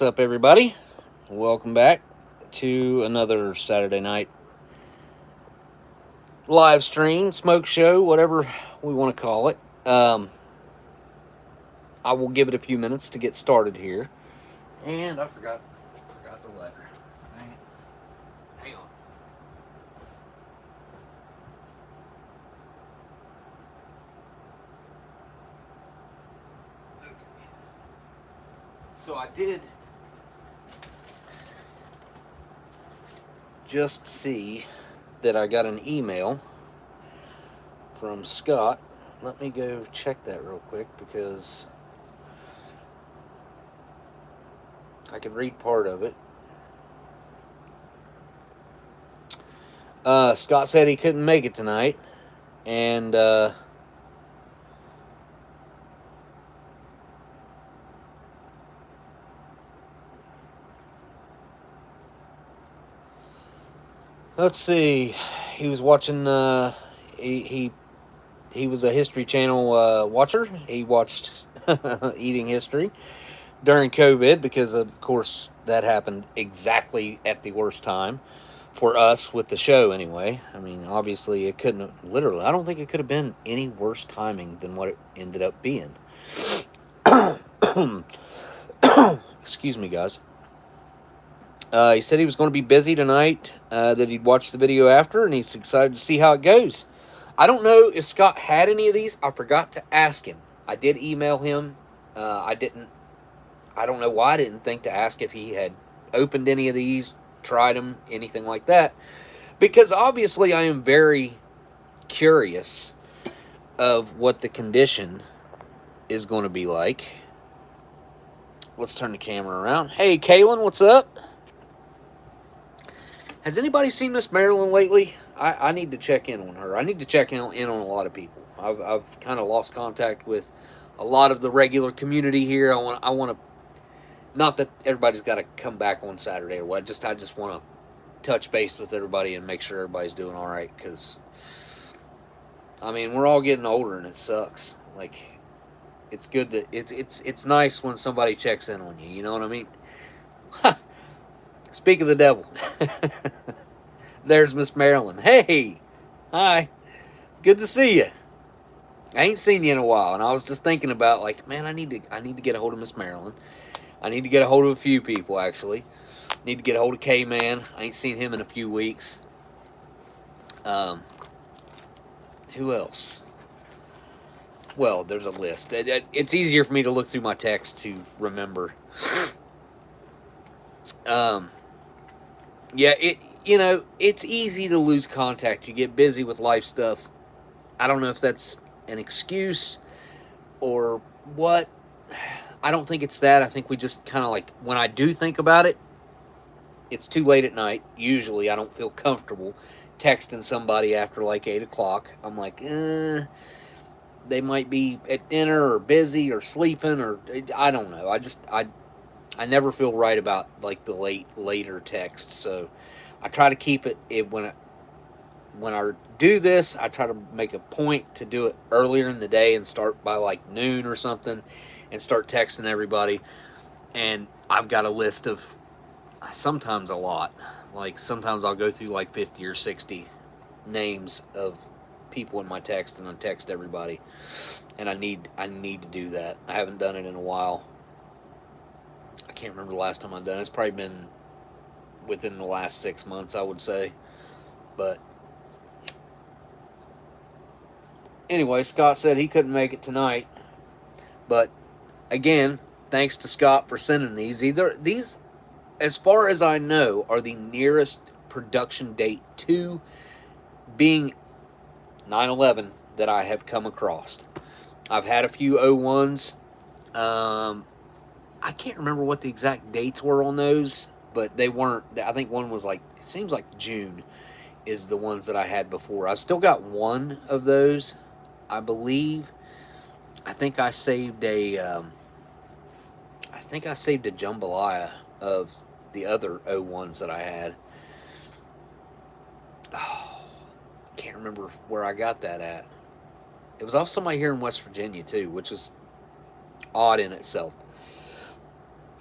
What's up, everybody? Welcome back to another Saturday night live stream, smoke show, whatever we want to call it. I will give it a few minutes to get started here. And I forgot the letter. Hang on. Okay. So I did just see that I got an email from Scott. Let me go check that real quick because I could read part of it. Scott said he couldn't make it tonight, and let's see. He was watching. He was a History Channel watcher. He watched Eating History during COVID because, of course, that happened exactly at the worst time for us with the show. Anyway, I mean, obviously, it couldn't have, literally. I don't think it could have been any worse timing than what it ended up being. Excuse me, guys. He said he was going to be busy tonight, that he'd watch the video after, and he's excited to see how it goes. I don't know if Scott had any of these. I forgot to ask him. I did email him. I don't know why I didn't think to ask if he had opened any of these, tried them, anything like that. Because obviously I am very curious of what the condition is going to be like. Let's turn the camera around. Hey, Kaylin, what's up? Has anybody seen Miss Marilyn lately? I need to check in on her. I need to check in on a lot of people. I've kind of lost contact with a lot of the regular community here. I want to, not that everybody's got to come back on Saturday or what. I just want to touch base with everybody and make sure everybody's doing all right. Because I mean, we're all getting older and it sucks. Like, it's good that it's nice when somebody checks in on you. You know what I mean? Speak of the devil. There's Miss Marilyn. Hey, hi. Good to see you. I ain't seen you in a while, and I was just thinking about, like, man, I need to get a hold of Miss Marilyn. I need to get a hold of a few people, actually. Need to get a hold of K-Man. I ain't seen him in a few weeks. Who else? Well, there's a list. It's easier for me to look through my text to remember. Yeah, it's easy to lose contact. You get busy with life stuff. I don't know if that's an excuse or what. I don't think it's that. I think we just kind of, like, when I do think about it, it's too late at night. Usually I don't feel comfortable texting somebody after like 8 o'clock. I'm like, they might be at dinner or busy or sleeping, or I don't know. I never feel right about, like, the later text. So I try to keep it when I do this, I try to make a point to do it earlier in the day and start by like noon or something and start texting everybody. And I've got a list of, sometimes a lot. Like, sometimes I'll go through like 50 or 60 names of people in my text and I text everybody. And I need to do that. I haven't done it in a while. I can't remember the last time I've done it. It's probably been within the last 6 months, I would say. But anyway, Scott said he couldn't make it tonight. But again, thanks to Scott for sending these. These, as far as I know, are the nearest production date to being 9/11 that I have come across. I've had a few 01s. I can't remember what the exact dates were on those, but they weren't. I think one was like, it seems like June is the ones that I had before. I've still got one of those, I believe. I think I saved a jambalaya of the other 01s that I had. Oh, can't remember where I got that at. It was off somebody here in West Virginia too, which is odd in itself.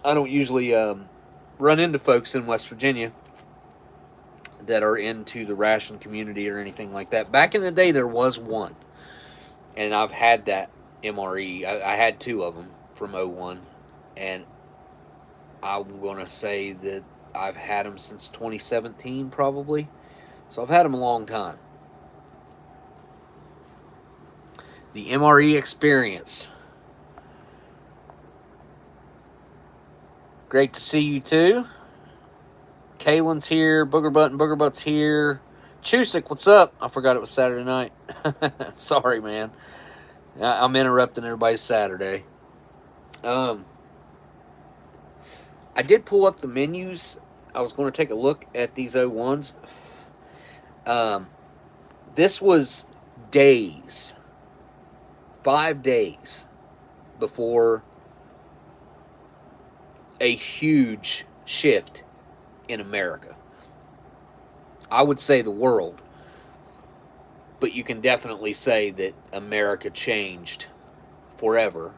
I don't usually run into folks in West Virginia that are into the ration community or anything like that. Back in the day, there was one, and I've had that MRE. I had two of them from '01, and I'm going to say that I've had them since 2017, probably. So I've had them a long time. The MRE experience. Great to see you too. Kaylin's here. Booger Butt and Booger Butt's here. Chusik, what's up? I forgot it was Saturday night. Sorry, man. I'm interrupting everybody's Saturday. I did pull up the menus. I was going to take a look at these '01s. This was days, 5 days before a huge shift in America. I would say the world, but you can definitely say that America changed forever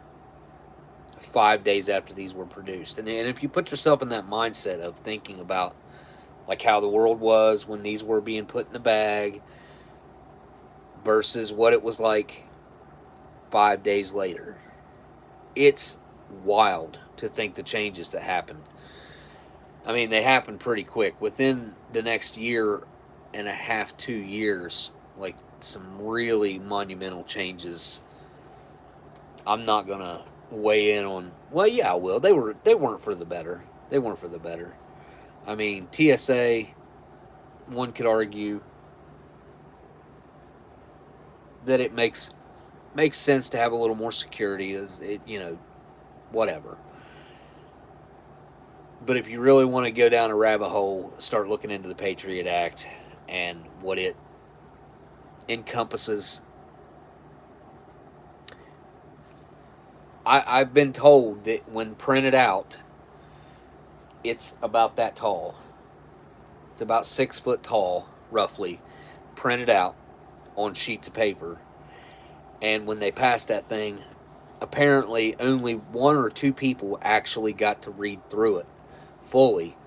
5 days after these were produced. And if you put yourself in that mindset of thinking about like how the world was when these were being put in the bag versus what it was like 5 days later, it's wild to think the changes that happened. I mean, they happened pretty quick. Within the next year and a half, 2 years, like some really monumental changes. I'm not gonna weigh in on. Well, yeah, I will. They weren't for the better. They weren't for the better. I mean, TSA. One could argue that it makes sense to have a little more security. As it, whatever. But if you really want to go down a rabbit hole, start looking into the Patriot Act and what it encompasses. I've been told that when printed out, it's about that tall. It's about 6 foot tall, roughly, printed out on sheets of paper. And when they passed that thing, apparently only 1 or 2 people actually got to read through it fully,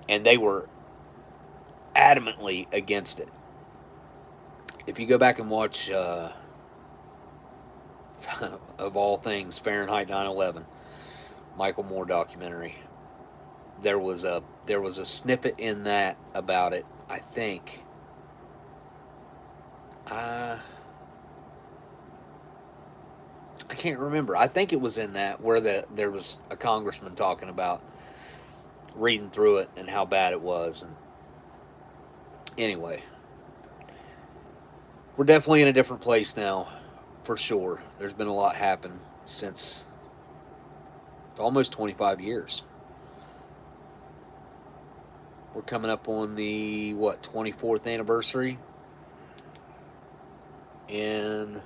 and they were adamantly against it. If you go back and watch, of all things, Fahrenheit 9/11, Michael Moore documentary, there was a snippet in that about it. I think. I can't remember. I think it was in that where there was a congressman talking about reading through it and how bad it was. And anyway, we're definitely in a different place now, for sure. There's been a lot happen since almost 25 years. We're coming up on the 24th anniversary, and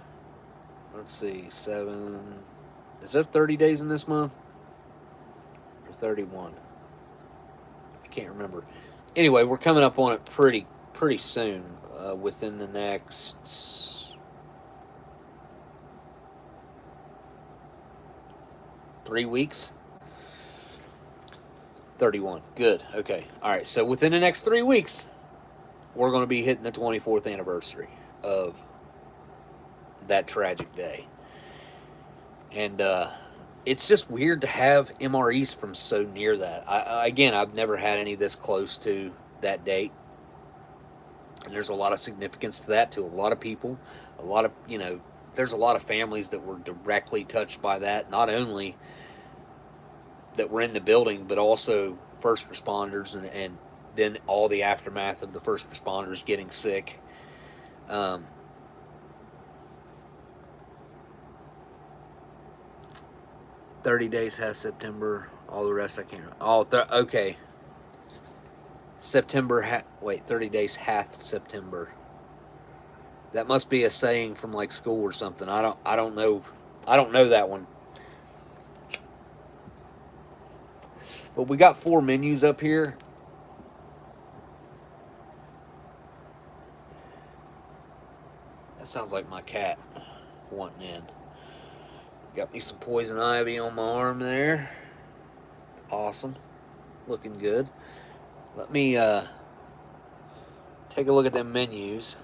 let's see, 7. Is there 30 days in this month or 31? Can't remember. Anyway, we're coming up on it pretty soon. Within the next 3 weeks. 31. Good. Okay. All right. So within the next 3 weeks, we're going to be hitting the 24th anniversary of that tragic day. And it's just weird to have MREs from so near that. Again, I've never had any this close to that date. And there's a lot of significance to that to a lot of people. A lot of, there's a lot of families that were directly touched by that. Not only that were in the building, but also first responders and then all the aftermath of the first responders getting sick. 30 days has September. All the rest I can't. Okay. September. 30 days hath September. That must be a saying from like school or something. I don't know. I don't know that one. But we got 4 menus up here. That sounds like my cat wanting in. Got me some poison ivy on my arm there. Awesome. Looking good. Let me take a look at them menus.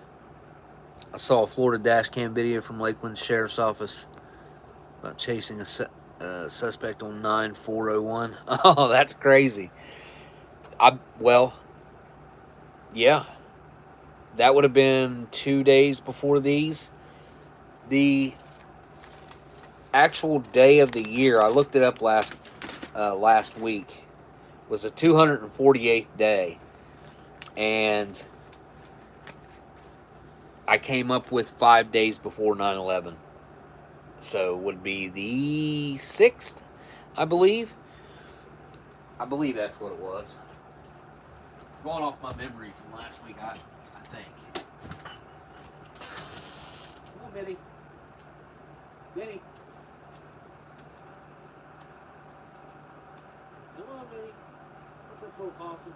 I saw a Florida dash cam video from Lakeland Sheriff's Office about chasing a suspect on 9401. Oh, that's crazy. Well, yeah. That would have been 2 days before these. The actual day of the year, I looked it up last week, was the 248th day. And I came up with 5 days before 9/11. So it would be the 6th, I believe. I believe that's what it was. Going off my memory from last week, I think. Come on, Benny. Benny. Come on, Benny. What's up, little possum?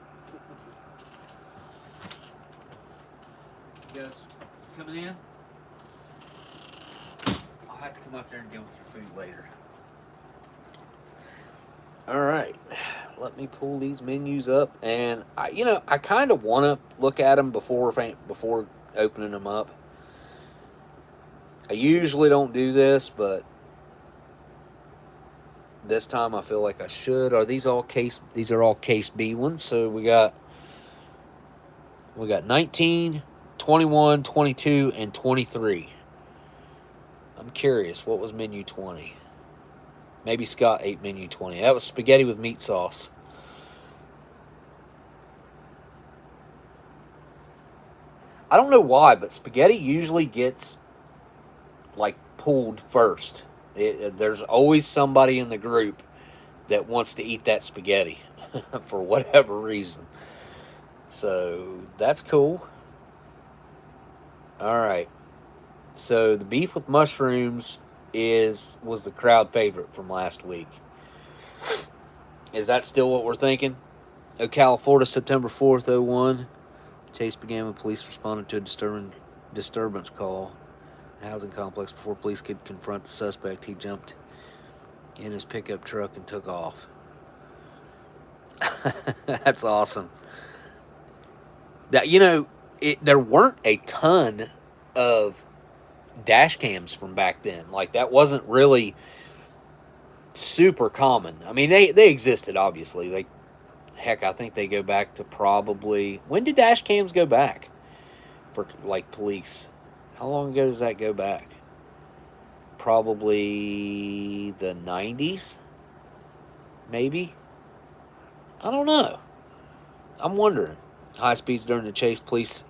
You guys coming in? I'll have to come out there and deal with your food later. All right, let me pull these menus up, and I kind of want to look at them before opening them up. I usually don't do this, but this time I feel like I should. Are these all case? These are all case B ones. So we got 19, 21, 22, and 23. I'm curious, what was menu 20? Maybe Scott ate menu 20. That was spaghetti with meat sauce. I don't know why, but spaghetti usually gets, like, pulled first. There's always somebody in the group that wants to eat that spaghetti for whatever reason. So, that's cool. All right. So, the beef with mushrooms was the crowd favorite from last week. Is that still what we're thinking? Ocala, Florida, September 4th, 01. Chase began when police responded to a disturbance call. A housing complex. Before police could confront the suspect, he jumped in his pickup truck and took off. That's awesome. That there weren't a ton of dash cams from back then. Like, that wasn't really super common. I mean, they existed, obviously. Heck, I think they go back to probably... When did dash cams go back for, like, police? How long ago does that go back? Probably the 90s? Maybe? I don't know. I'm wondering. High speeds during the chase. Police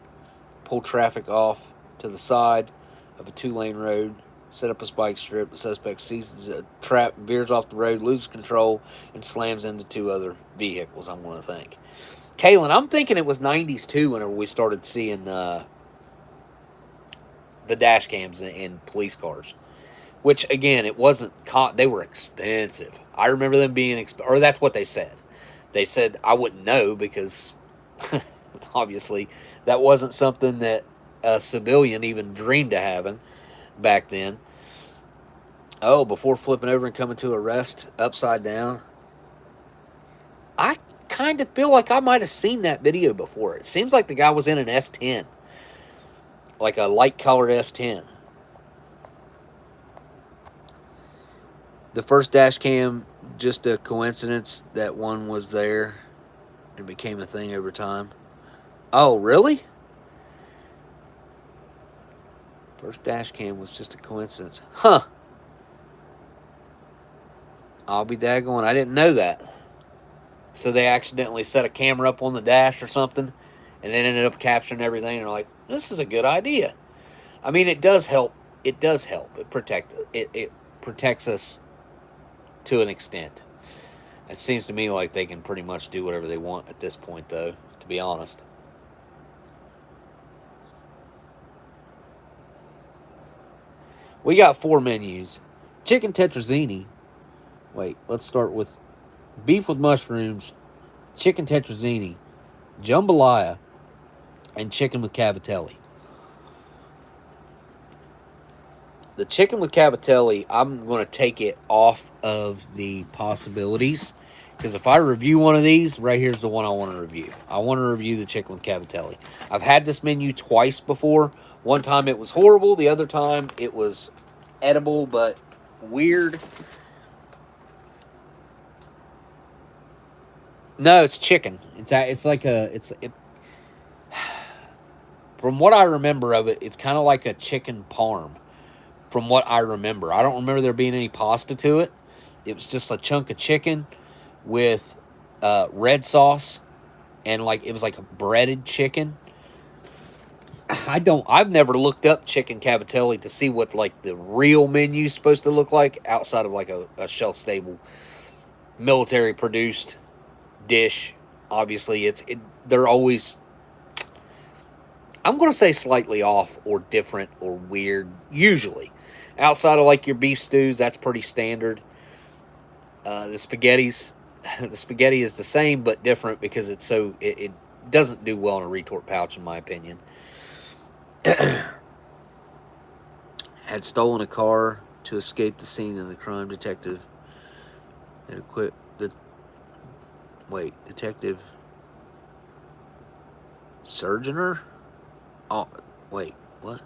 pull traffic off to the side of a 2-lane road, set up a spike strip. The suspect seizes a trap, veers off the road, loses control, and slams into 2 other vehicles, I'm going to think. Kaylin, I'm thinking it was 90s too whenever we started seeing the dash cams in police cars. Which, again, it wasn't... They were expensive. I remember them being... Or that's what they said. They said I wouldn't know because, obviously, that wasn't something that a civilian even dreamed of having back then. Oh, before flipping over and coming to a rest upside down. I kind of feel like I might have seen that video before. It seems like the guy was in an S10. Like a light-colored S10. The first dash cam, just a coincidence that one was there and became a thing over time. Oh, really? First dash cam was just a coincidence. Huh. I'll be daggone. I didn't know that. So they accidentally set a camera up on the dash or something and then ended up capturing everything. And they're like, this is a good idea. I mean, it does help. It does help. It protects us to an extent. It seems to me like they can pretty much do whatever they want at this point, though, to be honest. We got 4 menus. Chicken tetrazzini. Wait, let's start with beef with mushrooms, chicken tetrazzini, jambalaya, and chicken with cavatelli. The chicken with cavatelli, I'm going to take it off of the possibilities Because if I review one of these, right here's the one I want to review. I want to review the chicken with cavatelli. I've had this menu twice before. One time it was horrible. The other time it was edible, but weird. No, it's chicken. It's like from what I remember of it, it's kind of like a chicken parm. From what I remember, I don't remember there being any pasta to it. It was just a chunk of chicken with red sauce, and like it was like a breaded chicken. I've never looked up chicken cavatelli to see what like the real menu's supposed to look like outside of like a shelf stable military produced dish. Obviously they're always, I'm going to say, slightly off or different or weird usually. Outside of like your beef stews, that's pretty standard. The spaghetti is the same but different because it doesn't do well in a retort pouch, in my opinion. Had stolen a car to escape the scene of the crime. Detective had quit the Detective Surgeoner? Oh, wait, what?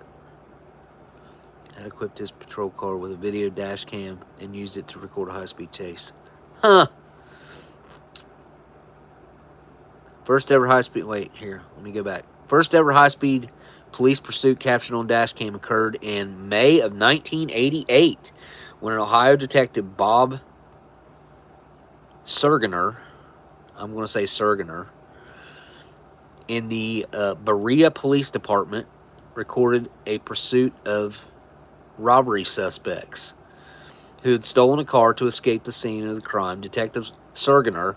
Had equipped his patrol car with a video dash cam and used it to record a high-speed chase. Huh. First ever high-speed... Wait, here, let me go back. First ever high-speed police pursuit captured on dash cam occurred in May of 1988 when an Ohio detective, Bob Sergener, I'm going to say Sergener, in the Berea Police Department recorded a pursuit of robbery suspects who had stolen a car to escape the scene of the crime. Detective Sergener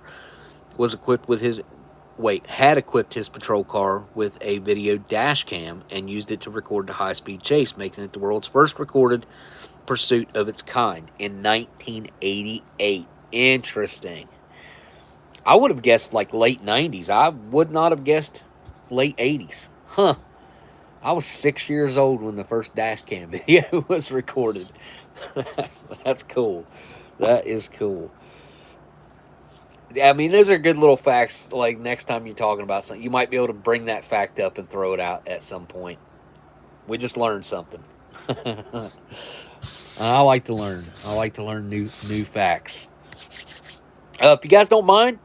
had equipped his patrol car with a video dash cam and used it to record the high-speed chase, making it the world's first recorded pursuit of its kind in 1988. Interesting. I would have guessed like late 90s. I would not have guessed late 80s. Huh. I was 6 years old when the first dash cam video was recorded. That's cool. That is cool. I mean, those are good little facts. Like, next time you're talking about something, you might be able to bring that fact up and throw it out at some point. We just learned something. I like to learn. I like to learn new facts. If you guys don't mind,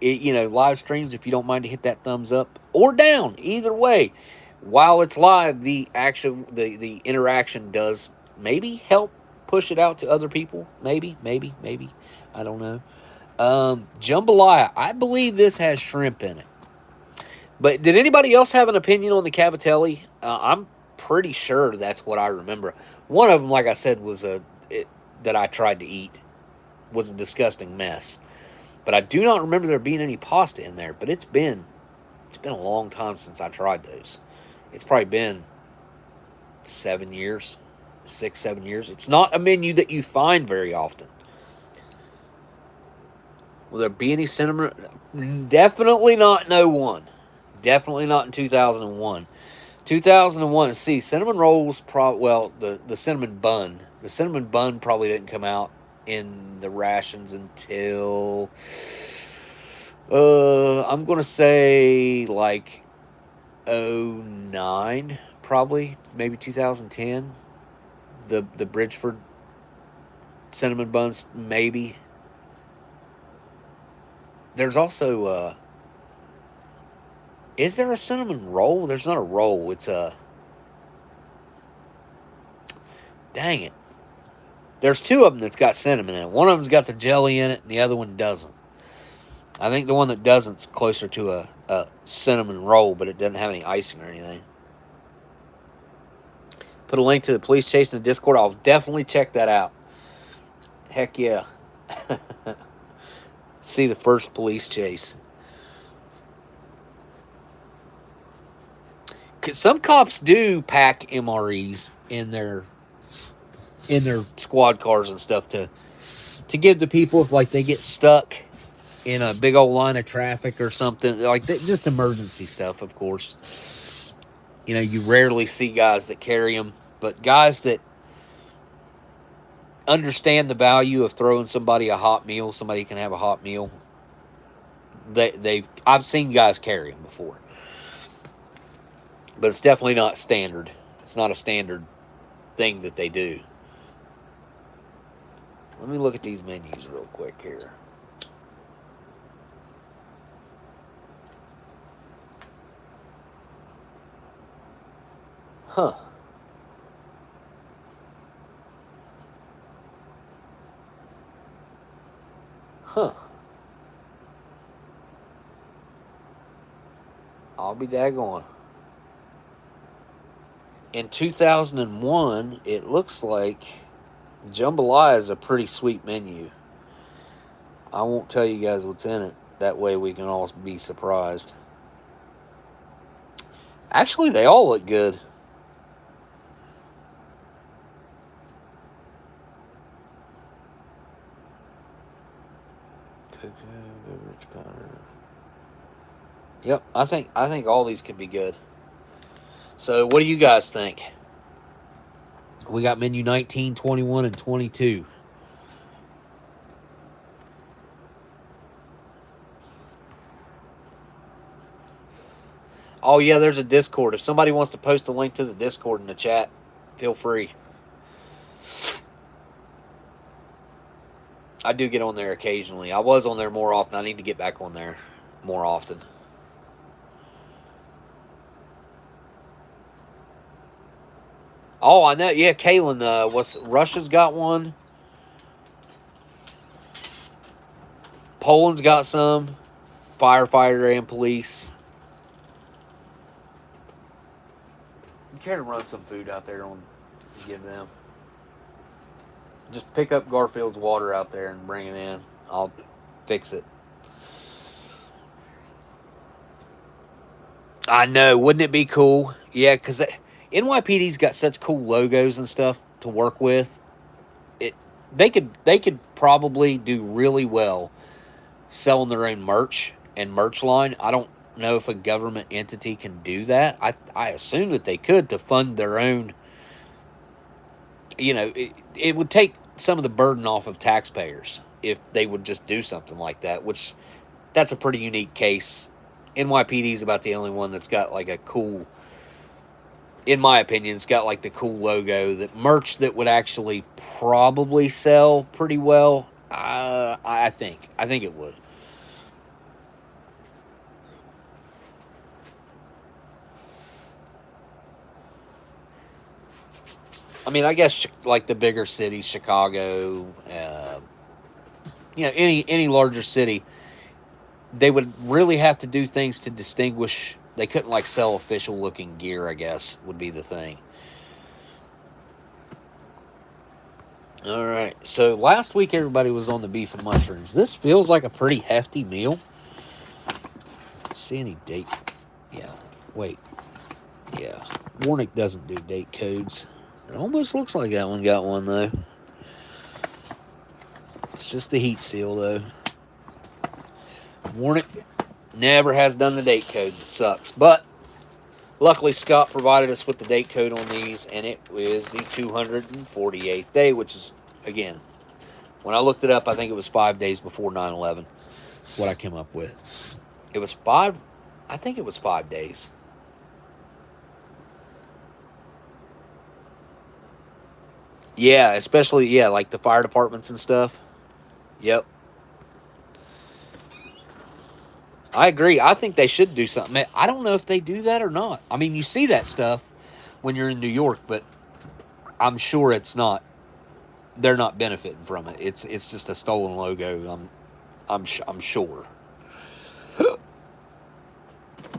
live streams, if you don't mind to hit that thumbs up or down, either way. While it's live, the interaction does maybe help push it out to other people. Maybe. I don't know. Jambalaya. I believe this has shrimp in it. But did anybody else have an opinion on the cavatelli? I'm pretty sure that's what I remember. One of them, like I said, was that I tried to eat was a disgusting mess. But I do not remember there being any pasta in there. But it's been a long time since I tried those. It's probably been 7 years, 6, 7 years. It's not a menu that you find very often. Will there be any cinnamon? Definitely not in 01. Definitely not in 2001. 2001, see, cinnamon rolls, the cinnamon bun. The cinnamon bun probably didn't come out in the rations until, I'm going to say like 09, probably, maybe 2010. The Bridgeford cinnamon buns, maybe. There's also, is there a cinnamon roll? There's not a roll. It's dang it. There's two of them that's got cinnamon in it. One of them's got the jelly in it, and the other one doesn't. I think the one that doesn't's closer to a cinnamon roll, but it doesn't have any icing or anything. Put a link to the police chase in the Discord. I'll definitely check that out. Heck yeah. See the first police chase. Some cops do pack MREs in their squad cars and stuff to give to people if like they get stuck in a big old line of traffic or something, like just emergency stuff, of course. You rarely see guys that carry them, but guys that understand the value of throwing somebody a hot meal, somebody can have a hot meal, I've seen guys carry them before, but it's definitely not standard. It's not a standard thing that they do. Let me look at these menus real quick here. Huh. Huh. I'll be daggone. In 2001, it looks like jambalaya is a pretty sweet menu. I won't tell you guys what's in it. That way we can all be surprised. Actually, they all look good. Cocoa, beverage powder. Yep, I think all these could be good. So, what do you guys think? We got menu 19, 21, and 22. Oh, yeah, there's a Discord. If somebody wants to post a link to the Discord in the chat, feel free. I do get on there occasionally. I was on there more often. I need to get back on there more often. Oh, I know. Yeah, Kaylin, Russia's got one. Poland's got some. Firefighter and police. You care to run some food out there to give them? Just pick up Garfield's water out there and bring it in. I'll fix it. I know. Wouldn't it be cool? Yeah, because NYPD's got such cool logos and stuff to work with. They could probably do really well selling their own merch and merch line. I don't know if a government entity can do that. I assume that they could to fund their own. You know, it would take some of the burden off of taxpayers if they would just do something like that, which that's a pretty unique case. NYPD is about the only one that's got like a cool, in my opinion, it's got like the cool logo, that merch that would actually probably sell pretty well. I think it would. I mean, I guess like the bigger cities, Chicago, any larger city, they would really have to do things to distinguish. They couldn't like sell official looking gear, I guess, would be the thing. All right. So last week everybody was on the beef and mushrooms. This feels like a pretty hefty meal. See any date? Yeah. Wait. Yeah. Warnick doesn't do date codes. It almost looks like that one got one, though. It's just the heat seal, though. Warnick never has done the date codes. It sucks. But luckily, Scott provided us with the date code on these, and it was the 248th day, which is, again, when I looked it up, I think it was 5 days before 9/11. What I came up with. It was 5. I think it was 5 days. Yeah, especially, like the fire departments and stuff. Yep. I agree. I think they should do something. I don't know if they do that or not. I mean, you see that stuff when you're in New York, but I'm sure it's not. They're not benefiting from it. It's just a stolen logo. I'm sure.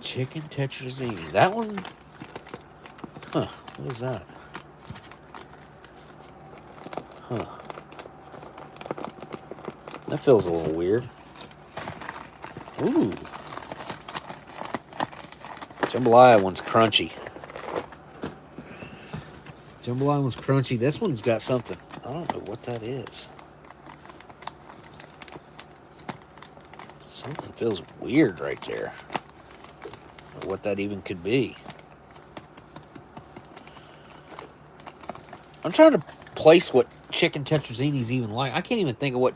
Chicken tetrazzini. That one. Huh? What is that? Huh. That feels a little weird. Ooh. Jambalaya one's crunchy. Jambalaya one's crunchy. This one's got something. I don't know what that is. Something feels weird right there. I don't know what that even could be. I'm trying to place what chicken tetrazzini's even like. I can't even think of what.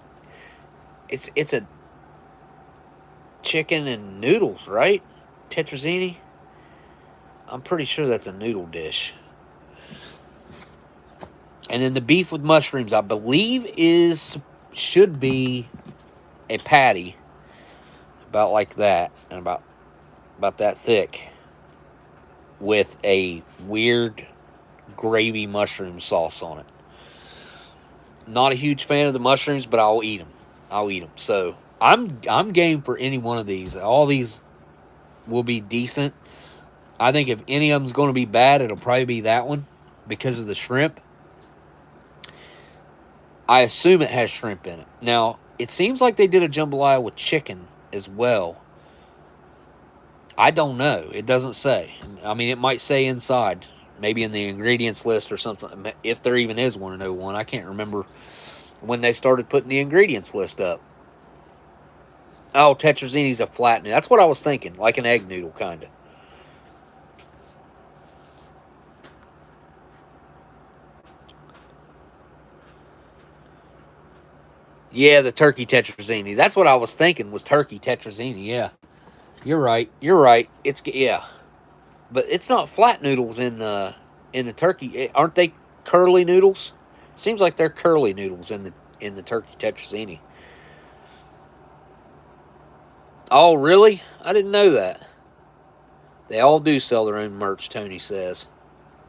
It's a chicken and noodles, right? Tetrazzini? I'm pretty sure that's a noodle dish. And then the beef with mushrooms, I believe, should be a patty about like that, and about that thick, with a weird gravy mushroom sauce on it. Not a huge fan of the mushrooms, but I'll eat them. So I'm game for any one of these. All these will be decent. I think if any of them's going to be bad, it'll probably be that one because of the shrimp. I assume it has shrimp in it. Now, it seems like they did a jambalaya with chicken as well. I don't know. It doesn't say. I mean, it might say inside, maybe in the ingredients list or something, if there even is one in 01. I can't remember when they started putting the ingredients list up. Oh, tetrazzini's a flat noodle. That's what I was thinking, like an egg noodle, kind of. Yeah, the turkey tetrazzini. That's what I was thinking, was turkey tetrazzini. Yeah, you're right. Yeah, but it's not flat noodles in the turkey. Aren't they curly noodles? Seems like they're curly noodles in the turkey tetrazzini. Oh, really? I didn't know that. They all do sell their own merch, Tony says.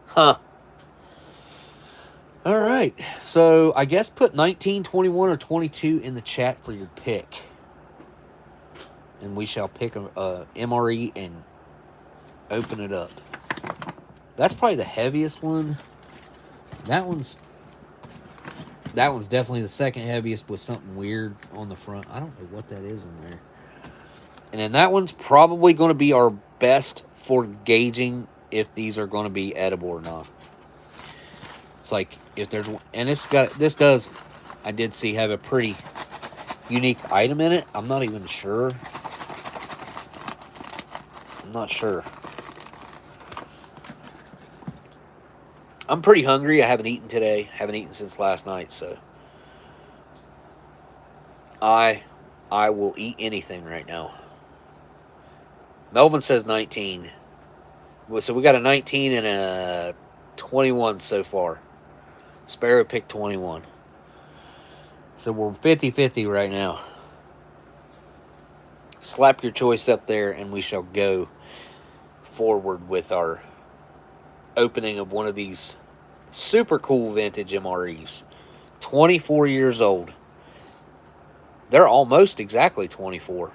Huh. All right. So I guess put 19, 21, or 22 in the chat for your pick. And we shall pick a MRE and open it up. That's probably the heaviest one. That one's definitely the second heaviest with something weird on the front. I don't know what that is in there. And then that one's probably going to be our best for gauging if these are going to be edible or not. It's like if there's one, and this does, I did see, have a pretty unique item in it. I'm not even sure. I'm not sure. I'm pretty hungry. I haven't eaten today. Haven't eaten since last night, so I will eat anything right now. Melvin says 19. So we got a 19 and a 21 so far. Sparrow picked 21. So we're 50-50 right now. Slap your choice up there, and we shall go forward with our opening of one of these super cool vintage MREs. 24 years old. They're almost exactly 24.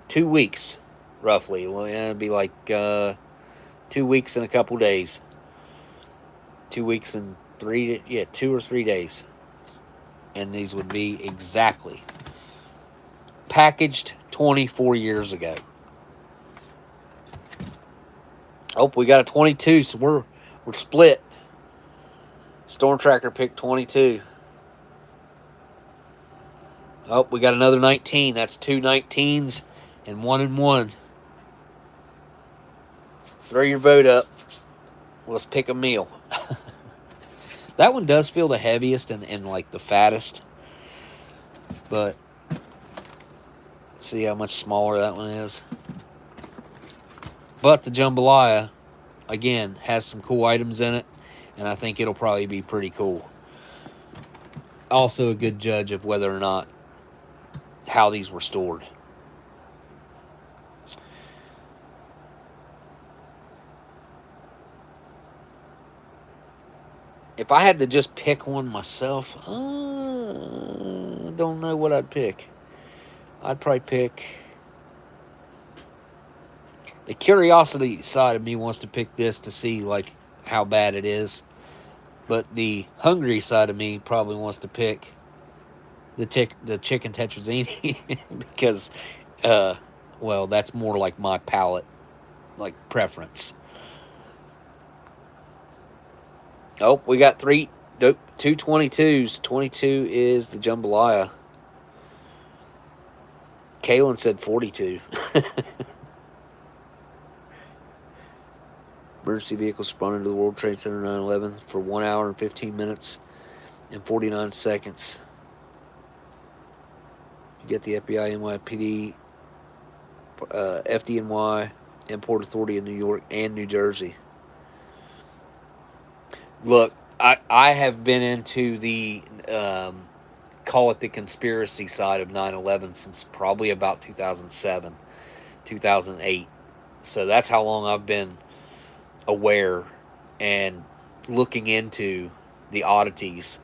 2 weeks, roughly. It'd be like 2 weeks and a couple days. 2 weeks and 2 or 3 days. And these would be exactly packaged 24 years ago. Oh, we got a 22, so we're split. Storm Tracker picked 22. Oh, we got another 19. That's 2 19s and 1 and 1. Throw your vote up. Let's pick a meal. That one does feel the heaviest and like the fattest. But see how much smaller that one is. But the jambalaya, again, has some cool items in it. And I think it'll probably be pretty cool. Also a good judge of whether or not how these were stored. If I had to just pick one myself, I don't know what I'd pick. I'd probably pick... The curiosity side of me wants to pick this to see like how bad it is. But the hungry side of me probably wants to pick the chicken tetrazzini because, well, that's more like my palate, like preference. Oh, we got 2 22s. 22 is the jambalaya. Kaylin said 42. Emergency vehicle spun into the World Trade Center 9/11 for 1 hour and 15 minutes and 49 seconds. You get the FBI, NYPD, FDNY, Import Authority in New York and New Jersey. Look, I have been into the call it the conspiracy side of 9/11 since probably about 2007, 2008. So that's how long I've been aware and looking into the oddities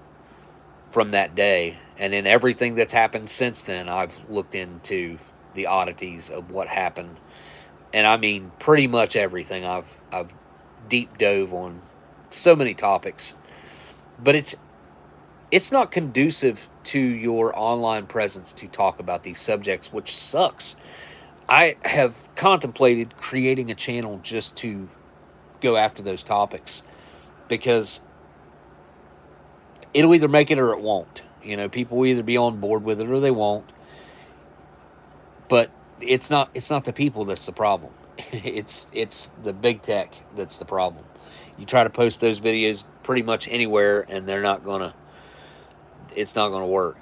from that day. And then everything that's happened since then, I've looked into the oddities of what happened. And I mean, pretty much everything. I've deep dove on so many topics. But it's not conducive to your online presence to talk about these subjects, which sucks. I have contemplated creating a channel just to go after those topics because it'll either make it or it won't. You know, people will either be on board with it or they won't. But it's not the people that's the problem. It's the big tech that's the problem. You try to post those videos pretty much anywhere and they're not gonna it's not gonna work.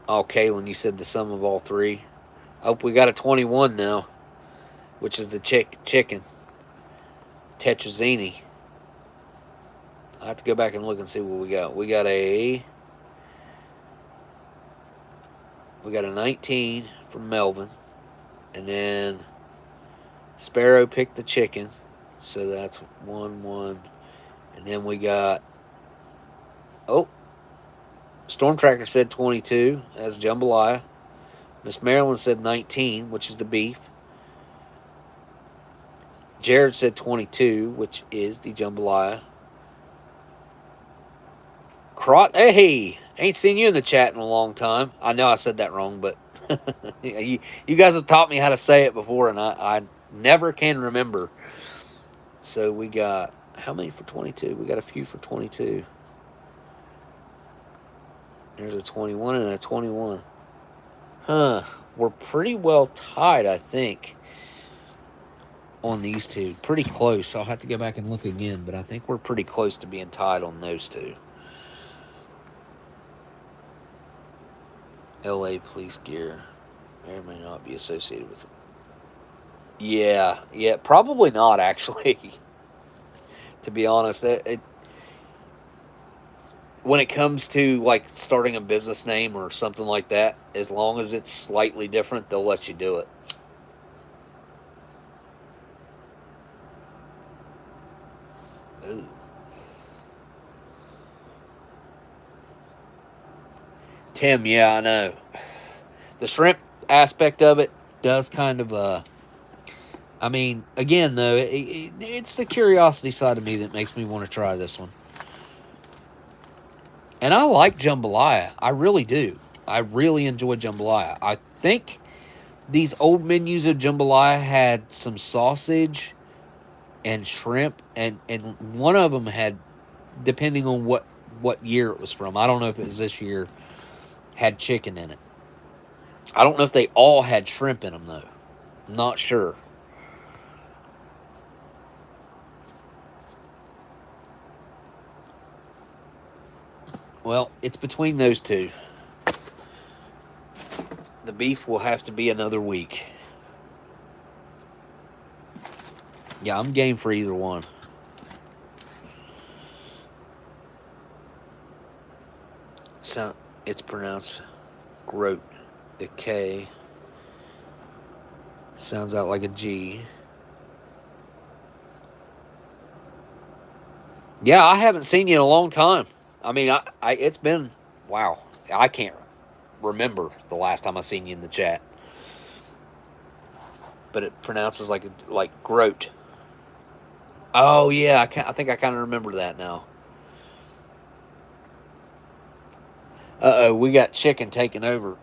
Oh, Kaylin, you said the sum of all three. I hope we got a 21 now, which is the chicken. Tetrazzini. I have to go back and look and see what we got. We got a 19 from Melvin. And then Sparrow picked the chicken. So that's 1-1. And then we got Storm Tracker said 22 as jambalaya. Miss Marilyn said 19, which is the beef. Jared said 22, which is the jambalaya. Hey, ain't seen you in the chat in a long time. I know I said that wrong, but you guys have taught me how to say it before, and I never can remember. So we got, how many for 22? We got a few for 22. There's a 21 and a 21. Huh. We're pretty well tied, I think, on these two. Pretty close. I'll have to go back and look again, but I think we're pretty close to being tied on those two. LA police gear may or may not be associated with it. Yeah, probably not, actually. To be honest, when it comes to like starting a business name or something like that, as long as it's slightly different, they'll let you do it. Ooh. Tim, yeah, I know. The shrimp aspect of it does kind of, I mean, again, though, it's the curiosity side of me that makes me want to try this one. And I like jambalaya. I really do. I really enjoy jambalaya. I think these old menus of jambalaya had some sausage and shrimp, and one of them had, depending on what year it was from, I don't know if it was this year, had chicken in it. I don't know if they all had shrimp in them, though. I'm not sure. Well, it's between those two. The beef will have to be another week. Yeah, I'm game for either one. So it's pronounced groat. The K sounds out like a G. Yeah, I haven't seen you in a long time. I mean, it's been, wow. I can't remember the last time I seen you in the chat. But it pronounces like groat. Oh yeah, I think I kind of remember that now. We got chicken taking over.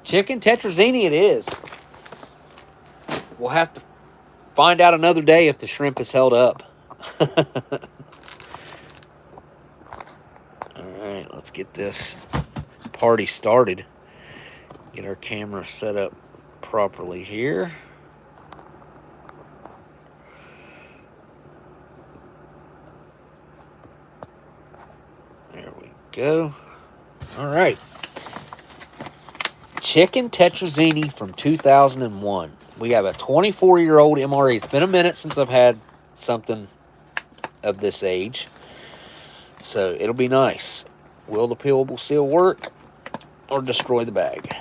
Chicken tetrazzini it is. We'll have to find out another day if the shrimp is held up. Alright, let's get this party started. Get our camera set up properly here. There we go. All right. Chicken tetrazzini from 2001. We have a 24-year-old MRE. It's been a minute since I've had something of this age, so it'll be nice. Will the peelable seal work or destroy the bag?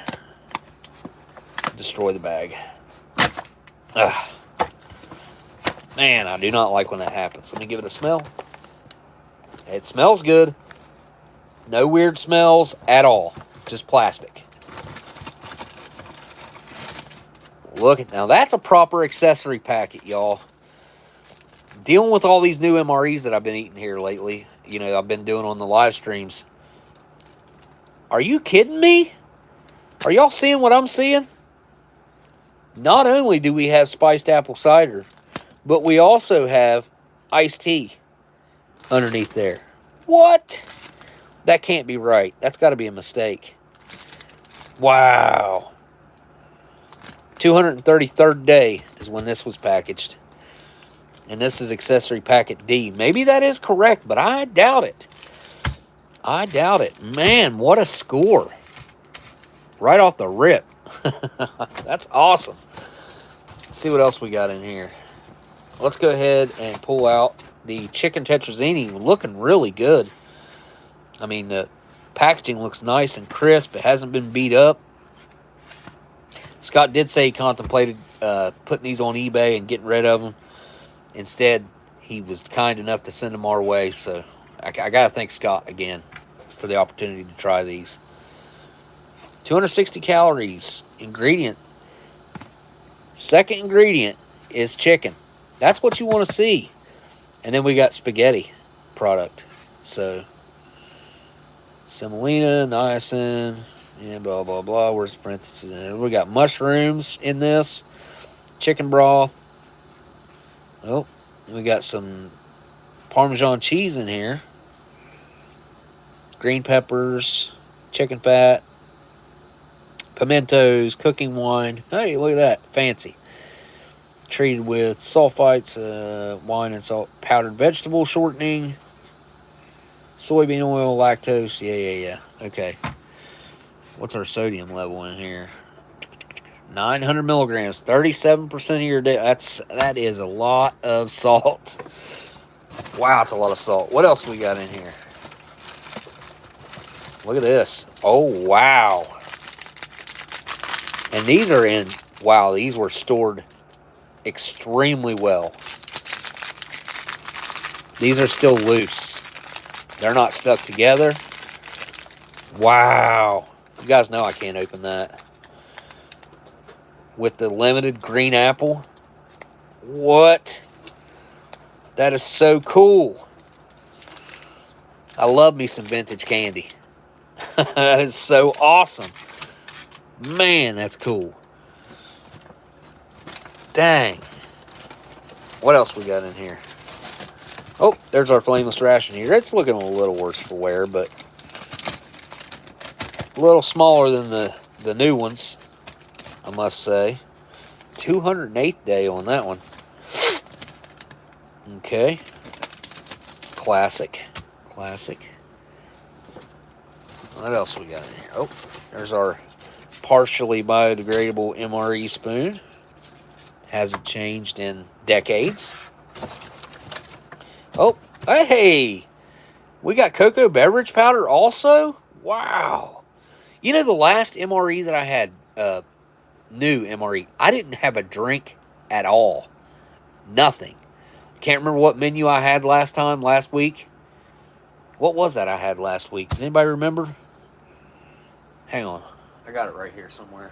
Destroy the bag. Ugh. Man, I do not like when that happens. Let me give it a smell. It smells good. No weird smells at all. Just plastic. Look at now. That's a proper accessory packet, y'all. Dealing with all these new MREs that I've been eating here lately, you know, I've been doing on the live streams. Are you kidding me? Are y'all seeing what I'm seeing? Not only do we have spiced apple cider, but we also have iced tea underneath there. What? That can't be right. That's got to be a mistake. Wow. 233rd day is when this was packaged. And this is accessory packet D. Maybe that is correct, but I doubt it. I doubt it. Man, what a score. Right off the rip. That's awesome. Let's see what else we got in here. Let's go ahead and pull out the chicken tetrazzini. Looking really good. I mean, the packaging looks nice and crisp. It hasn't been beat up. Scott did say he contemplated putting these on eBay and getting rid of them. Instead, he was kind enough to send them our way. So I got to thank Scott again for the opportunity to try these. 260 calories. Ingredient. Second ingredient is chicken. That's what you want to see. And then we got spaghetti product. So, semolina, niacin, yeah, blah, blah, blah. Where's the parentheses? We got mushrooms in this. Chicken broth. Oh, we got some Parmesan cheese in here. Green peppers, chicken fat, pimentos, cooking wine. Hey, look at that. Fancy. Treated with sulfites, wine and salt, powdered vegetable shortening, soybean oil, lactose. Yeah. Okay. What's our sodium level in here? 900 milligrams, 37% of your day. That is a lot of salt. Wow, that's a lot of salt. What else we got in here? Look at this. Oh, wow. And these are in, wow, these were stored extremely well. These are still loose. They're not stuck together. Wow. You guys know I can't open that. With the limited green apple. What? That is so cool. I love me some vintage candy. That is so awesome. Man, that's cool. Dang. What else we got in here? Oh, there's our flameless ration here. It's looking a little worse for wear, but a little smaller than the new ones, I must say. 208th day on that one. Okay. Classic. What else we got in here? Oh, there's our partially biodegradable MRE spoon. Hasn't changed in decades. Oh, hey! We got cocoa beverage powder also? Wow. You know, the last MRE that I had, new MRE, I didn't have a drink at all. Nothing. Can't remember what menu I had last week. What was that I had last week? Does anybody remember? Hang on. I got it right here somewhere.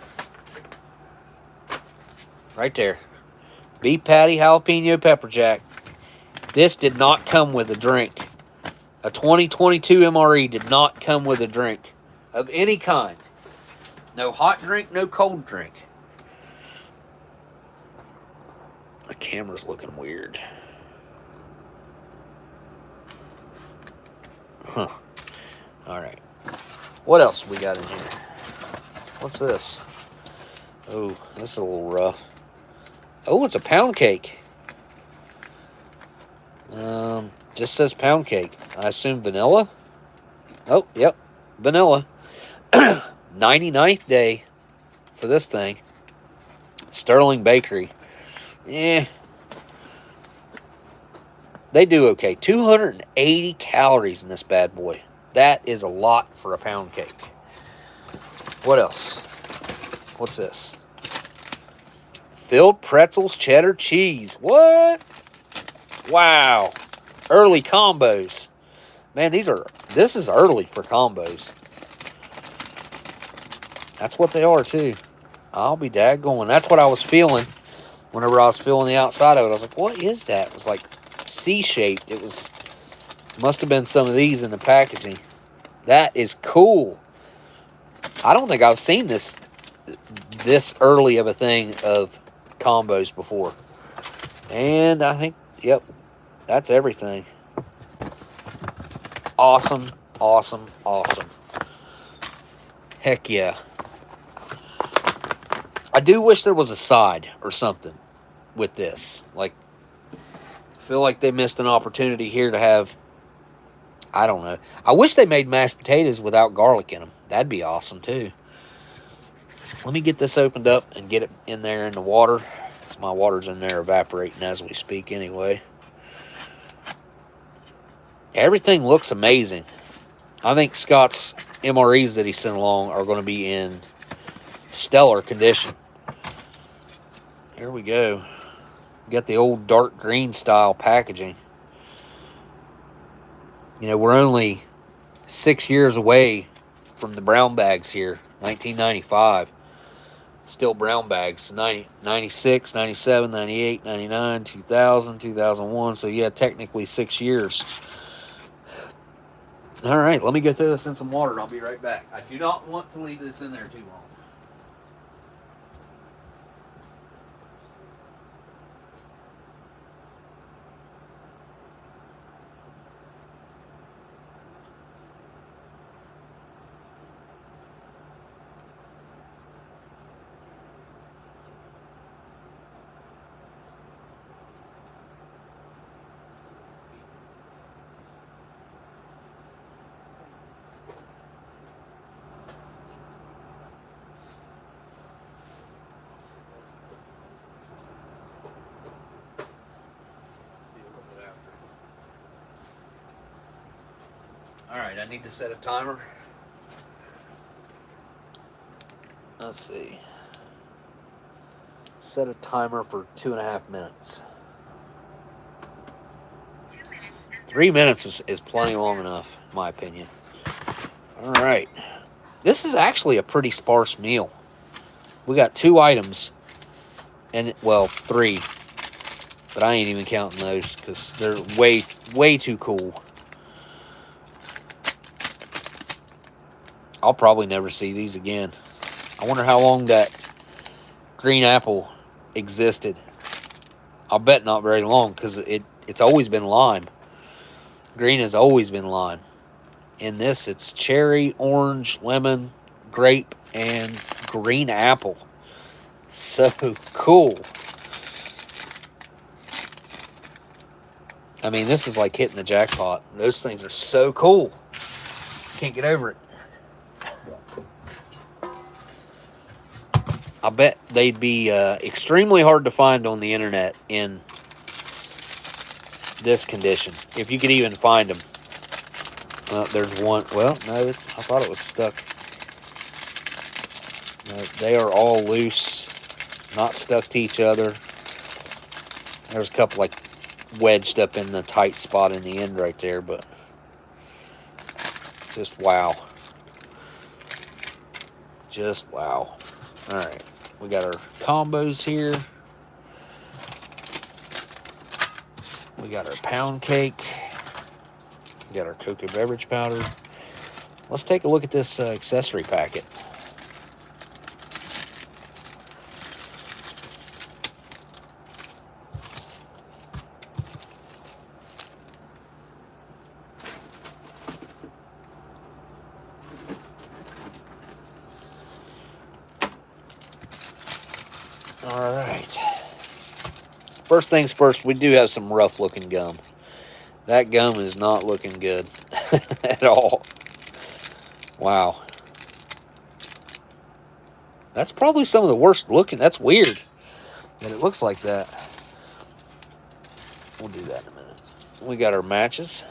Right there. Beef patty, jalapeno, pepper jack. This did not come with a drink. A 2022 MRE did not come with a drink of any kind. No hot drink, no cold drink. The camera's looking weird. Huh. Alright. What else we got in here? What's this? Oh, this is a little rough. Oh, it's a pound cake. Just says pound cake. I assume vanilla. Oh, yep. Vanilla. 99th day for this thing. Sterling Bakery. Eh. They do okay. 280 calories in this bad boy. That is a lot for a pound cake. What else? What's this? Filled pretzels, cheddar cheese. What? Wow. Early combos. Man, this is early for combos. That's what they are, too. I'll be dadgone. That's what I was feeling whenever I was feeling the outside of it. I was like, what is that? It was like C-shaped. Must have been some of these in the packaging. That is cool. I don't think I've seen this early of a thing of combos before. And I think, yep, that's everything. Awesome, awesome, awesome. Heck yeah. I do wish there was a side or something with this. Like, I feel like they missed an opportunity here to have, I don't know. I wish they made mashed potatoes without garlic in them. That'd be awesome, too. Let me get this opened up and get it in there in the water. My water's in there evaporating as we speak anyway. Everything looks amazing. I think Scott's MREs that he sent along are going to be in stellar condition. Here we go. Got the old dark green style packaging. You know, we're only 6 years away from the brown bags here. 1995. Still brown bags. 96, 97, 98, 99, 2000, 2001. So, yeah, technically 6 years. All right, let me go throw this in some water and I'll be right back. I do not want to leave this in there too long. Alright, I need to set a timer. Let's see. Set a timer for 2.5 minutes. 3 minutes is plenty long enough, in my opinion. Alright. This is actually a pretty sparse meal. We got 2 items. And, well, 3. But I ain't even counting those because they're way too cool. I'll probably never see these again. I wonder how long that green apple existed. I'll bet not very long because it's always been lime. Green has always been lime. In this, it's cherry, orange, lemon, grape, and green apple. So cool. I mean, this is like hitting the jackpot. Those things are so cool. Can't get over it. I bet they'd be extremely hard to find on the internet in this condition, if you could even find them. There's one. Well, no, I thought it was stuck. No, they are all loose, not stuck to each other. There's a couple like wedged up in the tight spot in the end right there, but just wow. Just wow. All right, we got our combos here. We got our pound cake. We got our cocoa beverage powder. Let's take a look at this accessory packet. All right. First things first, we do have some rough looking gum. That gum is not looking good at all. Wow. That's probably some of the worst looking. That's weird that it looks like that. We'll do that in a minute. We got our matches.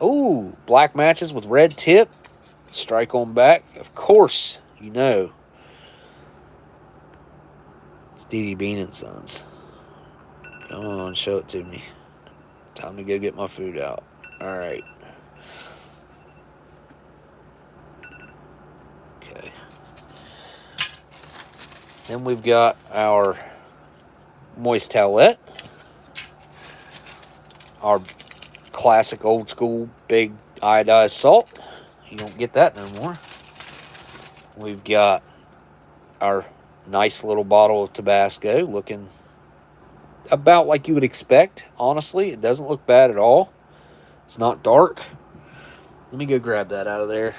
Oh, black matches with red tip. Strike on back. Of course, you know. It's D.D. Bean and Sons. Come on, show it to me. Time to go get my food out. All right. Okay. Then we've got our moist towelette. Our classic old school big iodized salt. You don't get that no more. We've got our nice little bottle of Tabasco, looking about like you would expect. Honestly, it doesn't look bad at all. It's not dark. Let me go grab that out of there.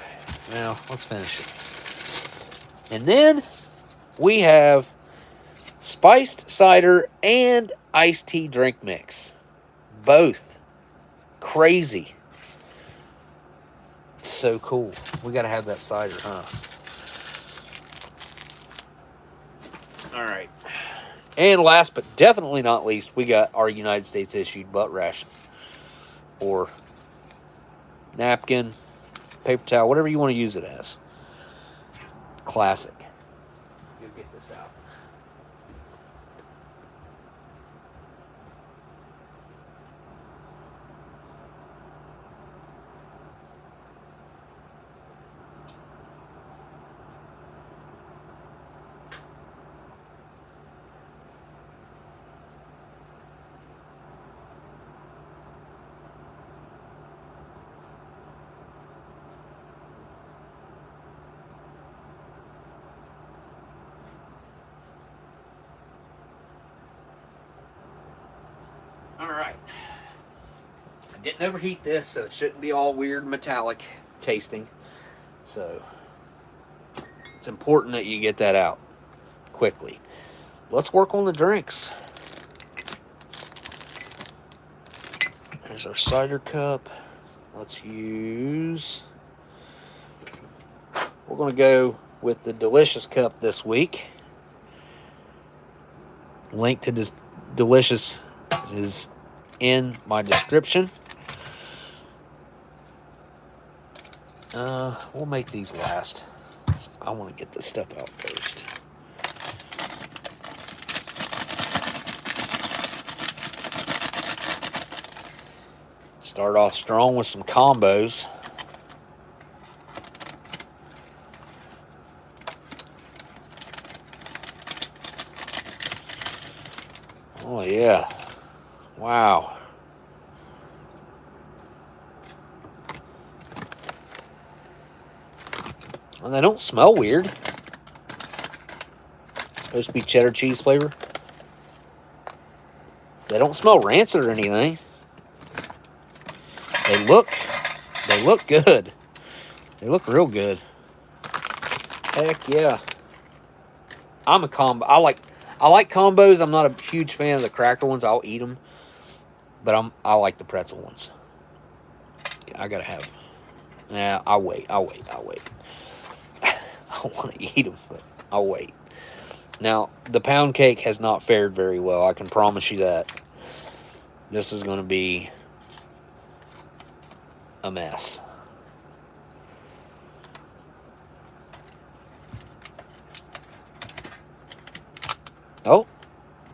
Now, let's finish it. And then we have spiced cider and iced tea drink mix. Both. Crazy. It's so cool. We got to have that cider, huh? All right. And last but definitely not least, we got our United States issued butt ration. Or napkin, paper towel, whatever you want to use it as. Classic. Go get this out. Alright. I didn't overheat this, so it shouldn't be all weird metallic tasting. So, it's important that you get that out quickly. Let's work on the drinks. There's our cider cup. Let's use... We're going to go with the Delicious cup this week. Link to this Delicious is in my description. We'll make these last. I want to get this stuff out first. Start off strong with some combos. Oh yeah. Wow. And they don't smell weird. It's supposed to be cheddar cheese flavor. They don't smell rancid or anything. They look good. They look real good. Heck yeah. I'm a combo. I like combos. I'm not a huge fan of the cracker ones. I'll eat them. But I like the pretzel ones. I gotta have them. Yeah, I'll wait. I don't want to eat them, but I'll wait. Now, the pound cake has not fared very well. I can promise you that. This is going to be a mess. Oh.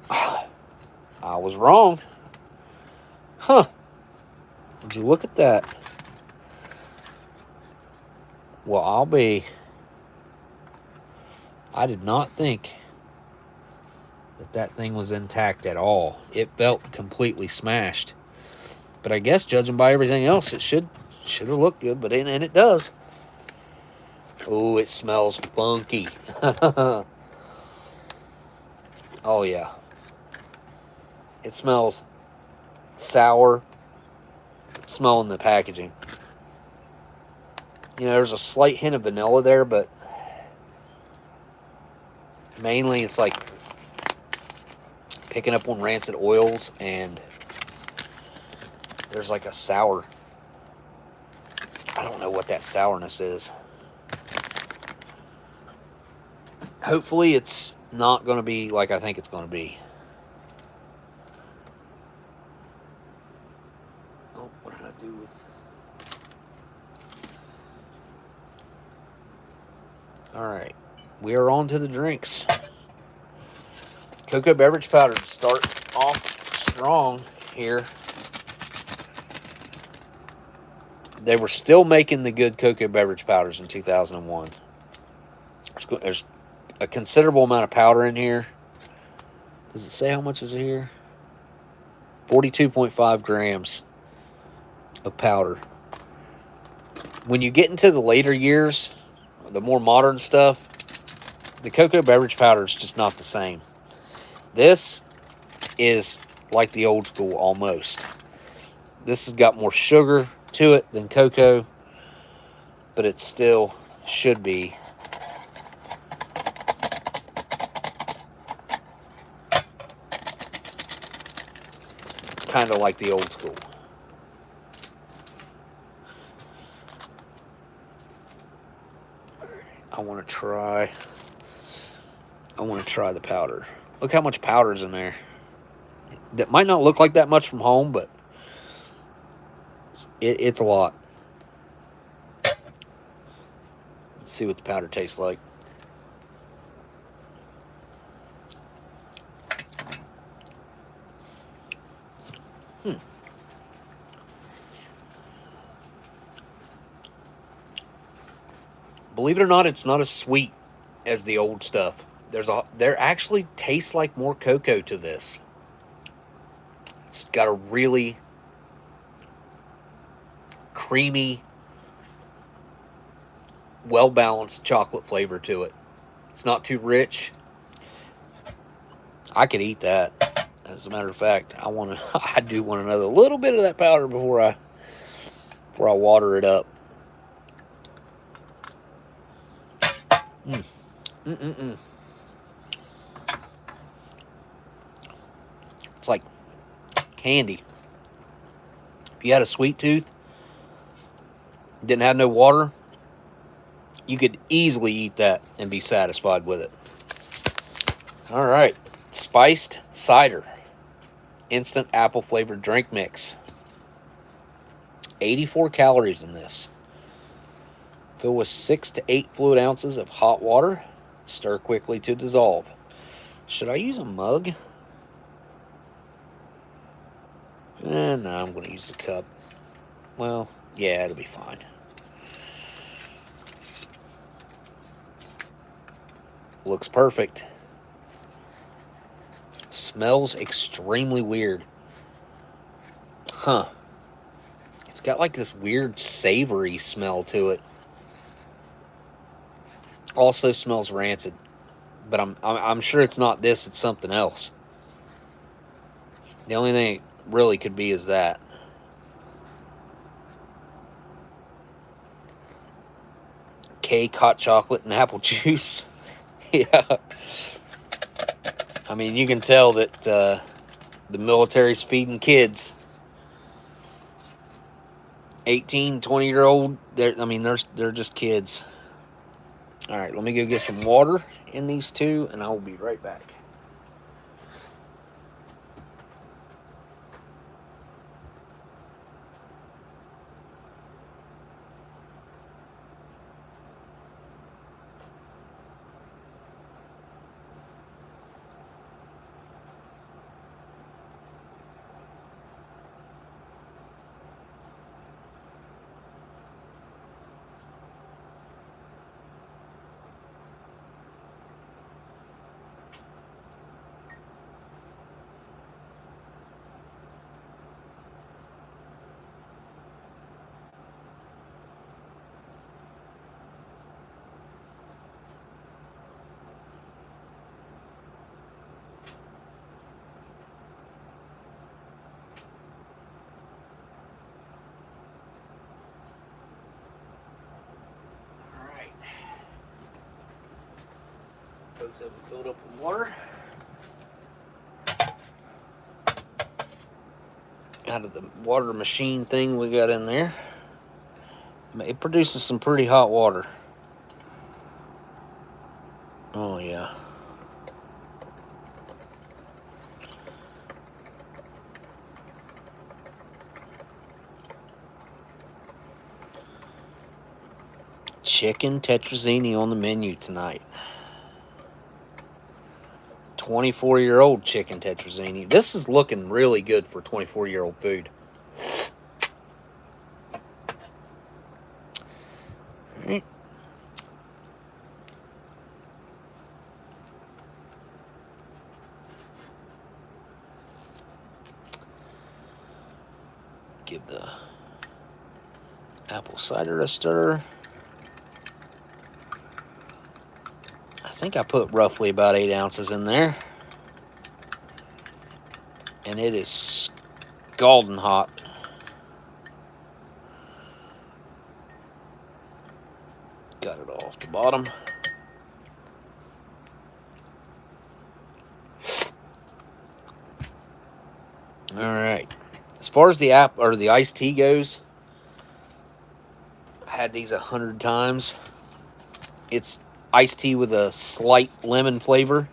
I was wrong. Huh. Would you look at that? Well, I did not think that thing was intact at all. It felt completely smashed. But I guess judging by everything else, it should have looked good, but and it does. Oh, it smells funky. Oh yeah. It smells sour. Smelling the packaging. You know, there's a slight hint of vanilla there, but mainly it's like picking up on rancid oils, and there's like a sour don't know what that sourness is. Hopefully it's not going to be like I think it's going to be. Oh, what did I do with... Alright, we are on to the drinks. Cocoa beverage powder to start off strong here. They were still making the good cocoa beverage powders in 2001. There's a considerable amount of powder in here. Does it say how much is here? 42.5 grams of powder. When you get into the later years, the more modern stuff, the cocoa beverage powder is just not the same. This is like the old school almost. This has got more sugar to it than cocoa, but it still should be kind of like the old school. I want to try the powder. Look how much powder is in there. That might not look like that much from home, but it's a lot. Let's see what the powder tastes like. Believe it or not, it's not as sweet as the old stuff. There actually tastes like more cocoa to this. It's got a really creamy, well-balanced chocolate flavor to it. It's not too rich. I could eat that. As a matter of fact, I do want another little bit of that powder before I water it up. It's like candy. If you had a sweet tooth, didn't have no water, you could easily eat that and be satisfied with it. All right, spiced cider, instant apple flavored drink mix. 84 calories in this. Fill with 6 to 8 fluid ounces of hot water. Stir quickly to dissolve. Should I use a mug? No, I'm going to use the cup. Well, yeah, it'll be fine. Looks perfect. Smells extremely weird. Huh. It's got like this weird savory smell to it. Also smells rancid, but I'm sure it's not this. It's something else. The only thing it really could be is that. Cake, hot chocolate, and apple juice. Yeah. I mean, you can tell that the military's feeding kids. 18, 20-year-old. They're just kids. All right, let me go get some water in these two, and I will be right back. Folks have them filled up with water. Out of the water machine thing we got in there. It produces some pretty hot water. Oh, yeah. Chicken tetrazzini on the menu tonight. 24-year-old chicken tetrazzini. This is looking really good for 24-year-old food. All right. Give the apple cider a stir. I think I put roughly about 8 ounces in there. And it is scalding hot. Got it off the bottom. All right. As far as the iced tea goes, I had these 100 times. It's iced tea with a slight lemon flavor.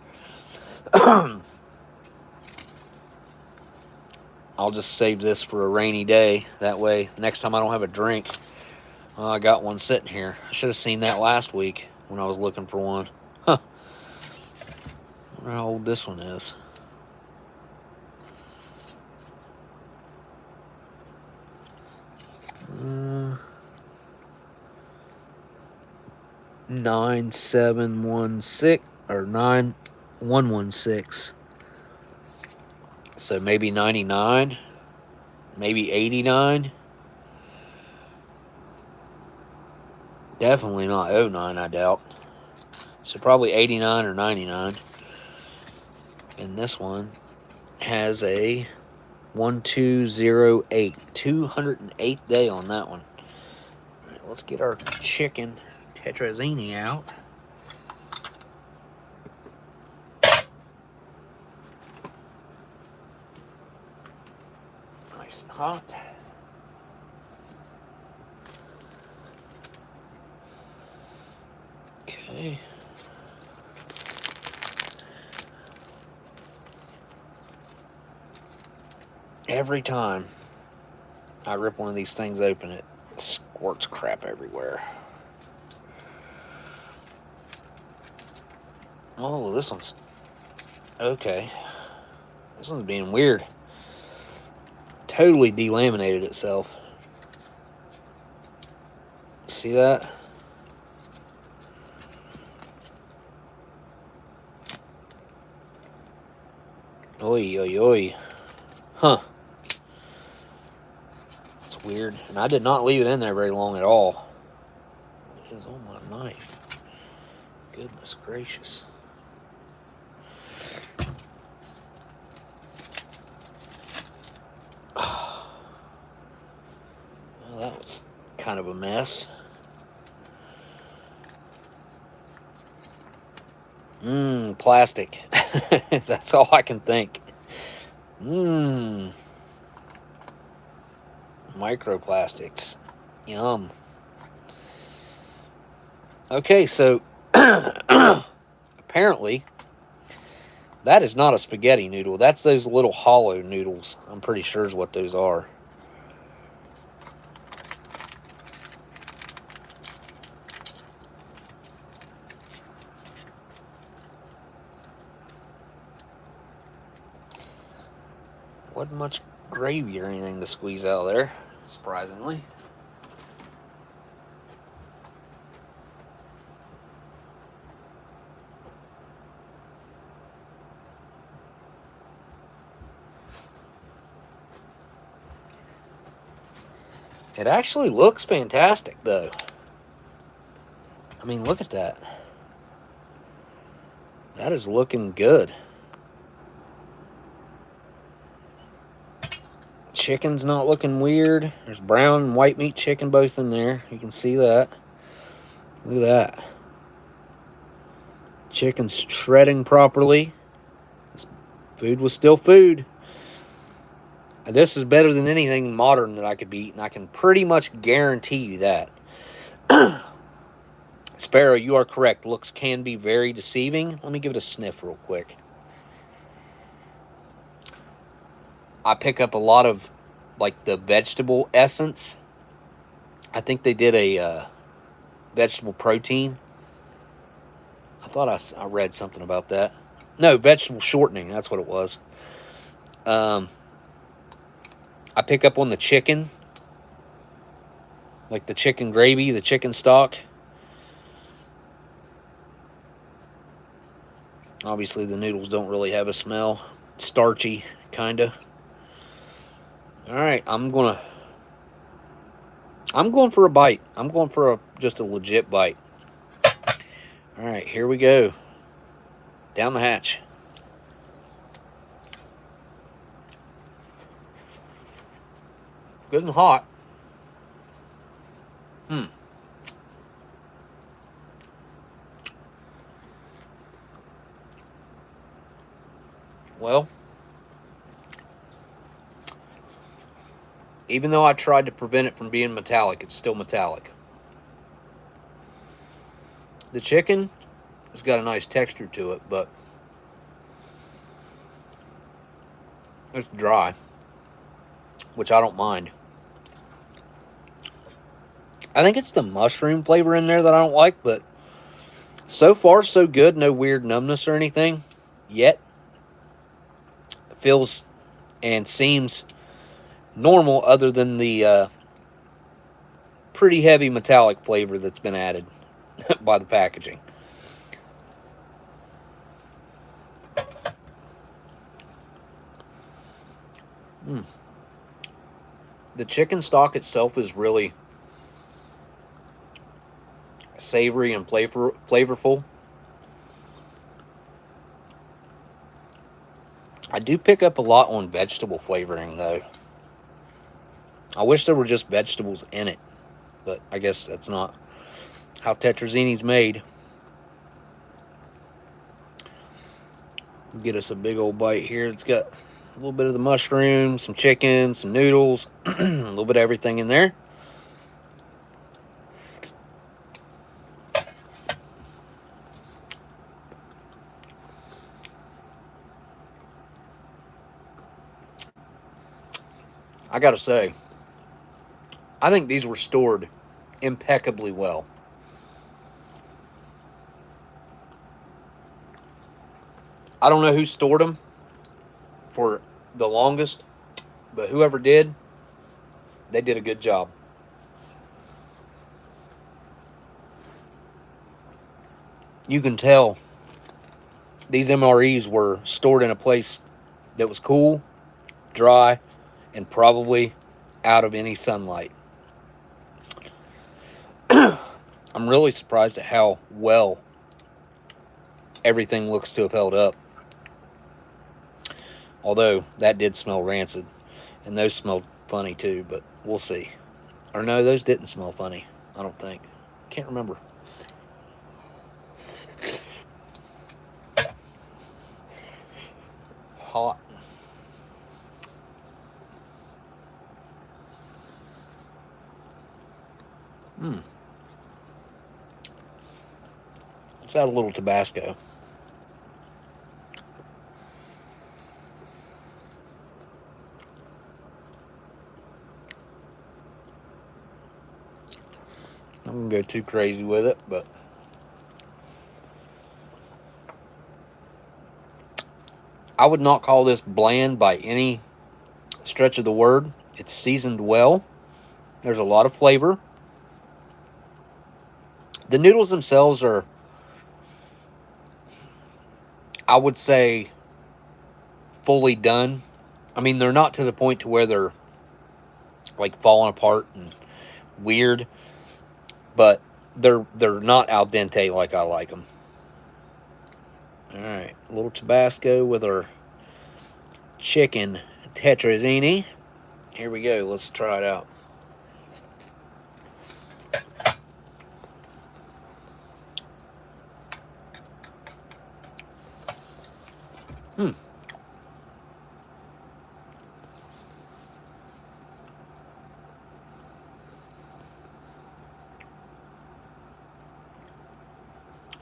I'll just save this for a rainy day. That way, next time I don't have a drink, I got one sitting here. I should have seen that last week when I was looking for one. Huh. I wonder how old this one is. Uh, 9716 or 9116. So maybe 99, maybe 89. Definitely not 09, I doubt. So probably 89 or 99. And this one has a 1208, 208th day on that one. All right, let's get our chicken tetrazzini out. Nice and hot. Okay. Every time I rip one of these things open, it squirts crap everywhere. Oh, this one's okay. This one's being weird. Totally delaminated itself. See that? Oi, oi, oi. Huh. That's weird. And I did not leave it in there very long at all. What is on my knife? Goodness gracious. Well, that was kind of a mess. Plastic. That's all I can think. Microplastics. Yum. Okay, so apparently that is not a spaghetti noodle. That's those little hollow noodles. I'm pretty sure is what those are. Wasn't much gravy or anything to squeeze out of there, surprisingly. It actually looks fantastic, though. I mean, look at that. That is looking good. Chicken's not looking weird. There's brown and white meat chicken both in there. You can see that. Look at that. Chicken's shredding properly. This food was still food. This is better than anything modern that I could be eating. I can pretty much guarantee you that. Sparrow, you are correct. Looks can be very deceiving. Let me give it a sniff real quick. I pick up a lot of, like, the vegetable essence. I think they did a vegetable protein. I thought I read something about that. No, vegetable shortening. That's what it was. I pick up on the chicken. Like the chicken gravy, the chicken stock. Obviously, the noodles don't really have a smell. Starchy, kind of. All right, I'm going for a bite. I'm going for just a legit bite. All right, here we go. Down the hatch. Good and hot. Well, even though I tried to prevent it from being metallic, it's still metallic. The chicken has got a nice texture to it, but it's dry, which I don't mind. I think it's the mushroom flavor in there that I don't like, but so far so good. No weird numbness or anything yet. It feels and seems normal, other than the pretty heavy metallic flavor that's been added by the packaging. The chicken stock itself is really savory and flavorful. I do pick up a lot on vegetable flavoring, though. I wish there were just vegetables in it, but I guess that's not how tetrazzini's made. Get us a big old bite here. It's got a little bit of the mushroom, some chicken, some noodles, a little bit of everything in there. I gotta say, I think these were stored impeccably well. I don't know who stored them for the longest, but whoever did, they did a good job. You can tell these MREs were stored in a place that was cool, dry, and probably out of any sunlight. I'm really surprised at how well everything looks to have held up. Although, that did smell rancid. And those smelled funny too, but we'll see. Or no, those didn't smell funny, I don't think. Can't remember. Hot. Let's add a little Tabasco. I'm going to go too crazy with it, but I would not call this bland by any stretch of the word. It's seasoned well. There's a lot of flavor. The noodles themselves are, I would say, fully done. I mean, they're not to the point to where they're like falling apart and weird, but they're not al dente like I like them. All right, a little Tabasco with our chicken tetrazzini. Here we go. Let's try it out.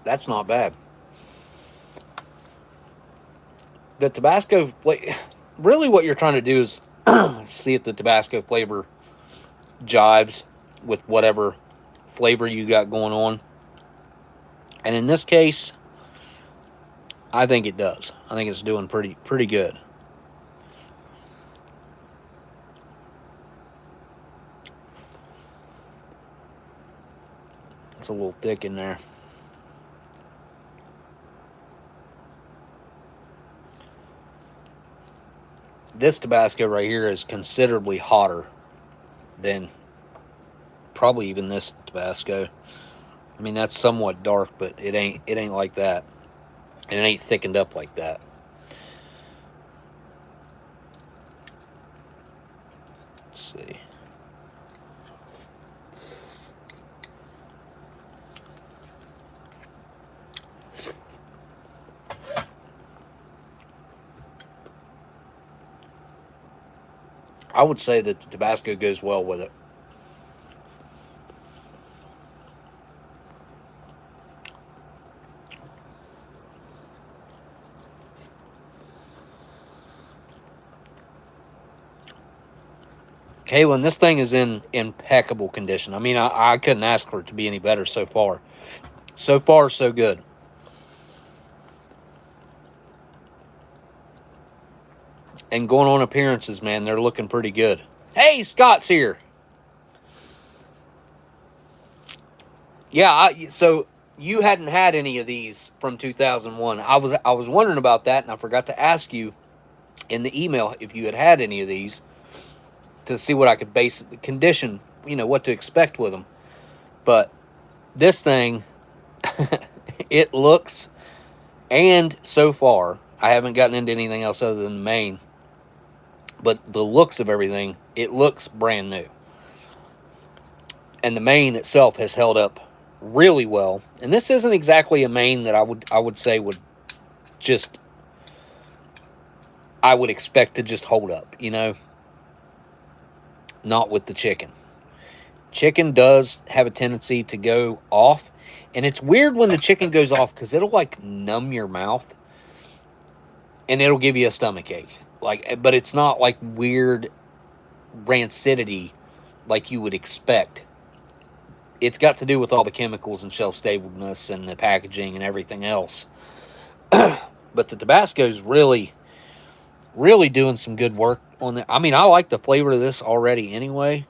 That's not bad. The Tabasco, really what you're trying to do is see if the Tabasco flavor jives with whatever flavor you got going on. And in this case, I think it does. I think it's doing pretty good. It's a little thick in there. This Tabasco right here is considerably hotter than probably even this Tabasco. I mean, that's somewhat dark, but it ain't like that. And it ain't thickened up like that. Let's see. I would say that the Tabasco goes well with it. Kaylin, this thing is in impeccable condition. I mean, I couldn't ask for it to be any better so far. So far, so good. And going on appearances, man, they're looking pretty good. Hey, Scott's here. Yeah, so you hadn't had any of these from 2001. I was wondering about that, and I forgot to ask you in the email if you had any of these to see what I could base the condition, what to expect with them. But this thing, it looks, and so far, I haven't gotten into anything else other than the main, but the looks of everything, it looks brand new. And the main itself has held up really well. And this isn't exactly a main that I would say I would expect to just hold up, Not with the chicken. Chicken does have a tendency to go off. And it's weird when the chicken goes off because it'll like numb your mouth and it'll give you a stomach ache. But it's not like weird rancidity like you would expect. It's got to do with all the chemicals and shelf stableness and the packaging and everything else. But the Tabasco's really doing some good work on that. I mean, I like the flavor of this already anyway,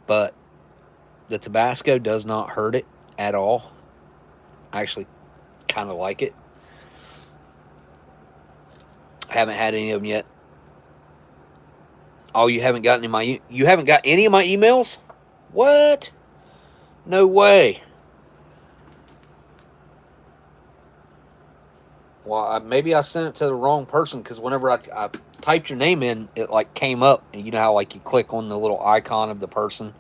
but the Tabasco does not hurt it at all. I actually kind of like it. I haven't had any of them yet. Oh, you haven't got any of my emails? What? No way. Well, maybe I sent it to the wrong person because whenever I typed your name in, it like came up, and you know how like you click on the little icon of the person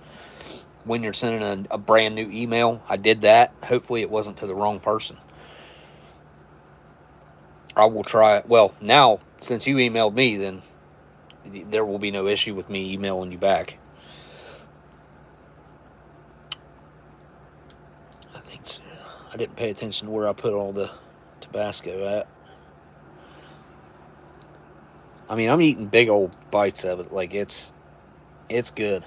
when you're sending a brand new email. I did that. Hopefully it wasn't to the wrong person. I will try it. Well, now since you emailed me, then there will be no issue with me emailing you back. I think so. I didn't pay attention to where I put all the Tabasco at. I mean, I'm eating big old bites of it. Like it's good.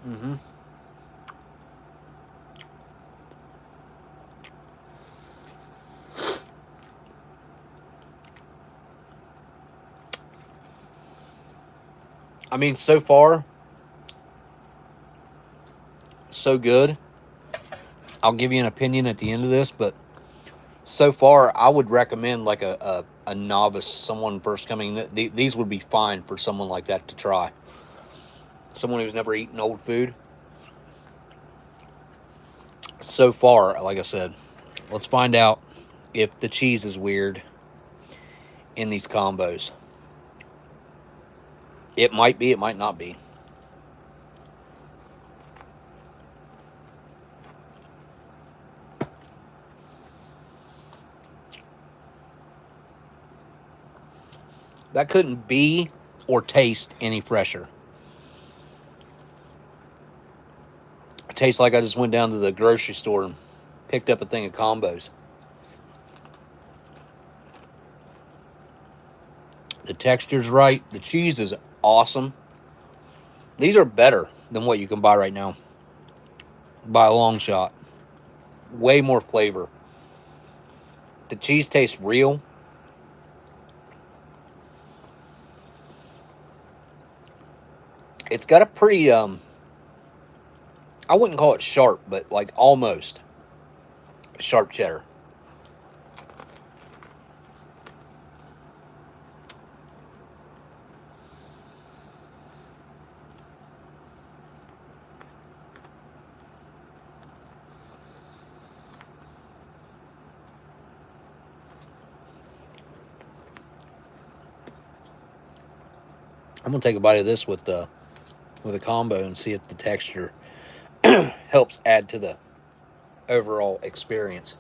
Mm-hmm. I mean, so far, so good. I'll give you an opinion at the end of this, but so far, I would recommend like a novice, someone first coming. These would be fine for someone like that to try. Someone who's never eaten old food. So far, like I said, let's find out if the cheese is weird in these combos. It might be, it might not be. That couldn't be or taste any fresher. It tastes like I just went down to the grocery store and picked up a thing of combos. The texture's right. The cheese is awesome. These are better than what you can buy right now. By a long shot. Way more flavor. The cheese tastes real. It's got a pretty, I wouldn't call it sharp, but like almost sharp cheddar. I'm gonna take a bite of this with a combo and see if the texture helps add to the overall experience.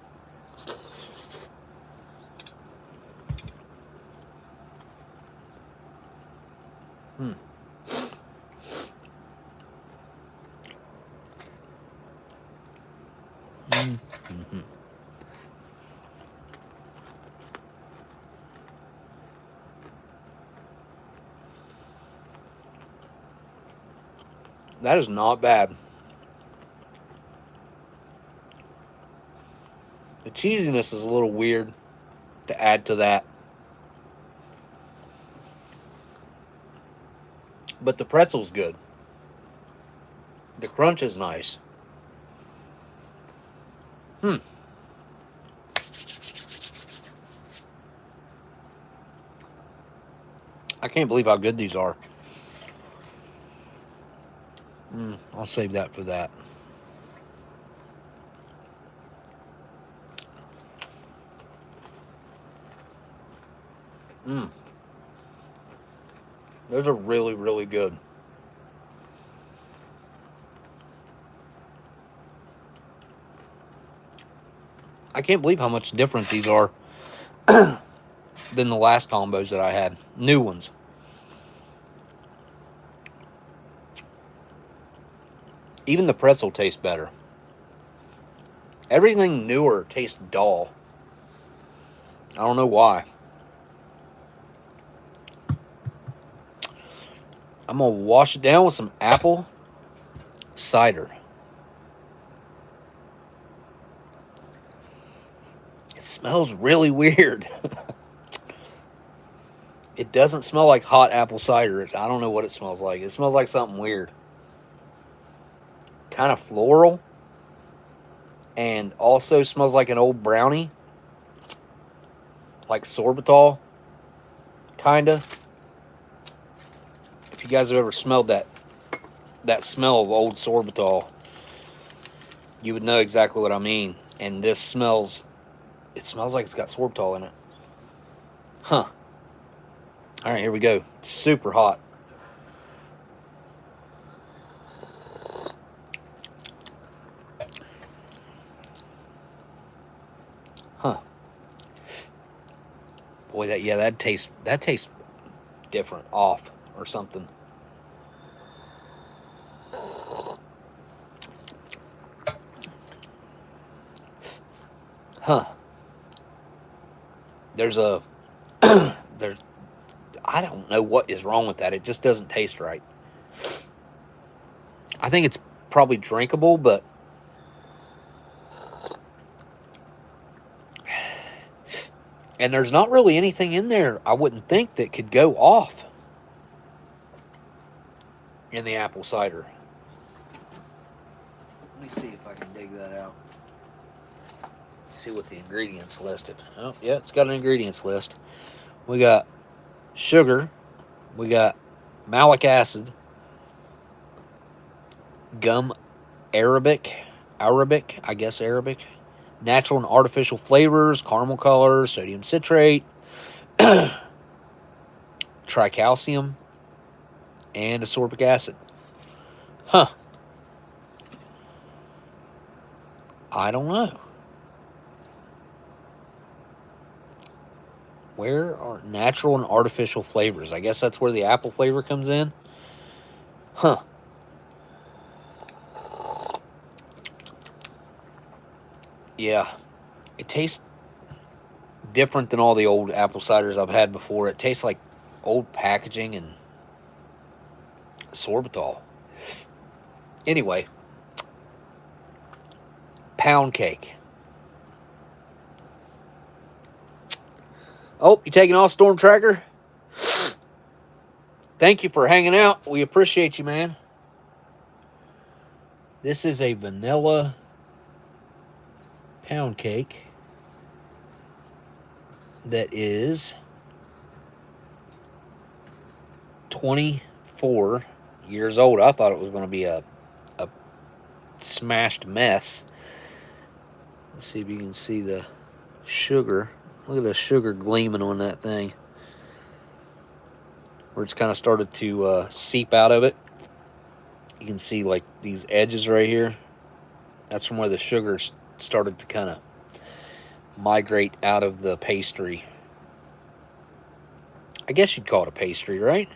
That is not bad. The cheesiness is a little weird to add to that. But the pretzel's good. The crunch is nice. I can't believe how good these are. I'll save that for that. Those are really, really good. I can't believe how much different these are than the last combos that I had. New ones. Even the pretzel tastes better. Everything newer tastes dull. I don't know why. I'm going to wash it down with some apple cider. It smells really weird. It doesn't smell like hot apple cider. I don't know what it smells like. It smells like something weird. Kind of floral. And also smells like an old brownie. Like sorbitol. Kinda. If you guys have ever smelled that smell of old sorbitol, you would know exactly what I mean. And this smells, it smells like it's got sorbitol in it. Huh. Alright, here we go. It's super hot. Huh. Boy, that tastes different, off or something. Huh. There's I don't know what is wrong with that. It just doesn't taste right. I think it's probably drinkable, but and there's not really anything in there, I wouldn't think, that could go off in the apple cider. Let me see if I can dig that out. See what the ingredients listed. Oh, yeah, it's got an ingredients list. We got sugar. We got malic acid. Gum Arabic. I guess Arabic. Natural and artificial flavors. Caramel color. Sodium citrate. Tricalcium. And ascorbic acid. Huh. I don't know. Where are natural and artificial flavors? I guess that's where the apple flavor comes in. Huh. Yeah. It tastes different than all the old apple ciders I've had before. It tastes like old packaging and sorbitol. Anyway, pound cake. Oh, you taking off, Storm Tracker? Thank you for hanging out. We appreciate you, man. This is a vanilla pound cake that is 24 years old. I thought it was going to be a smashed mess. Let's see if you can see the sugar. Look at the sugar gleaming on that thing. Where it's kind of started to seep out of it. You can see like these edges right here. That's from where the sugar started to kind of migrate out of the pastry. I guess you'd call it a pastry, right?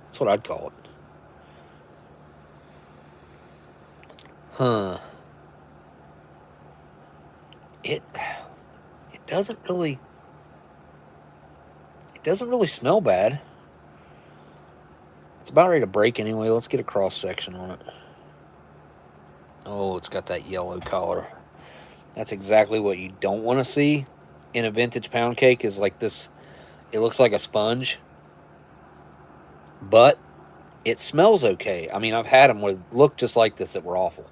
That's what I'd call it. Huh. It doesn't really smell bad. It's about ready to break anyway. Let's get a cross section on it. Oh, it's got that yellow color. That's exactly what you don't want to see in a vintage pound cake, is like this. It looks like a sponge, but it smells okay. I mean, I've had them that look just like this that were awful.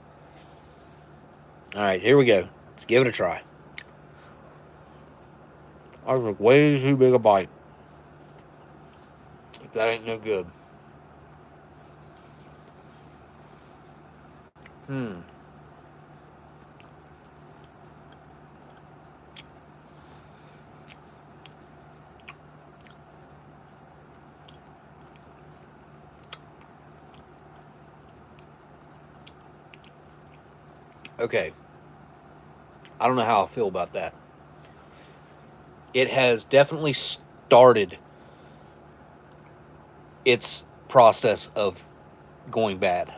All right, here we go. Let's give it a try. I took way too big a bite. If that ain't no good. Okay. I don't know how I feel about that. It has definitely started its process of going bad.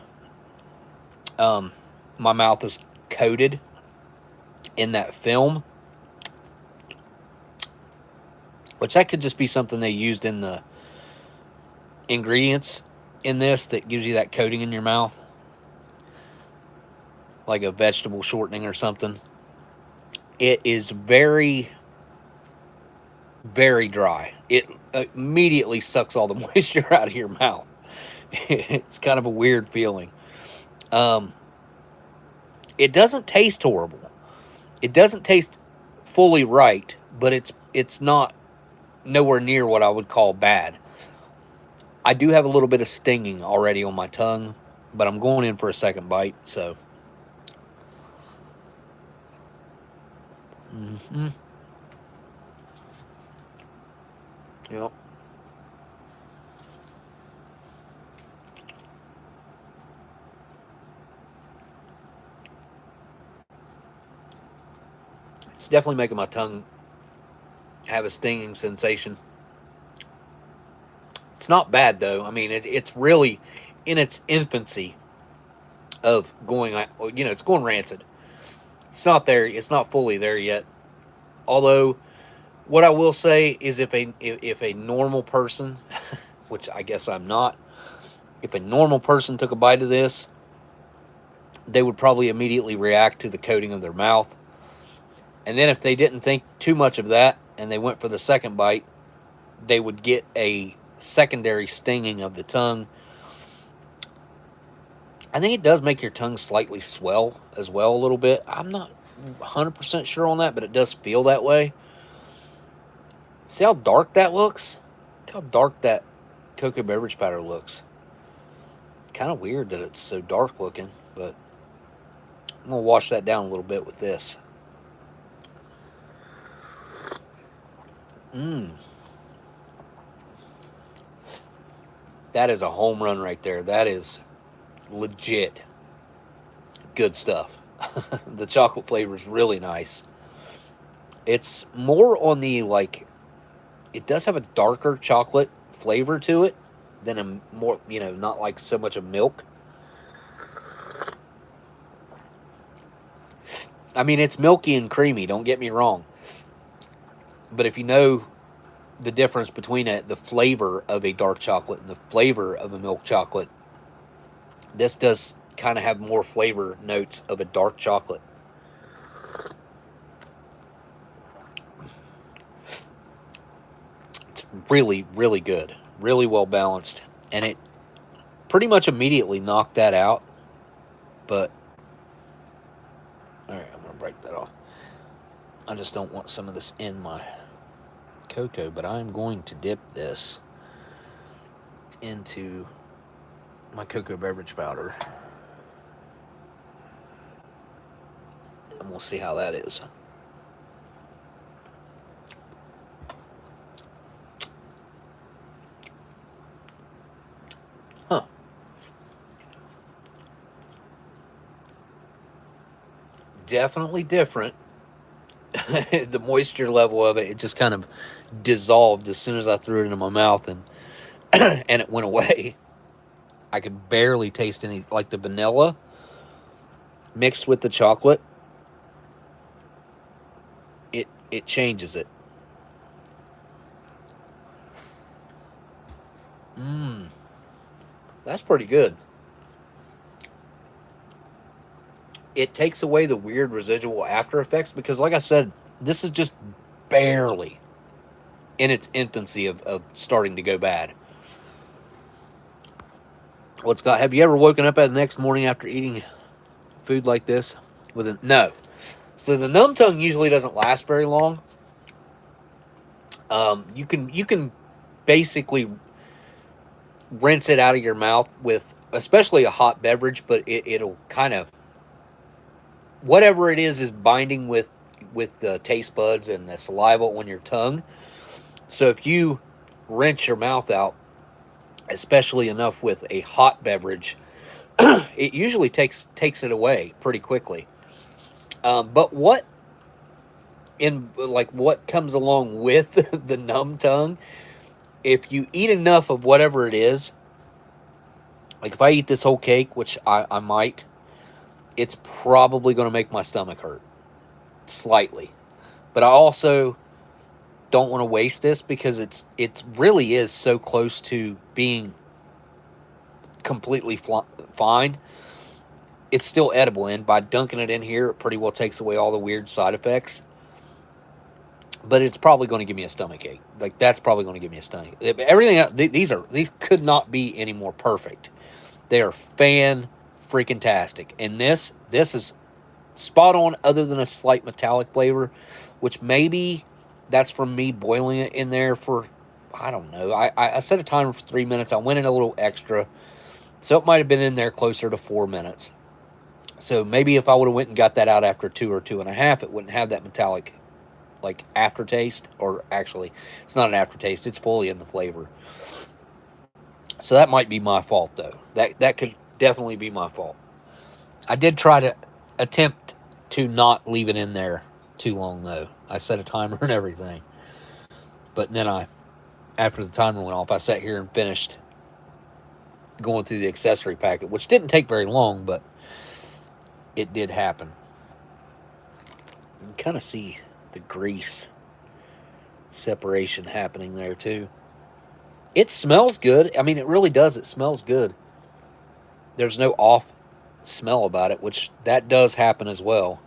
My mouth is coated in that film, which that could just be something they used in the ingredients in this that gives you that coating in your mouth, like a vegetable shortening or something. It is very, very dry. It immediately sucks all the moisture out of your mouth. It's kind of a weird feeling. It doesn't taste horrible. It doesn't taste fully right, but it's not nowhere near what I would call bad. I do have a little bit of stinging already on my tongue, but I'm going in for a second bite, so. Yep. It's definitely making my tongue have a stinging sensation. It's not bad, though. I mean, it's really in its infancy of going, it's going rancid. It's not there. It's not fully there yet. Although, what I will say is if a normal person, which I guess I'm not, if a normal person took a bite of this, they would probably immediately react to the coating of their mouth. And then if they didn't think too much of that and they went for the second bite, they would get a secondary stinging of the tongue. I think it does make your tongue slightly swell as well a little bit. I'm not 100% sure on that, but it does feel that way. See how dark that looks? Look how dark that cocoa beverage powder looks. Kind of weird that it's so dark looking, but I'm going to wash that down a little bit with this. That is a home run right there. That is legit good stuff. The chocolate flavor is really nice. It's more on the it does have a darker chocolate flavor to it than a more, not like so much of milk. I mean, it's milky and creamy, don't get me wrong. But if you know the difference between the flavor of a dark chocolate and the flavor of a milk chocolate, this does kind of have more flavor notes of a dark chocolate. It's really, really good. Really well balanced. And it pretty much immediately knocked that out. But, alright, I'm going to break that off. I just don't want some of this in my cocoa, but I'm going to dip this into my cocoa beverage powder. And we'll see how that is. Huh. Definitely different. The moisture level of it just kind of dissolved as soon as I threw it into my mouth, and and it went away. I could barely taste any, like the vanilla mixed with the chocolate. It changes it. That's pretty good. It takes away the weird residual after effects because, like I said, this is just barely in its infancy of starting to go bad. Have you ever woken up the next morning after eating food like this with a no? So the numb tongue usually doesn't last very long. You can basically rinse it out of your mouth with, especially a hot beverage, but it'll kind of, whatever it is binding with the taste buds and the saliva on your tongue. So if you rinse your mouth out, especially enough with a hot beverage, it usually takes it away pretty quickly. But what comes along with the numb tongue, if you eat enough of whatever it is, like if I eat this whole cake, which I might, it's probably going to make my stomach hurt slightly. But I also don't want to waste this because it really is so close to being completely fine. It's still edible, and by dunking it in here, it pretty well takes away all the weird side effects. But it's probably going to give me a stomach ache. Like, that's probably going to give me a stomach. Everything else, these could not be any more perfect. They are fan-freaking-tastic. And this is spot on, other than a slight metallic flavor, which maybe that's from me boiling it in there for, I don't know. I set a timer for 3 minutes. I went in a little extra. So it might have been in there closer to 4 minutes. So maybe if I would have went and got that out after 2 or 2.5, it wouldn't have that metallic, like, aftertaste. Or actually, it's not an aftertaste. It's fully in the flavor. So that might be my fault, though. That could definitely be my fault. I did try to attempt to not leave it in there too long, though. I set a timer and everything. But then after the timer went off, I sat here and finished going through the accessory packet, which didn't take very long, but it did happen. You can kind of see the grease separation happening there, too. It smells good. I mean, it really does. It smells good. There's no off smell about it, which that does happen as well.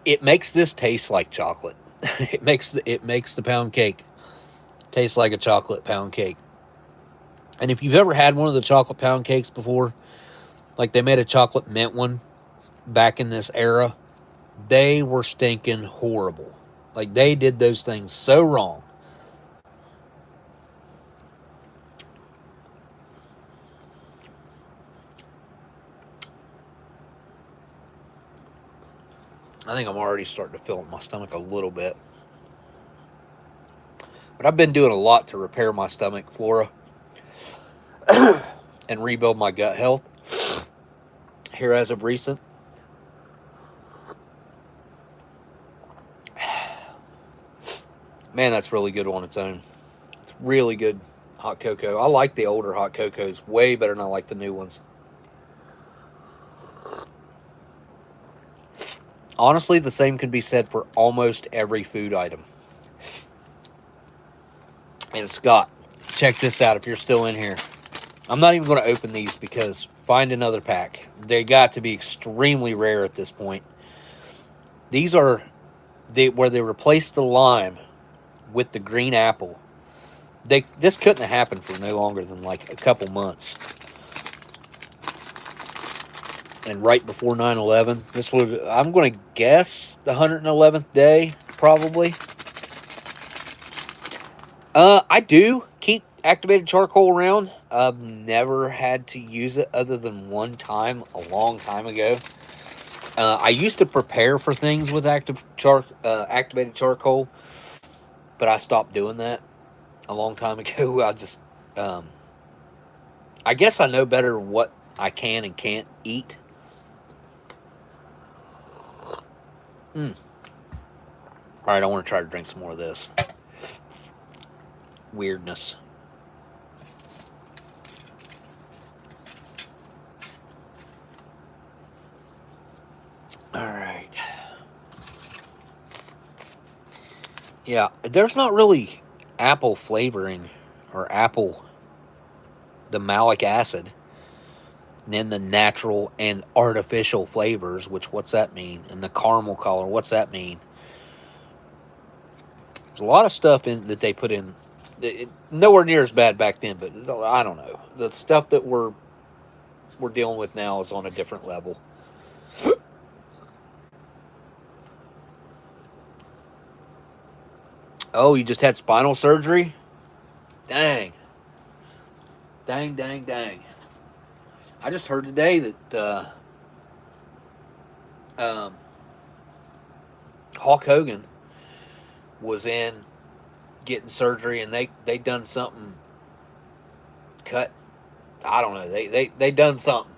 It makes this taste like chocolate. It makes the pound cake taste like a chocolate pound cake. And if you've ever had one of the chocolate pound cakes before, like they made a chocolate mint one back in this era, they were stinking horrible. Like, they did those things so wrong. I think I'm already starting to feel my stomach a little bit. But I've been doing a lot to repair my stomach flora and rebuild my gut health here as of recent. Man, that's really good on its own. It's really good hot cocoa. I like the older hot cocos way better than I like the new ones. Honestly, the same can be said for almost every food item. And Scott, check this out if you're still in here. I'm not even going to open these because find another pack. They got to be extremely rare at this point. These are where they replaced the lime with the green apple. This couldn't have happened for no longer than like a couple months. And right before 9/11, this would, I'm going to guess, the 111th day, probably. I do keep activated charcoal around. I've never had to use it other than one time a long time ago. I used to prepare for things with activated charcoal, but I stopped doing that a long time ago. I guess I know better what I can and can't eat. All right, I want to try to drink some more of this. Weirdness. All right. Yeah, there's not really apple flavoring or the malic acid, and then the natural and artificial flavors, which what's that mean? And the caramel color, what's that mean? There's a lot of stuff that they put in. Nowhere near as bad back then, but I don't know. The stuff that we're dealing with now is on a different level. Oh, you just had spinal surgery? Dang. Dang. I just heard today that Hulk Hogan was in getting surgery, and they done something, cut, I don't know, they done something.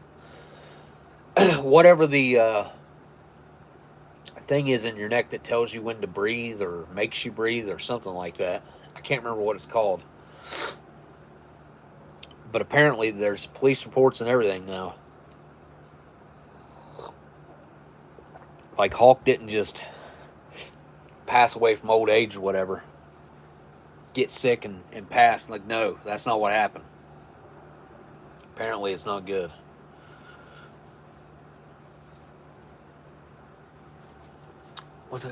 Whatever the thing is in your neck that tells you when to breathe or makes you breathe or something like that. I can't remember what it's called. But apparently there's police reports and everything now. Like Hulk didn't just pass away from old age or whatever. Get sick and pass. Like, no, that's not what happened. Apparently it's not good. What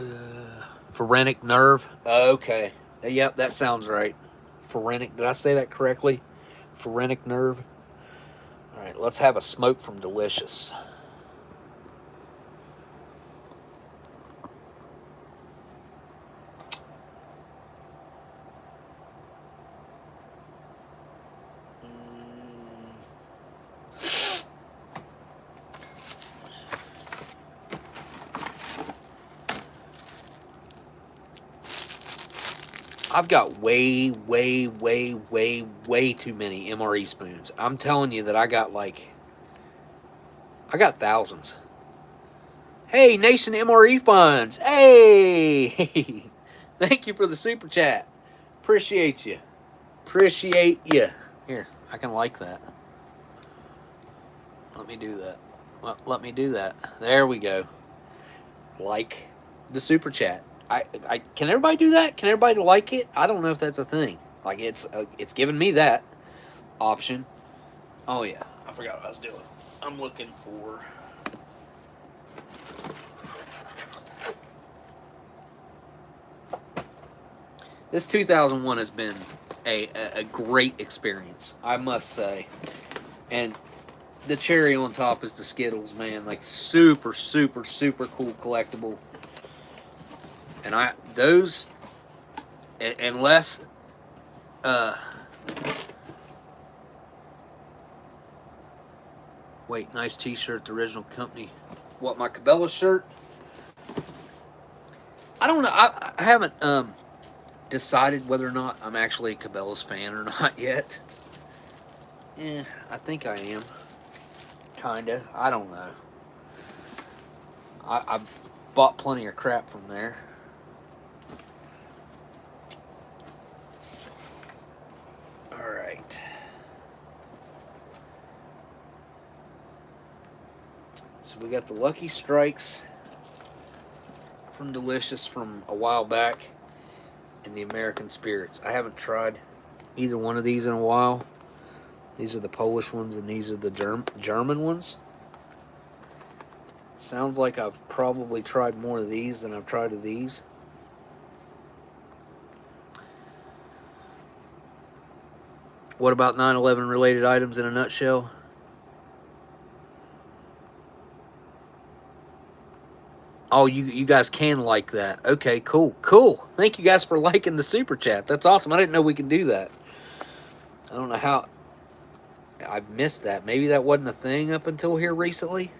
pharynx nerve? Okay. Yep, that sounds right. Pharynx. Did I say that correctly? Pharynx nerve. All right, let's have a smoke from Delicious. I've got way too many MRE spoons. I'm telling you that I got thousands. Hey, Nation MRE Funds. Hey. Thank you for the super chat. Appreciate you. Here, I can like that. Let me do that. Well, let me do that. There we go. Like the super chat. I can everybody do that? Can everybody like it? I don't know if that's a thing. Like it's giving me that option. Oh yeah, I forgot what I was doing. I'm looking for. This 2001 has been a great experience, I must say. And the cherry on top is the Skittles, man. Like super cool collectible. And those, unless, wait, nice t-shirt, the original company. What, my Cabela shirt? I don't know, I haven't, decided whether or not I'm actually a Cabela's fan or not yet. I think I am. Kinda. I don't know. I've bought plenty of crap from there. Alright. So we got the Lucky Strikes from Delicious from a while back, and the American Spirits. I haven't tried either one of these in a while. These are the Polish ones, and these are the German ones. Sounds like I've probably tried more of these than I've tried of these. What about 9/11 related items in a nutshell? Oh, you guys can like that. Okay, cool. Cool. Thank you guys for liking the super chat. That's awesome. I didn't know we could do that. I don't know how I missed that. Maybe that wasn't a thing up until here recently.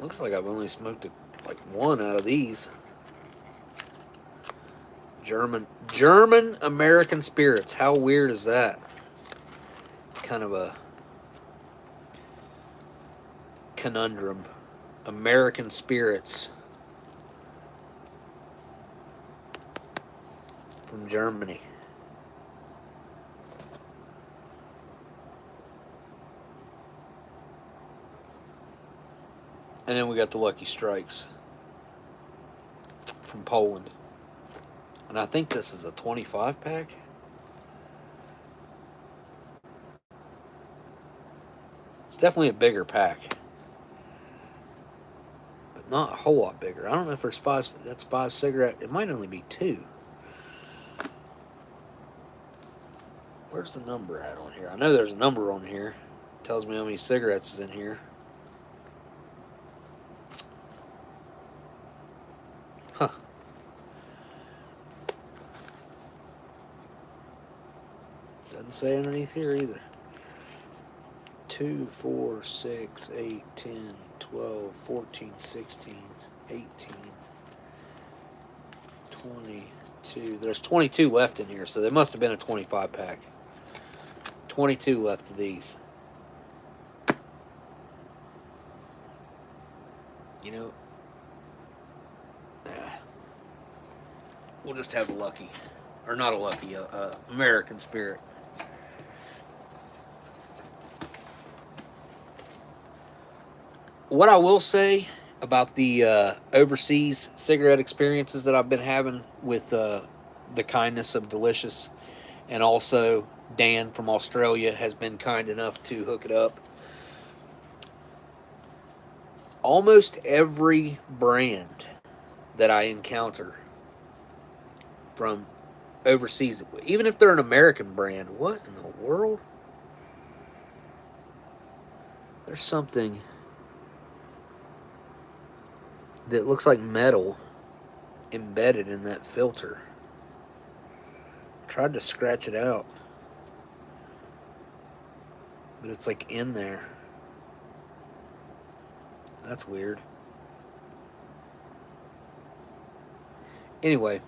Looks like I've only smoked like one out of these. German American Spirits. How weird is that? Kind of a conundrum. American Spirits from Germany. And then we got the Lucky Strikes from Poland. And I think this is a 25 pack. It's definitely a bigger pack. But not a whole lot bigger. I don't know if there's five. That's 5 cigarette. It might only be 2. Where's the number at on here? I know there's a number on here. It tells me how many cigarettes is in here. Huh. Doesn't say underneath here either. 2, 4, 6, 8, 10, 12, 14, 16, 18, 22. There's 22 left in here, so there must have been a 25 pack. 22 left of these. You know, we'll just have a Lucky, or not a Lucky, American Spirit. What I will say about the overseas cigarette experiences that I've been having with the kindness of Delicious, and also Dan from Australia has been kind enough to hook it up. Almost every brand that I encounter from overseas, even if they're an American brand, what in the world? There's something that looks like metal embedded in that filter. Tried to scratch it out, but it's like in there. That's weird. Anyway,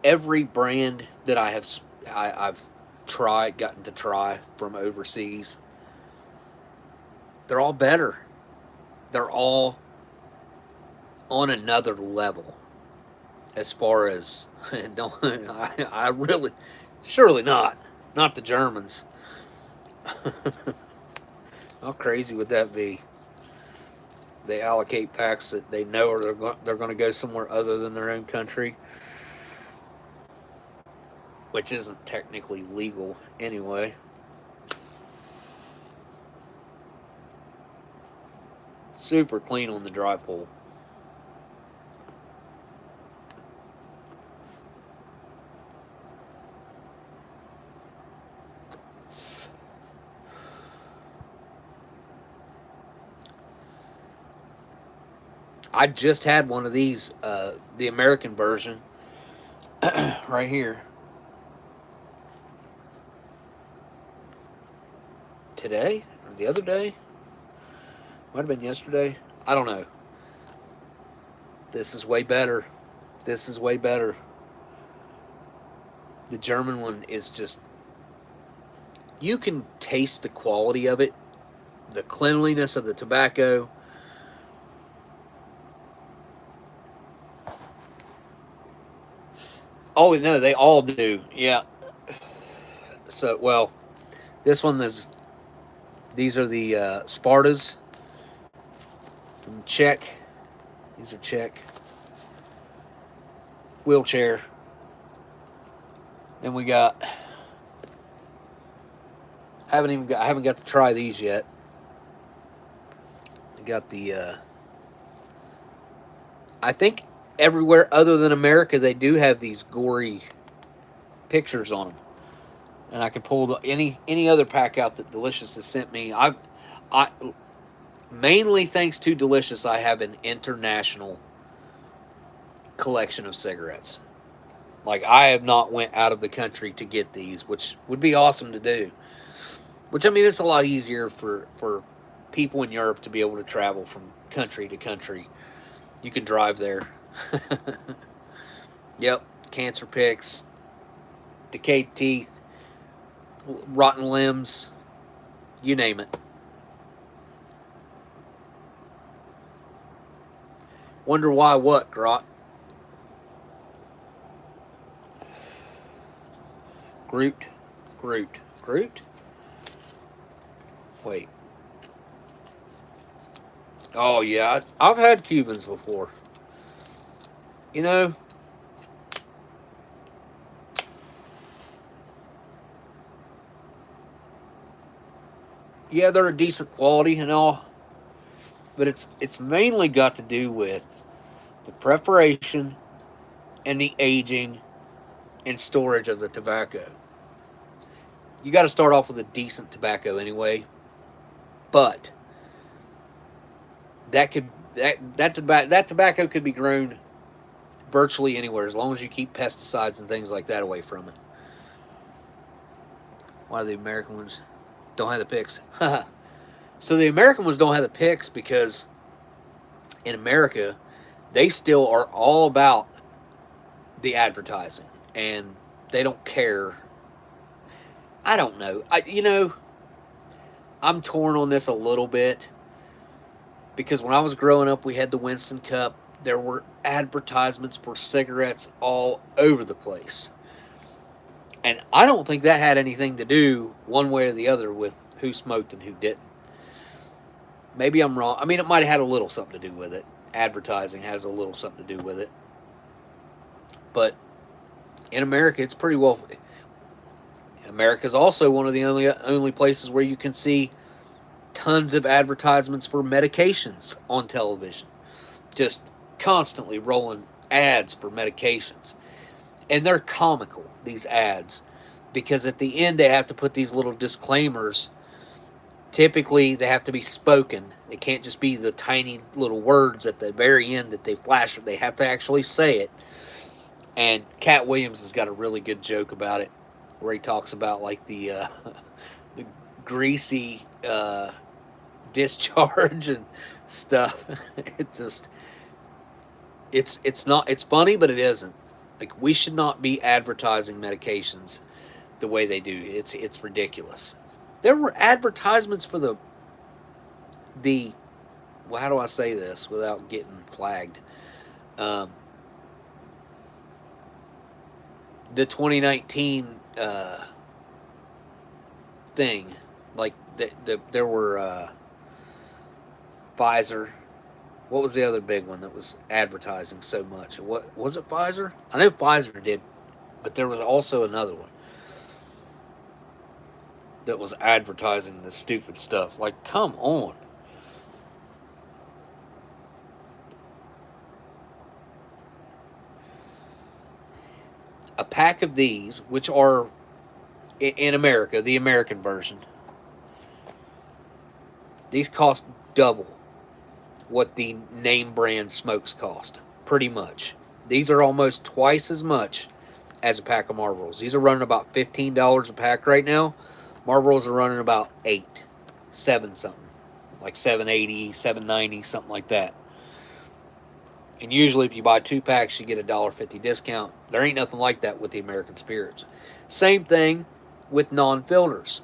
every brand that I've gotten to try from overseas, they're all better. They're all on another level as far as I really, surely not the Germans. How crazy would that be? They allocate packs that they know or they're going to go somewhere other than their own country, which isn't technically legal anyway. Super clean on the dry pull. I just had one of these, the American version, right here. today or the other day. Might have been yesterday. I don't know. This is way better. This is way better. The German one is just... You can taste the quality of it. The cleanliness of the tobacco. Oh, no, they all do. Yeah. So, well, this one is... These are the Spartas from Czech. These are Czech. Wheelchair. Then we got... I haven't got to try these yet. We got the... I think everywhere other than America, they do have these gory pictures on them. And I can pull any other pack out that Delicious has sent me. I mainly thanks to Delicious, I have an international collection of cigarettes. Like, I have not went out of the country to get these, which would be awesome to do. Which, I mean, it's a lot easier for people in Europe to be able to travel from country to country. You can drive there. Yep, cancer picks, decayed teeth, rotten limbs, you name it. Wonder why what, Grot? Groot. Wait. Oh, yeah, I've had Cubans before. You know, yeah, they're a decent quality and all, but it's mainly got to do with the preparation and the aging and storage of the tobacco. You got to start off with a decent tobacco anyway, but that tobacco could be grown virtually anywhere as long as you keep pesticides and things like that away from it. Why do the American ones don't have the picks? So the American ones don't have the picks because in America, they still are all about the advertising and they don't care. I don't know. I'm torn on this a little bit because when I was growing up, we had the Winston Cup. There were advertisements for cigarettes all over the place. And I don't think that had anything to do one way or the other with who smoked and who didn't. Maybe I'm wrong. I mean, it might have had a little something to do with it. Advertising has a little something to do with it. But in America, it's pretty well... America's also one of the only places where you can see tons of advertisements for medications on television. Just constantly rolling ads for medications. And they're comical, these ads, because at the end they have to put these little disclaimers. Typically, they have to be spoken. It can't just be the tiny little words at the very end that they flash. They have to actually say it. And Cat Williams has got a really good joke about it, where he talks about like the greasy discharge and stuff. It's funny, but it isn't. Like, we should not be advertising medications the way they do. It's ridiculous. There were advertisements for the well, how do I say this without getting flagged? The 2019 thing, like there were Pfizer. What was the other big one that was advertising so much? What was it? Pfizer? I know Pfizer did, but there was also another one that was advertising this stupid stuff. Like, come on. A pack of these, which are in America, the American version, these cost double what the name brand smokes cost, pretty much. These are almost twice as much as a pack of Marlboros. These are running about $15 a pack right now. Marlboros are running about $8. 7 something, like 780, 790, something like that. And usually if you buy 2 packs, you get a $1.50 discount. There ain't nothing like that with the American Spirits. Same thing with non-filters.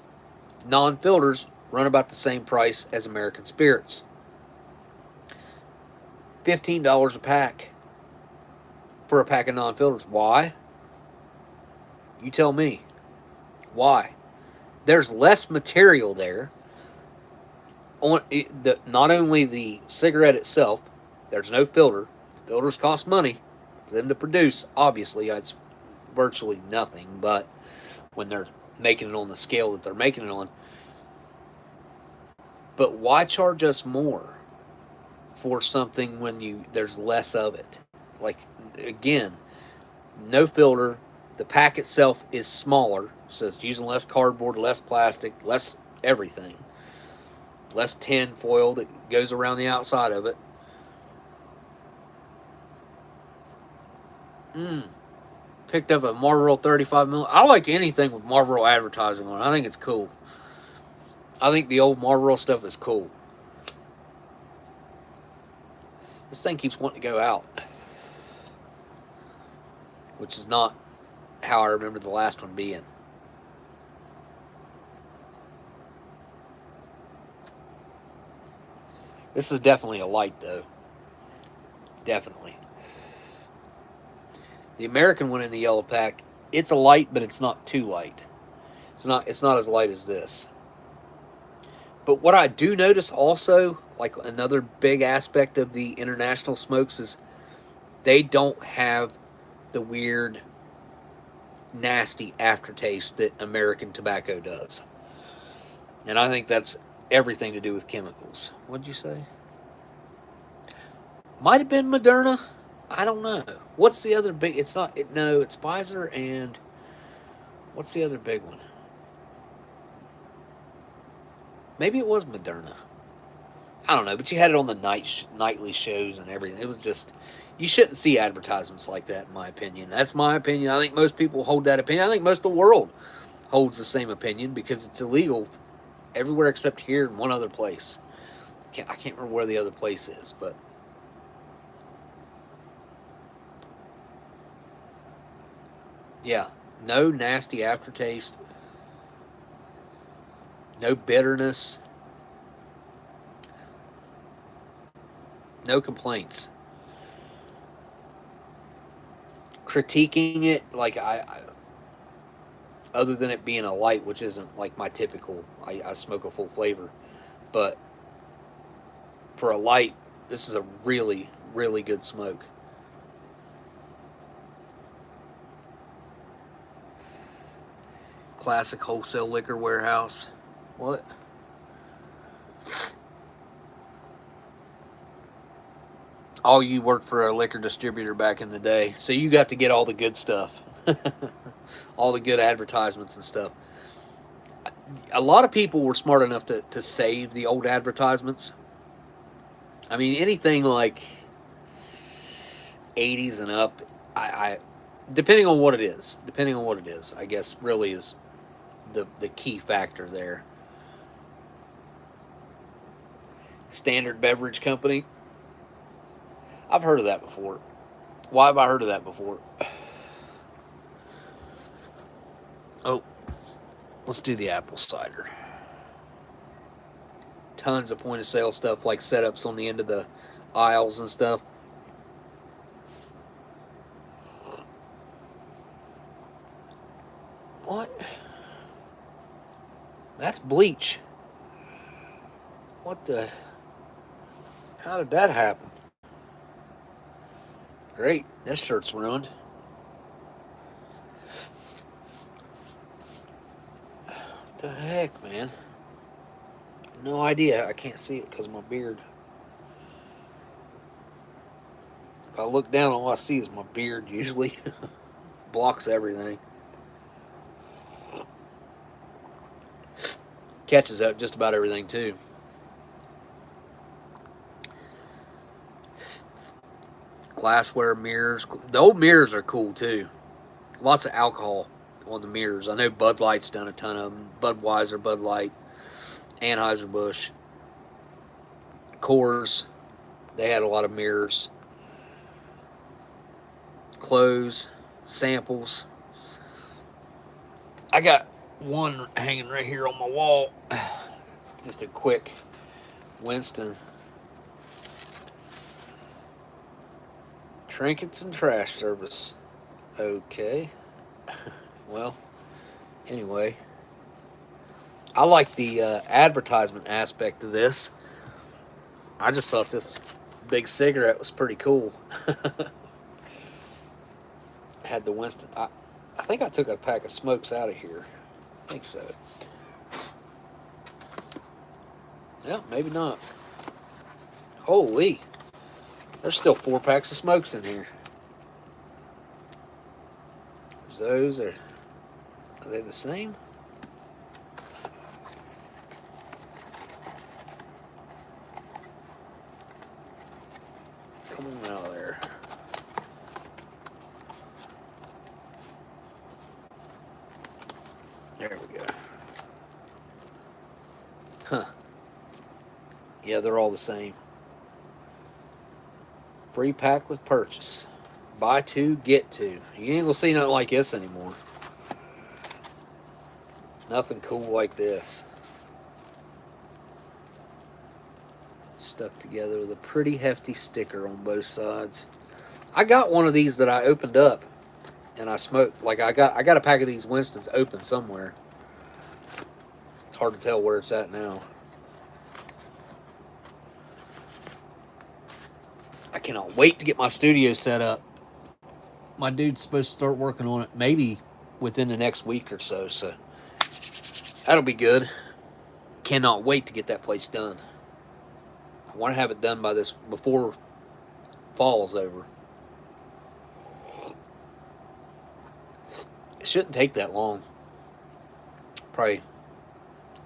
Non-filters run about the same price as American Spirits. $15 a pack for a pack of non-filters. Why? You tell me. Why? There's less material there. Not only the cigarette itself, there's no filter. Filters cost money for them to produce. Obviously, it's virtually nothing, but when they're making it on the scale that they're making it on. But why charge us more for something when there's less of it? Like, again, no filter. The pack itself is smaller, so it's using less cardboard, less plastic, less everything. Less tin foil that goes around the outside of it. Picked up a Marlboro 35mm. I like anything with Marlboro advertising on it. I think it's cool. I think the old Marlboro stuff is cool. This thing keeps wanting to go out, which is not how I remember the last one being. This is definitely a light, though. Definitely. The American one in the yellow pack, it's a light, but it's not too light. It's not as light as this. But what I do notice also, like another big aspect of the international smokes, is they don't have the weird, nasty aftertaste that American tobacco does. And I think that's everything to do with chemicals. What'd you say? Might have been Moderna. I don't know. What's the other big? It's not. No, it's Pfizer and what's the other big one? Maybe it was Moderna. I don't know, but you had it on the nightly shows and everything. It was just, you shouldn't see advertisements like that, in my opinion. That's my opinion. I think most people hold that opinion. I think most of the world holds the same opinion because it's illegal everywhere except here and one other place. I can't remember where the other place is, but yeah, no nasty aftertaste, no bitterness, no complaints. Critiquing it, like other than it being a light, which isn't like my typical, I smoke a full flavor, but for a light, this is a really, really good smoke. Classic wholesale liquor warehouse. What? Oh, you worked for a liquor distributor back in the day, so you got to get all the good stuff. All the good advertisements and stuff. A lot of people were smart enough to save the old advertisements. I mean, anything like 80s and up, I depending on what it is, I guess really is the key factor there. Standard Beverage Company. I've heard of that before. Why have I heard of that before? Oh, let's do the apple cider. Tons of point of sale stuff, like setups on the end of the aisles and stuff. What? That's bleach. What the? How did that happen? Great, this shirt's ruined. What the heck, man? No idea. I can't see it because of my beard. If I look down, all I see is my beard usually. Blocks everything. Catches up just about everything too. Glassware mirrors. The old mirrors are cool too. Lots of alcohol on the mirrors. I know Bud Light's done a ton of them. Budweiser, Bud Light. Anheuser-Busch, Coors. They had a lot of mirrors, clothes, samples. I got one hanging right here on my wall. Just a quick Winston. Trinkets and trash service. Okay. Well, anyway. I like the advertisement aspect of this. I just thought this big cigarette was pretty cool. Had the Winston. I think I took a pack of smokes out of here. I think so. Yeah, maybe not. Holy. There's still 4 packs of smokes in here. Those are they the same? Come on out of there. There we go. Huh. Yeah, they're all the same. Free pack with purchase. Buy 2, get 2. You ain't gonna see nothing like this anymore. Nothing cool like this. Stuck together with a pretty hefty sticker on both sides. I got one of these that I opened up and I smoked. Like I got a pack of these Winstons open somewhere. It's hard to tell where it's at now. I cannot wait to get my studio set up. My dude's supposed to start working on it maybe within the next week or so, so that'll be good. Cannot wait to get that place done. I want to have it done by this before fall's over. It shouldn't take that long. Probably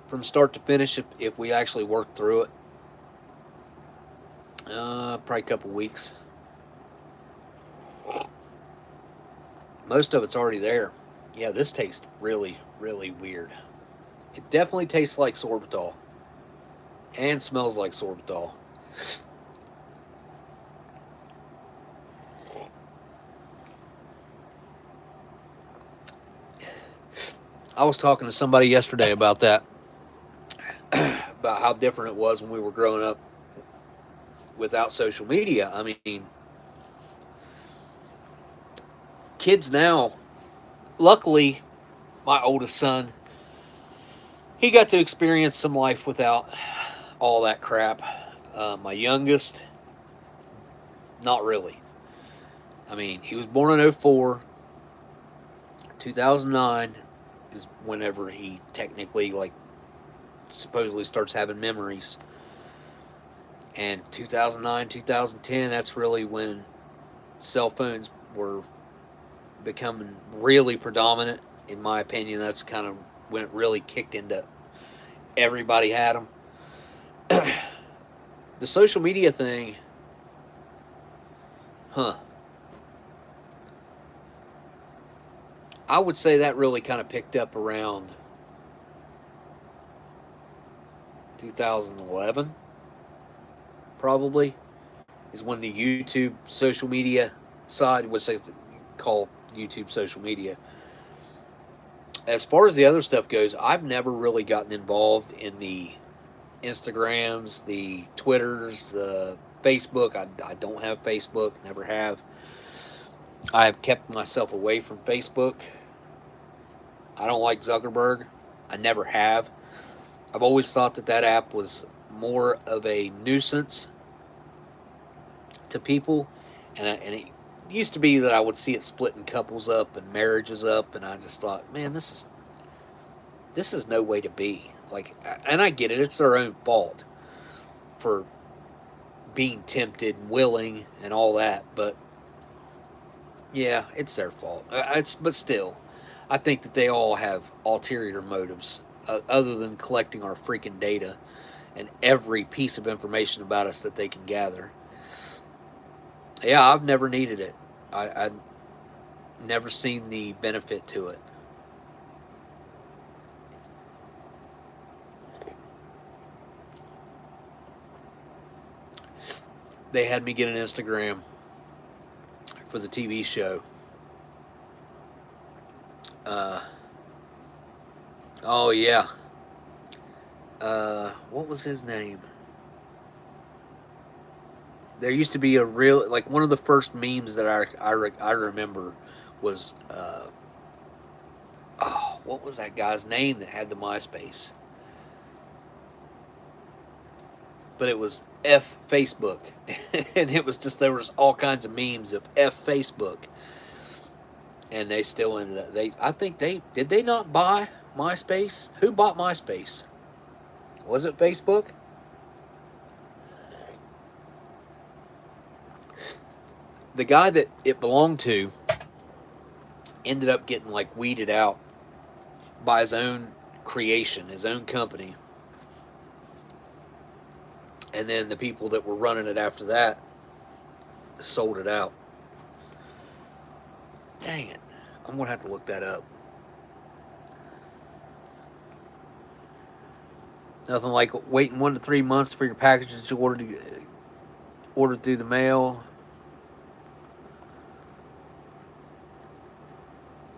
from start to finish if we actually work through it. Probably a couple weeks. Most of it's already there. Yeah, this tastes really, really weird. It definitely tastes like sorbitol. And smells like sorbitol. I was talking to somebody yesterday about that. About how different it was when we were growing up without social media. I mean, kids now, luckily, my oldest son, he got to experience some life without all that crap. My youngest, not really. I mean, he was born in 04. 2009 is whenever he technically, like, supposedly starts having memories. And 2009, 2010, that's really when cell phones were becoming really predominant. In my opinion, that's kind of when it really kicked into everybody had them. The social media thing, I would say that really kind of picked up around 2011, probably, is when the YouTube social media side, which they call YouTube social media. As far as the other stuff goes, I've never really gotten involved in the Instagrams, the Twitters, the Facebook. I don't have Facebook, never have. I have kept myself away from Facebook. I don't like Zuckerberg. I never have. I've always thought that app was more of a nuisance to people, and it used to be that I would see it splitting couples up and marriages up, and I just thought, man, this is no way to be. Like, and I get it; it's their own fault for being tempted, and willing, and all that. But yeah, it's their fault. But still, I think that they all have ulterior motives other than collecting our freaking data and every piece of information about us that they can gather. Yeah, I've never needed it. I've never seen the benefit to it. they had me get an Instagram for the TV show. Oh yeah. What was his name? There used to be a real, like, one of the first memes that I remember was oh, what was that guy's name that had the MySpace? But it was F Facebook, and it was just, there was all kinds of memes of F Facebook, and they still ended up, I think did they not buy MySpace? Who bought MySpace? Was it Facebook? The guy that it belonged to ended up getting, like, weeded out by his own creation, his own company. And then the people that were running it after that sold it out. Dang it. I'm going to have to look that up. Nothing like waiting 1 to 3 months for your packages to ordered through the mail.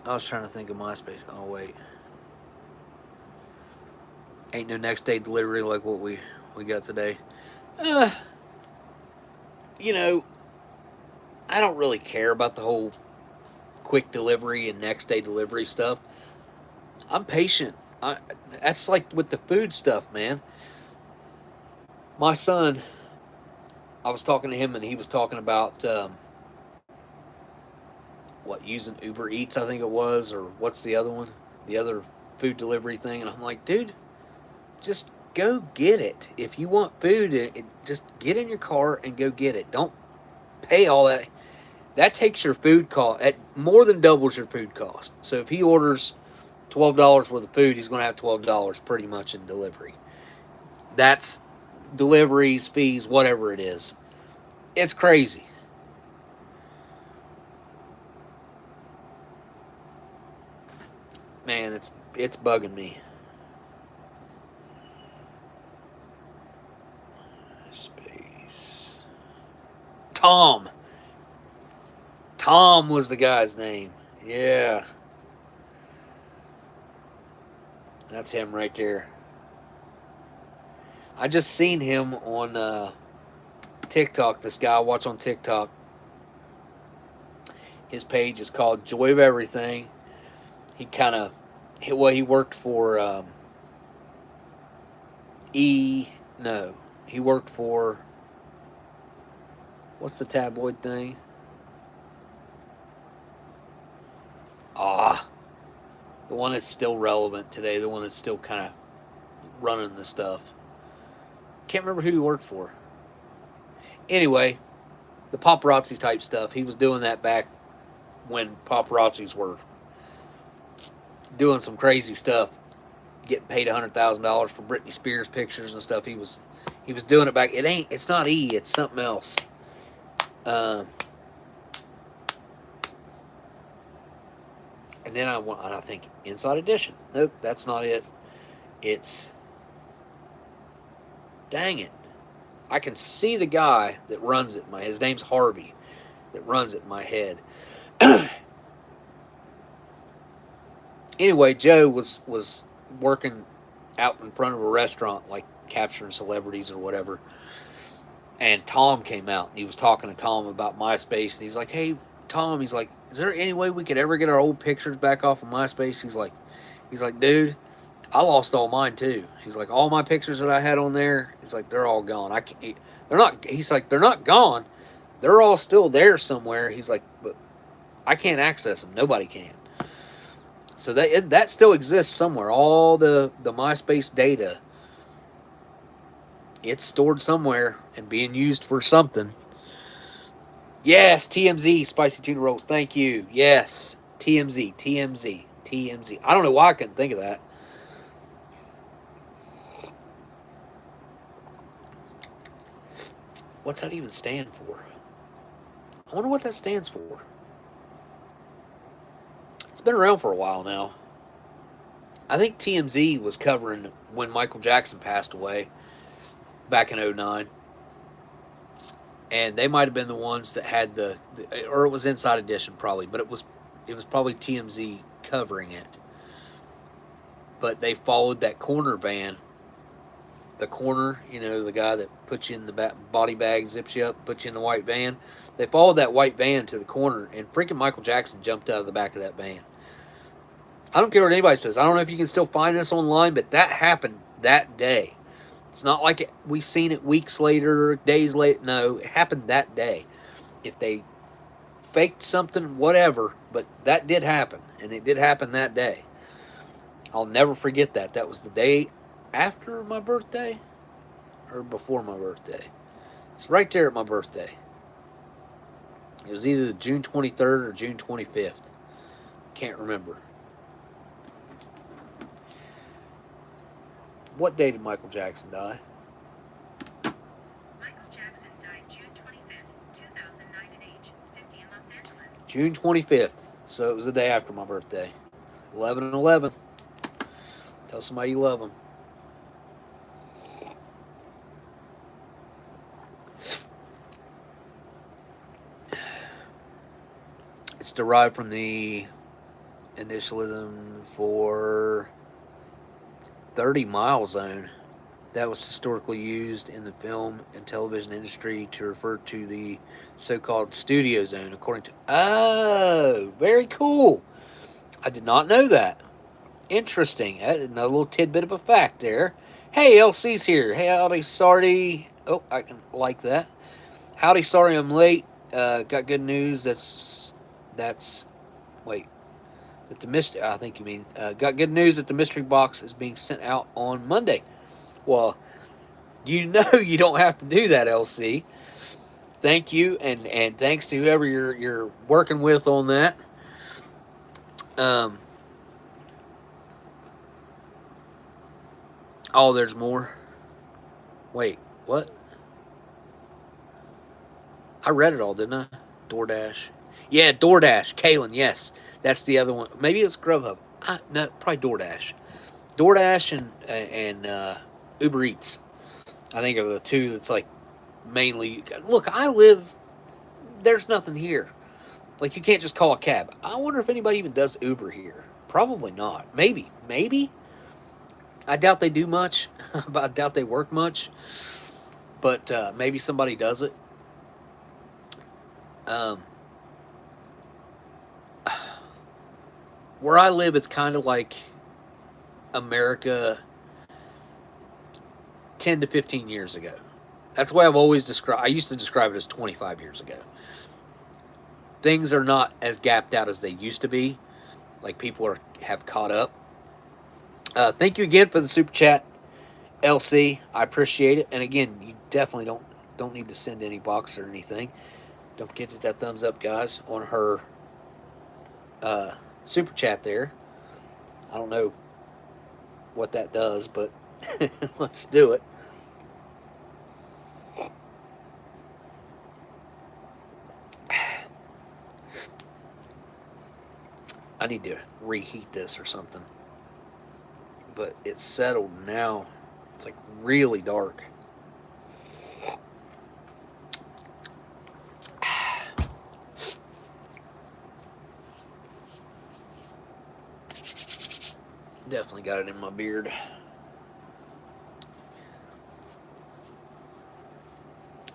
I was trying to think of MySpace. Oh, wait. Ain't no next day delivery like what we got today. You know, I don't really care about the whole quick delivery and next day delivery stuff. I'm patient. That's like with the food stuff, man. My son, I was talking to him and he was talking about using Uber Eats, I think it was, or what's the other one? The other food delivery thing. And I'm like, dude, just go get it. If you want food, just get in your car and go get it. Don't pay all that. That takes your food cost. It more than doubles your food cost. So if he orders $12 worth of food, he's going to have $12 pretty much in delivery. That's deliveries, fees, whatever it is. It's crazy. Man, it's bugging me. Space. Tom was the guy's name. Yeah. That's him right there. I just seen him on TikTok. This guy I watch on TikTok. His page is called Joy of Everything. He worked for he worked for, what's the tabloid thing? The one that's still relevant today, the one that's still kind of running the stuff. Can't remember who he worked for. Anyway, the paparazzi type stuff, he was doing that back when paparazzis were doing some crazy stuff, getting paid $100,000 for Britney Spears pictures and stuff. He was doing it back. It's not it's something else. And then I think Inside Edition. Nope, that's not it. It's, dang it, I can see the guy that runs it. His name's Harvey, that runs it in my head. Anyway, Joe was working out in front of a restaurant, like capturing celebrities or whatever. And Tom came out, and he was talking to Tom about MySpace. And he's like, hey, Tom, he's like, is there any way we could ever get our old pictures back off of MySpace? He's like, dude, I lost all mine too. He's like, all my pictures that I had on there, he's like, they're all gone. He's like, they're not gone. They're all still there somewhere. He's like, but I can't access them. Nobody can. So that still exists somewhere. All the MySpace data, it's stored somewhere and being used for something. Yes, TMZ, spicy tuna rolls. Thank you. Yes, TMZ. I don't know why I couldn't think of that. What's that even stand for? I wonder what that stands for. It's been around for a while now. I think TMZ was covering when Michael Jackson passed away back in 2009. and they might have been the ones that had or it was Inside Edition probably, but it was probably TMZ covering it. But they followed that corner van. The corner, you know, the guy that puts you in the body bag, zips you up, puts you in the white van. They followed that white van to the corner, and freaking Michael Jackson jumped out of the back of that van. I don't care what anybody says. I don't know if you can still find this online, but that happened that day. It's not like we seen it weeks later, days later. No, it happened that day. If they faked something, whatever, but that did happen, and it did happen that day. I'll never forget that. That was the day after my birthday or before my birthday. It's right there at my birthday. It was either June 23rd or June 25th. Can't remember. What day did Michael Jackson die? Michael Jackson died June 25th, 2009 at age 50 in Los Angeles. June 25th. So it was the day after my birthday. 11/11. Tell somebody you love them. It's derived from the initialism for 30-mile zone that was historically used in the film and television industry to refer to the so-called studio zone, according to... Oh, very cool. I did not know that. Interesting. Another little tidbit of a fact there. Hey, LC's here. Hey, howdy, sorry. Oh, I can like that. Howdy, sorry I'm late. Got good news. Wait. That the mystery... I think you mean... got good news that the mystery box is being sent out on Monday. Well, you know you don't have to do that, LC. Thank you, and thanks to whoever you're working with on that. Oh, there's more. Wait, what? I read it all, didn't I? DoorDash. Yeah, DoorDash. Kalen, yes. That's the other one. Maybe it's Grubhub. No, probably DoorDash. DoorDash and Uber Eats. I think are the two that's like mainly. Look, I live. There's nothing here. Like, you can't just call a cab. I wonder if anybody even does Uber here. Probably not. Maybe. I doubt they do much. I doubt they work much. But maybe somebody does it. Where I live, it's kind of like America 10 to 15 years ago. That's why I've always described... I used to describe it as 25 years ago. Things are not as gapped out as they used to be. Like, people have caught up. Thank you again for the super chat, LC. I appreciate it. And again, you definitely don't need to send any box or anything. Don't forget to hit that thumbs up, guys, on her super chat there. I don't know what that does, but let's do it. I need to reheat this or something. But it's settled now. It's like really dark. Definitely got it in my beard.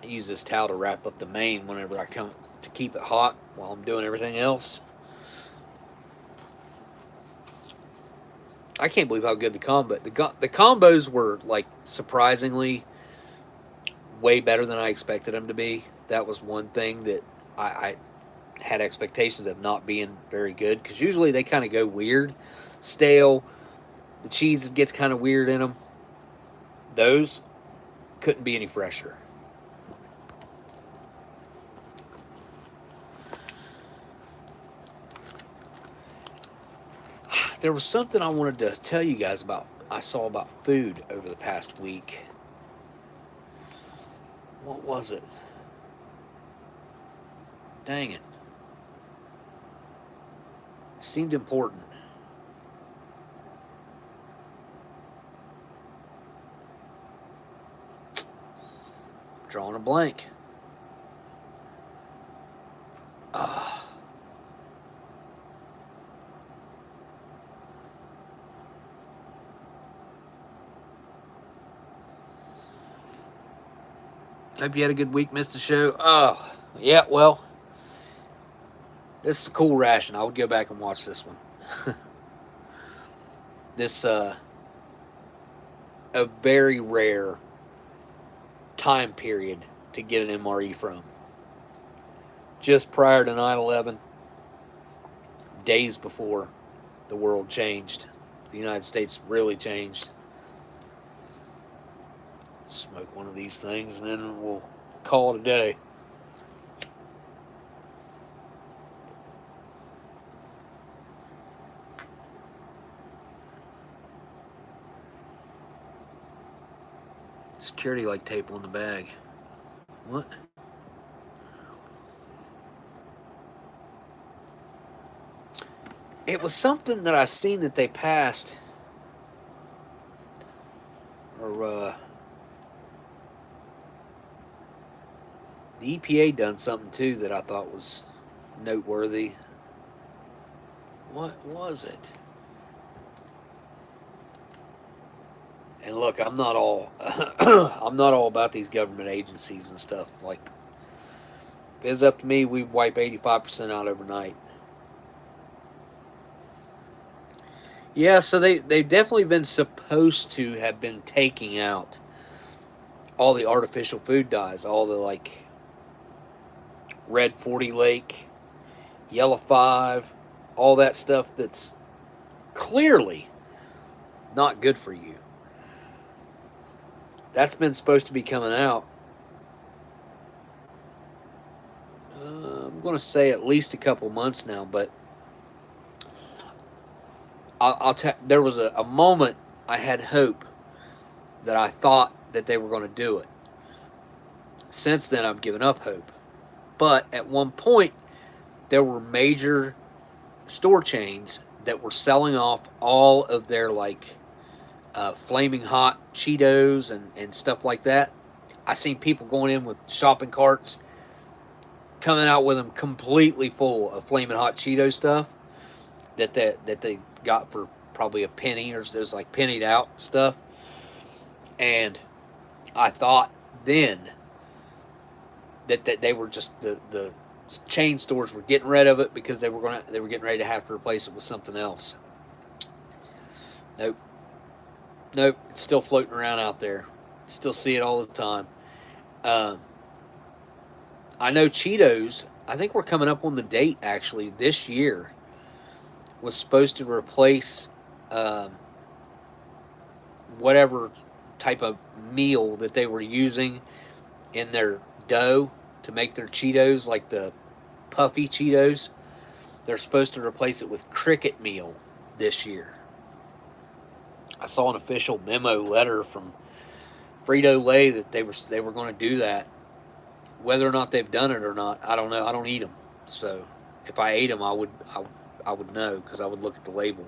I use this towel to wrap up the mane whenever I come to keep it hot while I'm doing everything else. I can't believe how good the combos were, like, surprisingly way better than I expected them to be. That was one thing that I had expectations of not being very good, because usually they kind of go weird, stale. The cheese gets kind of weird in them. Those couldn't be any fresher. There was something I wanted to tell you guys about. I saw about food over the past week. What was it? Dang it. Seemed important. Drawing a blank. Hope you had a good week. Missed the show. Oh, yeah. Well, this is a cool ration. I would go back and watch this one. This a very rare time period to get an MRE from. Just prior to 9/11, days before the world changed, the United States really changed. Smoke one of these things and then we'll call it a day. Security like tape on the bag. What? It was something that I seen that they passed, or the EPA done something too that I thought was noteworthy. What was it? And look, I'm not all I'm not all about these government agencies and stuff. Like, if it's up to me, we'd wipe 85% out overnight. Yeah, so they've definitely been supposed to have been taking out all the artificial food dyes, all the like Red 40 Lake, Yellow 5, all that stuff that's clearly not good for you. That's been supposed to be coming out. I'm going to say at least a couple months now, but there was a moment I had hope that I thought that they were going to do it. Since then, I've given up hope. But at one point, there were major store chains that were selling off all of their like flaming hot Cheetos and stuff like that. I seen people going in with shopping carts, coming out with them completely full of flaming hot Cheeto stuff that they got for probably a penny, or there's like pennied out stuff. And I thought then that they were just the chain stores were getting rid of it because they were getting ready to have to replace it with something else. Nope, it's still floating around out there. Still see it all the time. I know Cheetos, I think we're coming up on the date actually this year, was supposed to replace whatever type of meal that they were using in their dough to make their Cheetos, like the puffy Cheetos. They're supposed to replace it with cricket meal this year. I saw an official memo letter from Frito-Lay that they were going to do that. Whether or not they've done it or not, I don't know. I don't eat them, so if I ate them, I would know because I would look at the label.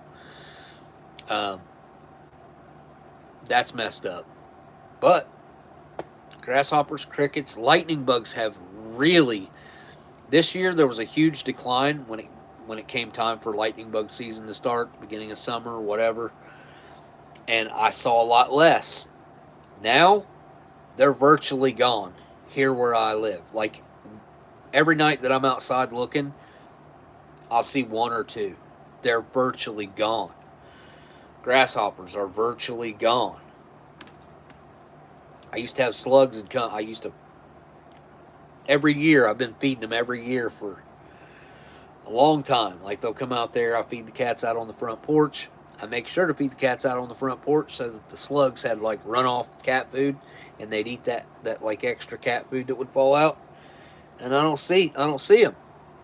That's messed up. But grasshoppers, crickets, lightning bugs have really. This year there was a huge decline when it came time for lightning bug season to start, beginning of summer or whatever. And I saw a lot less. Now they're virtually gone here where I live. Like every night that I'm outside looking, I'll see one or two. They're virtually gone. Grasshoppers are virtually gone. I used to have slugs and come. Every year I've been feeding them every year for a long time. Like they'll come out there, I feed the cats out on the front porch. I make sure to feed the cats out on the front porch so that the slugs had like runoff cat food and they'd eat that like extra cat food that would fall out. And I don't see them.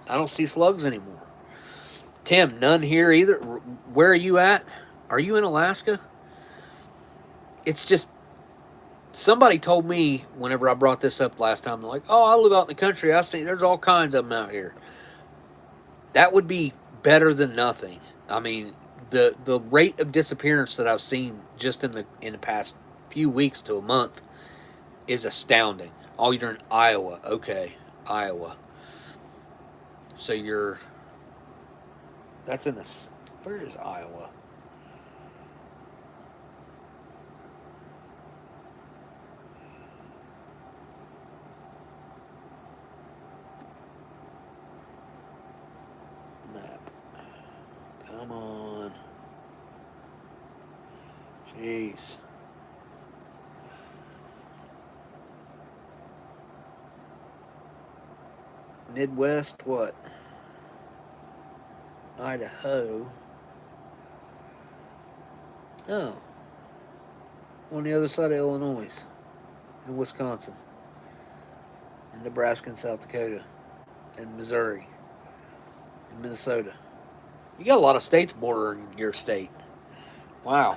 I don't see slugs anymore. Tim, none here either. Where are you at? Are you in Alaska? It's just, somebody told me whenever I brought this up last time, they're like, oh, I live out in the country. I see there's all kinds of them out here. That would be better than nothing. I mean, the rate of disappearance that I've seen just in the past few weeks to a month is astounding. Oh, you're in Iowa. Okay, Iowa. So that's in this. Where is Iowa? Come on. Jeez. Midwest, what? Idaho. Oh. On the other side of Illinois. And Wisconsin. And Nebraska and South Dakota. And Missouri. And Minnesota. You got a lot of states bordering your state. Wow.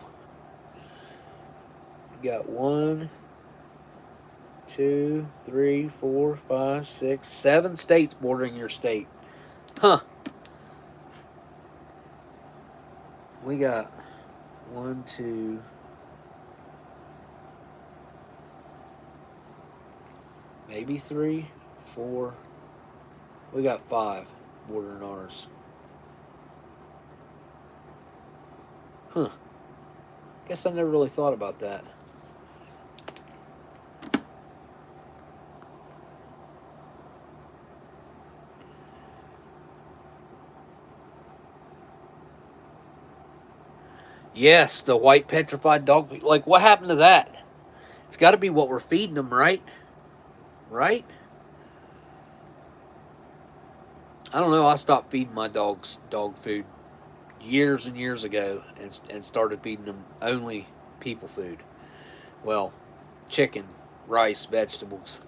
You got 1, 2, 3, 4, 5, 6, 7 states bordering your state. Huh. We got 1, 2, maybe 3, 4. We got 5 bordering ours. Huh. Guess I never really thought about that. Yes, the white petrified dog. Like, what happened to that? It's got to be what we're feeding them, right? Right? I don't know. I stopped feeding my dogs dog food years and years ago and started feeding them only people food. Well, chicken, rice, vegetables.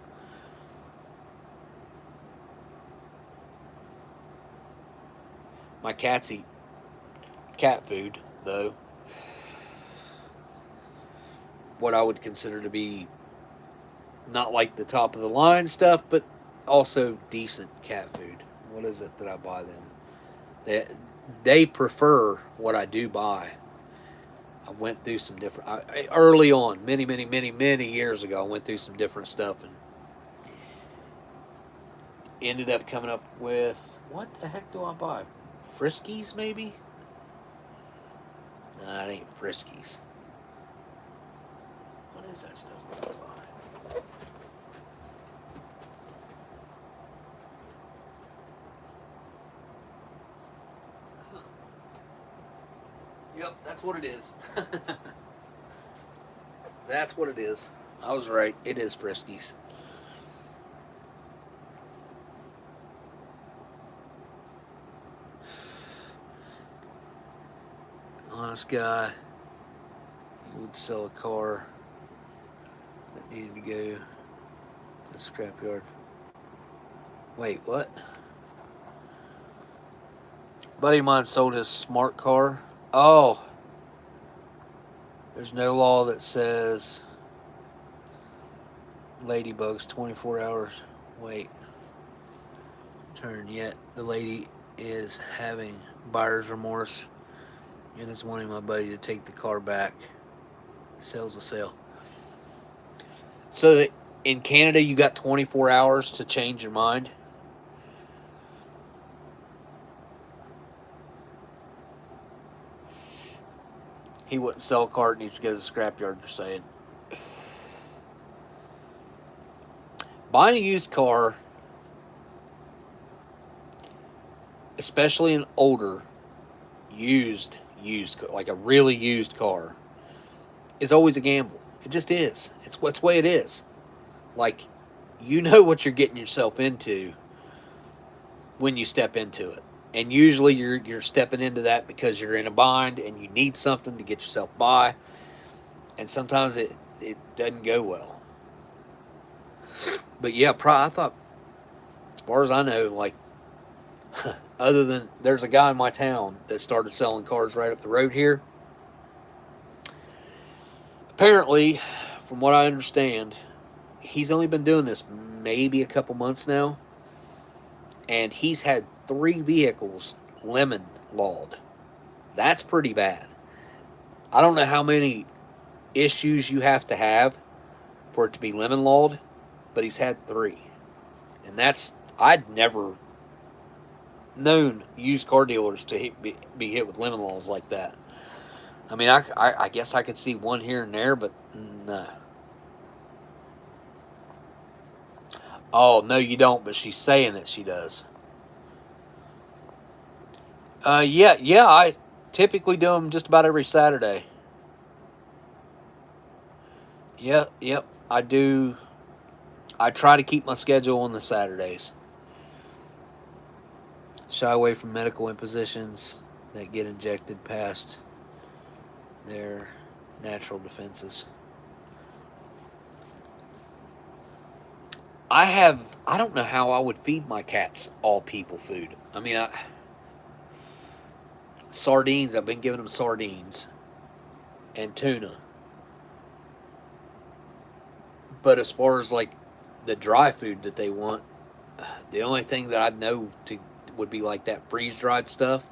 My cats eat cat food, though. What I would consider to be not like the top of the line stuff, but also decent cat food. What is it that I buy them? They prefer what I do buy. I went through some different, early on, many years ago, I went through some different stuff and ended up coming up with, what the heck do I buy? Friskies, maybe? Nah, it ain't Friskies. What is that stuff that I buy? Yep, that's what it is. That's what it is. I was right. It is Friskies. Honest guy. He would sell a car that needed to go to the scrapyard. Wait, what? Buddy of mine sold his smart car. Oh. There's no law that says ladybugs 24 hours. Wait. Turn yet. The lady is having buyer's remorse and is wanting my buddy to take the car back. Sales a sale. So in Canada, you got 24 hours to change your mind. He wouldn't sell a car, it needs to go to the scrapyard, you're saying. Buying a used car, especially an older, used, like a really used car, is always a gamble. It just is. It's the way it is. Like, you know what you're getting yourself into when you step into it. And usually you're stepping into that because you're in a bind and you need something to get yourself by. And sometimes it doesn't go well. But yeah, I thought, as far as I know, like, other than, there's a guy in my town that started selling cars right up the road here. Apparently, from what I understand, he's only been doing this maybe a couple months now. And he's had 3 vehicles lemon lawed. That's pretty bad. I don't know how many issues you have to have for it to be lemon lawed, but he's had 3. And I'd never known used car dealers to be hit with lemon laws like that. I mean, I guess I could see one here and there, but no. Oh, no, you don't, but she's saying that she does. Yeah, Typically do them just about every Saturday. Yep. I do. I try to keep my schedule on the Saturdays. Shy away from medical impositions that get injected past their natural defenses. I don't know how I would feed my cats all people food. I mean, sardines, I've been giving them sardines and tuna. But as far as like the dry food that they want, the only thing that I'd know to would be like that freeze dried stuff,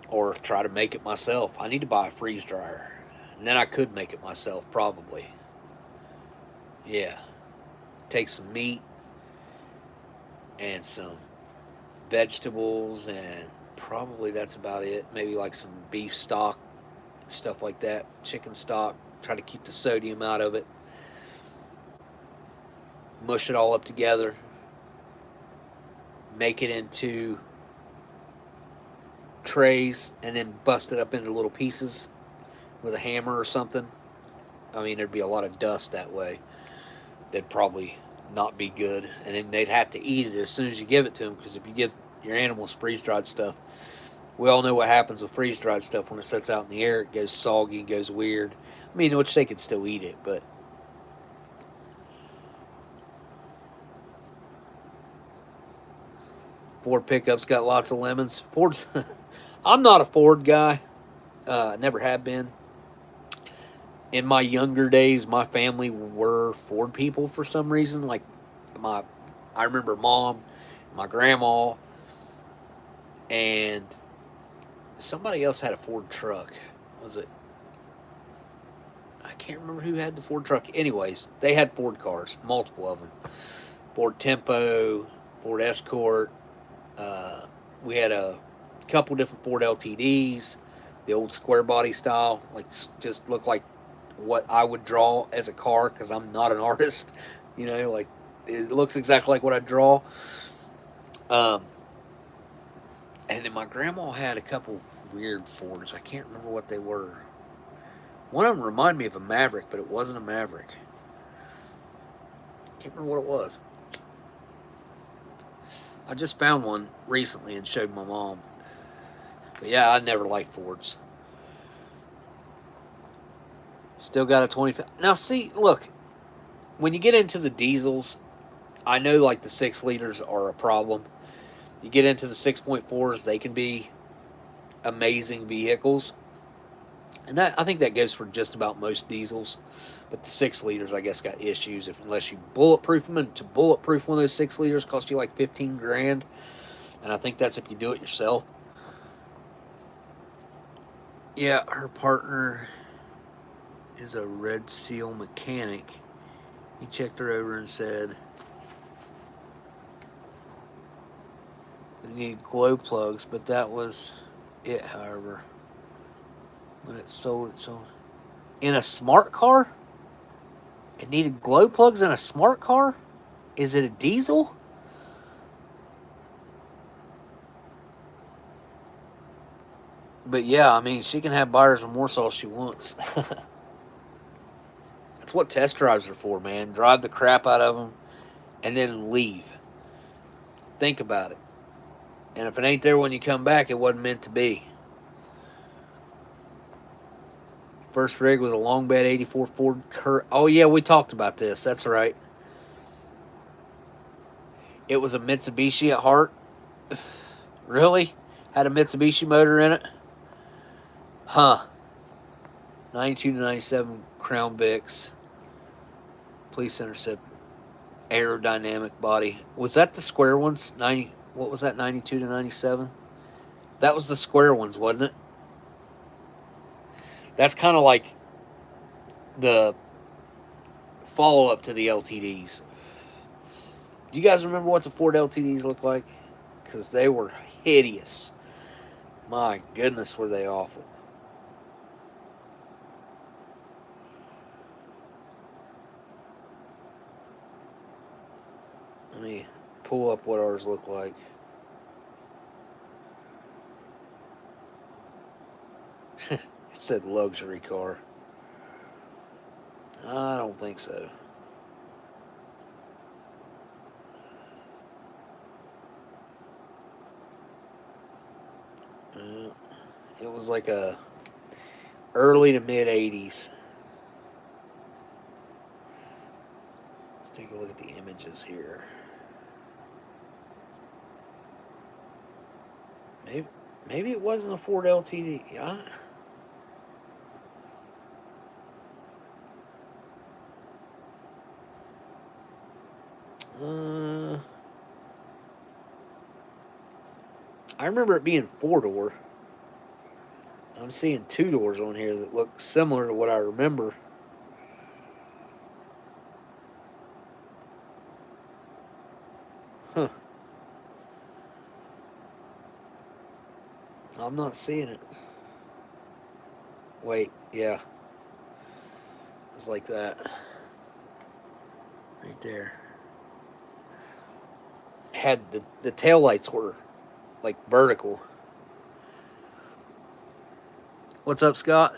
or try to make it myself. I need to buy a freeze dryer, and then I could make it myself probably. Yeah, take some meat and some vegetables, and probably that's about it. Maybe like some beef stock, stuff like that, chicken stock. Try to keep the sodium out of it. Mush it all up together. Make it into trays, and then bust it up into little pieces with a hammer or something. I mean, there'd be a lot of dust that way. That'd probably not be good, and then they'd have to eat it as soon as you give it to them, because if you give your animals freeze-dried stuff, we all know what happens with freeze-dried stuff. When it sits out in the air, it goes soggy, goes weird. I mean, which they could still eat it, but Ford pickups got lots of lemons. Ford's I'm not a Ford guy. Never have been. In my younger days, my family were Ford people for some reason. Like I remember mom, my grandma, and somebody else had a Ford truck. Was it? I can't remember who had the Ford truck. Anyways, they had Ford cars, multiple of them. Ford Tempo, Ford Escort. We had a couple different Ford LTDs, the old square body style, like just look like what I would draw as a car, because I'm not an artist. Like it looks exactly like what I draw. Um, and then my grandma had a couple weird Fords. I can't remember what they were. One of them reminded me of a Maverick, but it wasn't a Maverick. Can't remember what it was. I just found one recently and showed my mom. But yeah, I never liked Fords. Still got a 25. Now, see, look, when you get into the diesels, I know like the 6 liters are a problem. You get into the 6.4s, they can be amazing vehicles. And I think that goes for just about most diesels. But the 6 liters, I guess, got issues unless you bulletproof them. And to bulletproof one of those 6 liters cost you like 15 grand. And I think that's if you do it yourself. Yeah, her partner is a Red Seal mechanic. He checked her over and said it needed glow plugs, but that was it, however. When it sold. In a smart car? It needed glow plugs in a smart car? Is it a diesel? But yeah, I mean, she can have buyer's remorse all she wants. That's what test drives are for, man. Drive the crap out of them and then leave. Think about it. And if it ain't there when you come back, it wasn't meant to be. First rig was a long bed 84 Ford Oh, yeah, we talked about this. That's right. It was a Mitsubishi at heart. Really? Had a Mitsubishi motor in it? Huh. 92 to 97 Crown Vics. Police intercept. Aerodynamic body. Was that the square ones? What was that, 92 to 97? That was the square ones, wasn't it? That's kind of like the follow-up to the LTDs. Do you guys remember what the Ford LTDs looked like? Because they were hideous. My goodness, were they awful. Let me pull up what ours look like. It said luxury car. I don't think so. It was like a early to mid 80s. Let's take a look at the images here. Maybe it wasn't a Ford LTD. Yeah. I remember it being 4-door. I'm seeing 2 doors on here that look similar to what I remember. Huh. I'm not seeing it. Wait, yeah. It's like that. Right there. Had the taillights were like vertical. What's up, Scott?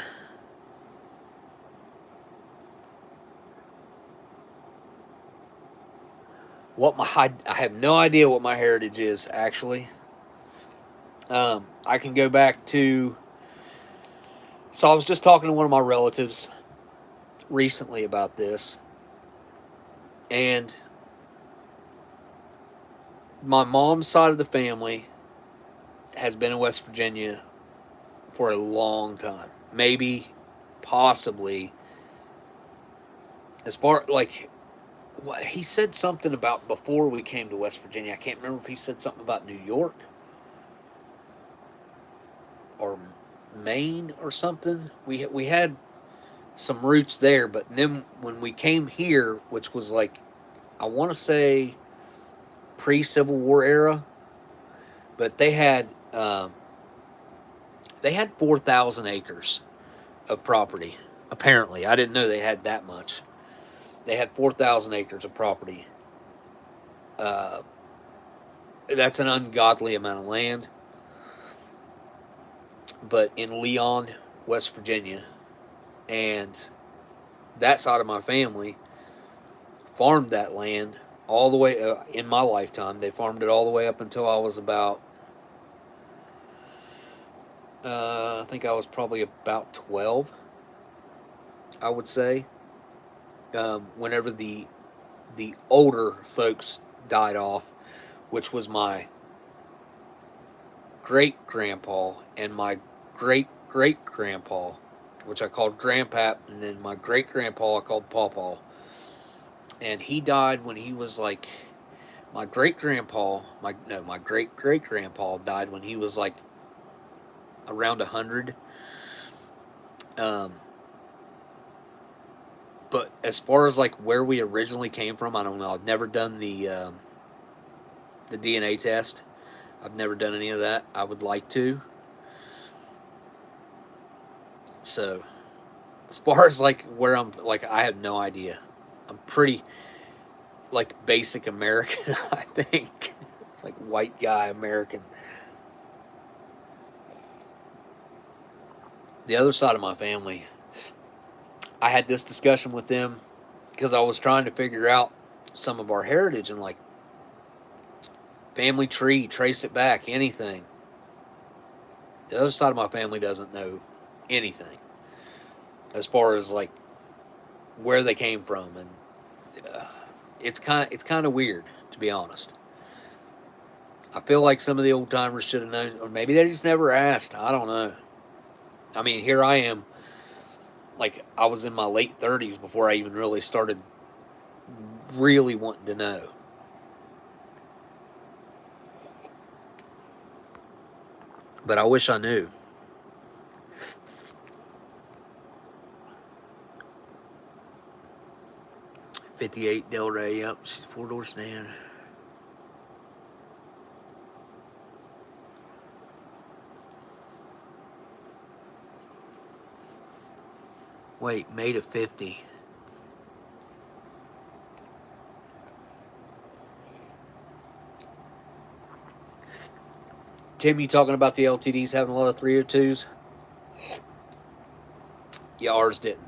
I have no idea what my heritage is, actually. I can go back to. So I was just talking to one of my relatives recently about this, and my mom's side of the family has been in West Virginia for a long time. Maybe, possibly, as far like what he said something about before we came to West Virginia. I can't remember if he said something about New York or Maine or something. We had some roots there, but then when we came here, which was like, I want to say pre-Civil War era, but they had 4,000 acres of property. Apparently, I didn't know they had that much. They had 4,000 acres of property. That's an ungodly amount of land. But in Leon, West Virginia, and that side of my family farmed that land all the way in my lifetime. They farmed it all the way up until I was about, I think I was probably about 12, I would say. Whenever the older folks died off, which was my great grandpa and my great great grandpa, which I called Grandpap, and then my great grandpa I called Pawpaw. And he died when he was like, my great grandpa, my great great grandpa died when he was like around 100. But as far as like where we originally came from, I don't know. I've never done the DNA test. I've never done any of that. I would like to. So, as far as like where I'm, like, I have no idea. I'm pretty like basic American, I think. Like white guy American. The other side of my family, I had this discussion with them because I was trying to figure out some of our heritage and like family tree, trace it back, anything. The other side of my family doesn't know anything as far as like where they came from, and it's kind of weird, to be honest. I feel like some of the old timers should have known, or maybe they just never asked. I don't know. I mean, here I am. Like, I was in my late 30s before I even really started really wanting to know. But I wish I knew. '58 Del Rey, yep, she's a 4-door sedan. Wait, made of 50. Tim, you talking about the LTDs having a lot of 302s? Yeah, ours didn't.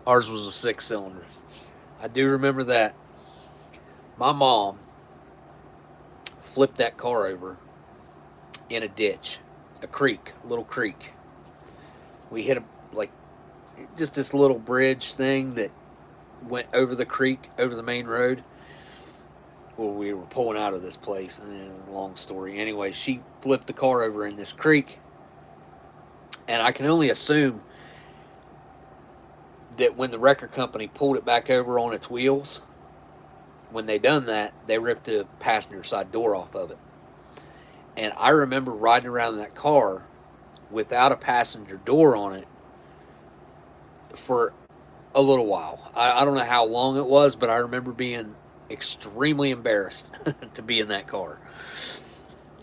Ours was a 6-cylinder. I do remember that. My mom flipped that car over in a ditch, a creek, a little creek. We hit just this little bridge thing that went over the creek, over the main road. Well, we were pulling out of this place. Long story. Anyway, she flipped the car over in this creek, and I can only assume that when the record company pulled it back over on its wheels, when they done that, they ripped the passenger side door off of it. And I remember riding around in that car without a passenger door on it for a little while. I don't know how long it was, but I remember being extremely embarrassed to be in that car.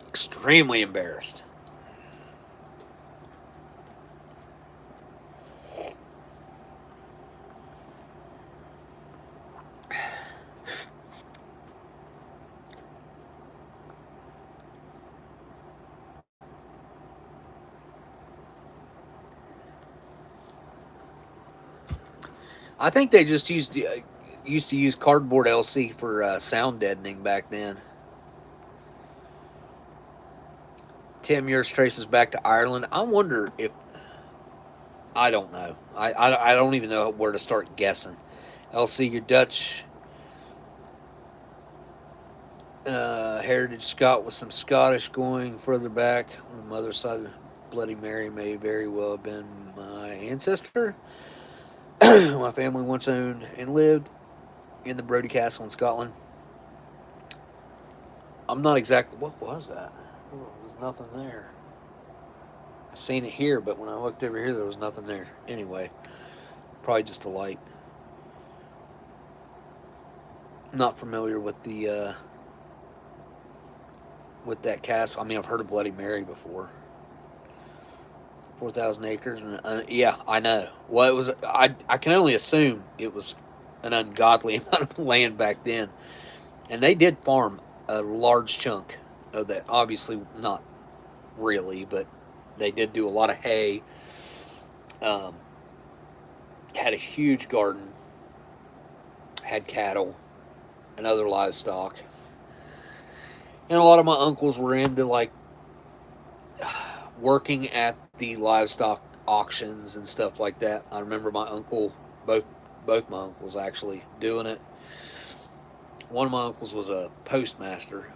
Extremely embarrassed. I think they just used to use cardboard LC for sound deadening back then. Tim, yours traces back to Ireland. I wonder if, I don't know. I don't even know where to start guessing. LC, your Dutch heritage Scot with some Scottish going further back on the mother's side. Bloody Mary may very well have been my ancestor. My family once owned and lived in the Brodie Castle in Scotland. I'm not exactly. What was that? There was nothing there. I seen it here, but when I looked over here, there was nothing there. Anyway, probably just a light. Not familiar with the with that castle. I mean, I've heard of Bloody Mary before. 4,000 acres, and yeah, I know. Well, it was. I can only assume it was an ungodly amount of land back then, and they did farm a large chunk of that. Obviously, not really, but they did do a lot of hay. Had a huge garden. Had cattle and other livestock, and a lot of my uncles were into working at the livestock auctions and stuff like that. I remember my uncle, both my uncles actually doing it. One of my uncles was a postmaster.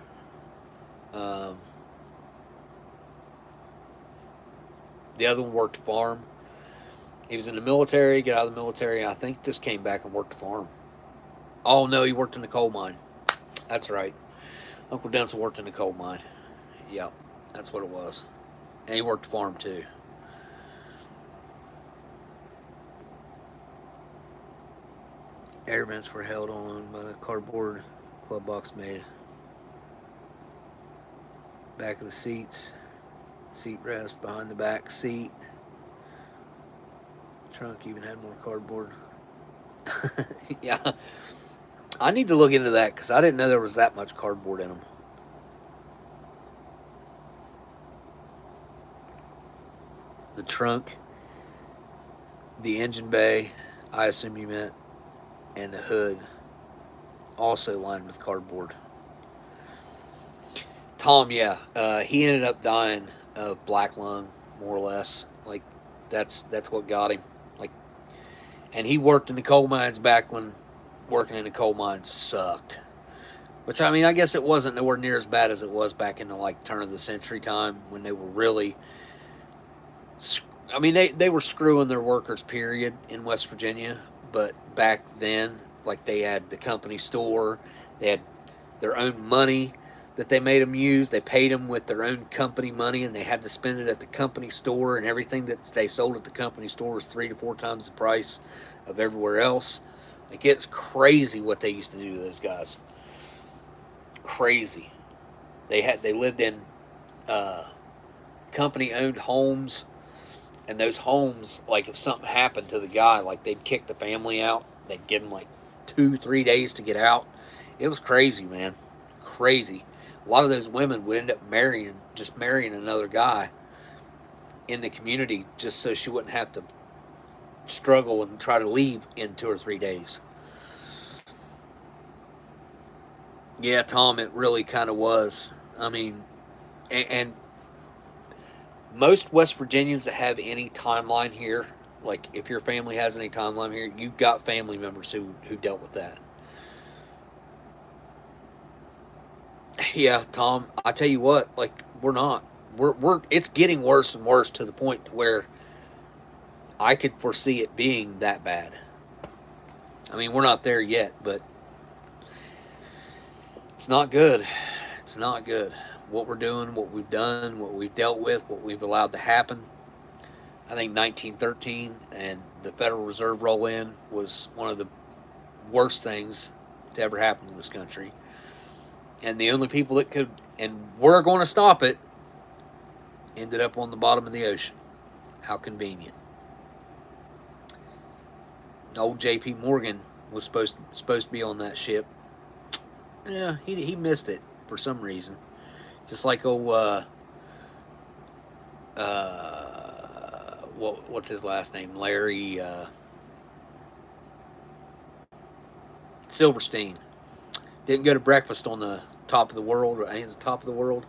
The other one worked farm. He was in the military, got out of the military, I think just came back and worked farm. Oh no, he worked in the coal mine. That's right. Uncle Denson worked in the coal mine. Yep, that's what it was. And he worked farm too. Air vents were held on by the cardboard club box made. Back of the seats. Seat rest behind the back seat. Trunk even had more cardboard. Yeah. I need to look into that because I didn't know there was that much cardboard in them. The trunk, the engine bay, I assume you meant, and the hood, also lined with cardboard. Tom, yeah, he ended up dying of black lung, more or less. Like that's what got him. Like, and he worked in the coal mines back when working in the coal mines sucked. Which, I mean, I guess it wasn't nowhere near as bad as it was back in the turn of the century time when they were really. I mean, they were screwing their workers, period, in West Virginia. But back then, they had the company store, they had their own money that they made them use. They paid them with their own company money, and they had to spend it at the company store. And everything that they sold at the company store was 3 to 4 times the price of everywhere else. It's crazy what they used to do to those guys. Crazy. They lived in company-owned homes. And those homes, if something happened to the guy, they'd kick the family out. They'd give them 2-3 days to get out. It was crazy, man. Crazy. A lot of those women would end up marrying another guy in the community just so she wouldn't have to struggle and try to leave in 2 or 3 days. Yeah, Tom, it really kind of was. I mean, and most West Virginians that have any timeline here, like if your family has any timeline here, you've got family members who dealt with that. Yeah, Tom, I tell you what, like we're not. We're it's getting worse and worse to the point to where I could foresee it being that bad. I mean, we're not there yet, but it's not good. It's not good. What we're doing, what we've done, what we've dealt with, what we've allowed to happen. I think 1913 and the Federal Reserve roll in was one of the worst things to ever happen to this country. And the only people that could, and were going to stop it, ended up on the bottom of the ocean. How convenient. Old J.P. Morgan was supposed to be on that ship. Yeah, he missed it for some reason. Just like what's his last name? Larry Silverstein. Didn't go to breakfast on the top of the world, or I think it's the top of the world.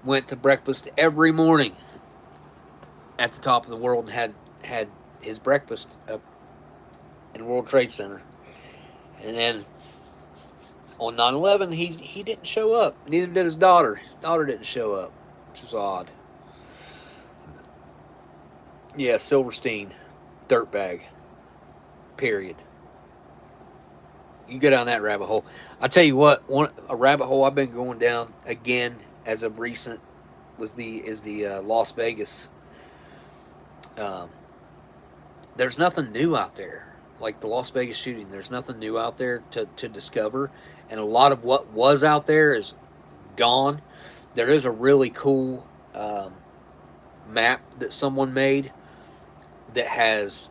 Went to breakfast every morning at the top of the world and had his breakfast up in World Trade Center. And then on 9/11, he didn't show up. Neither did his daughter. His daughter didn't show up, which was odd. Yeah, Silverstein, dirtbag. Period. You go down that rabbit hole. I tell you what, a rabbit hole I've been going down again as of recent is the Las Vegas. There's nothing new out there. Like the Las Vegas shooting, there's nothing new out there to discover. And a lot of what was out there is gone. There is a really cool map that someone made that has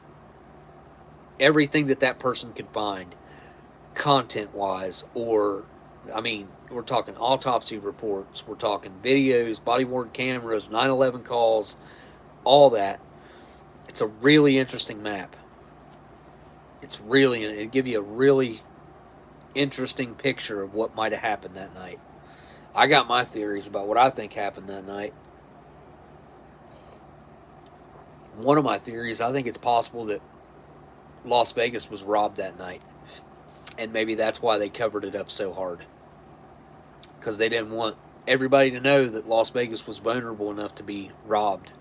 everything that person could find content-wise, or, I mean, we're talking autopsy reports, we're talking videos, body-worn cameras, 9/11 calls, all that. It's a really interesting map. It'll give you a really interesting picture of what might have happened that night. I got my theories about what I think happened that night. One of my theories, I think it's possible that Las Vegas was robbed that night. And maybe that's why they covered it up so hard. Because they didn't want everybody to know that Las Vegas was vulnerable enough to be robbed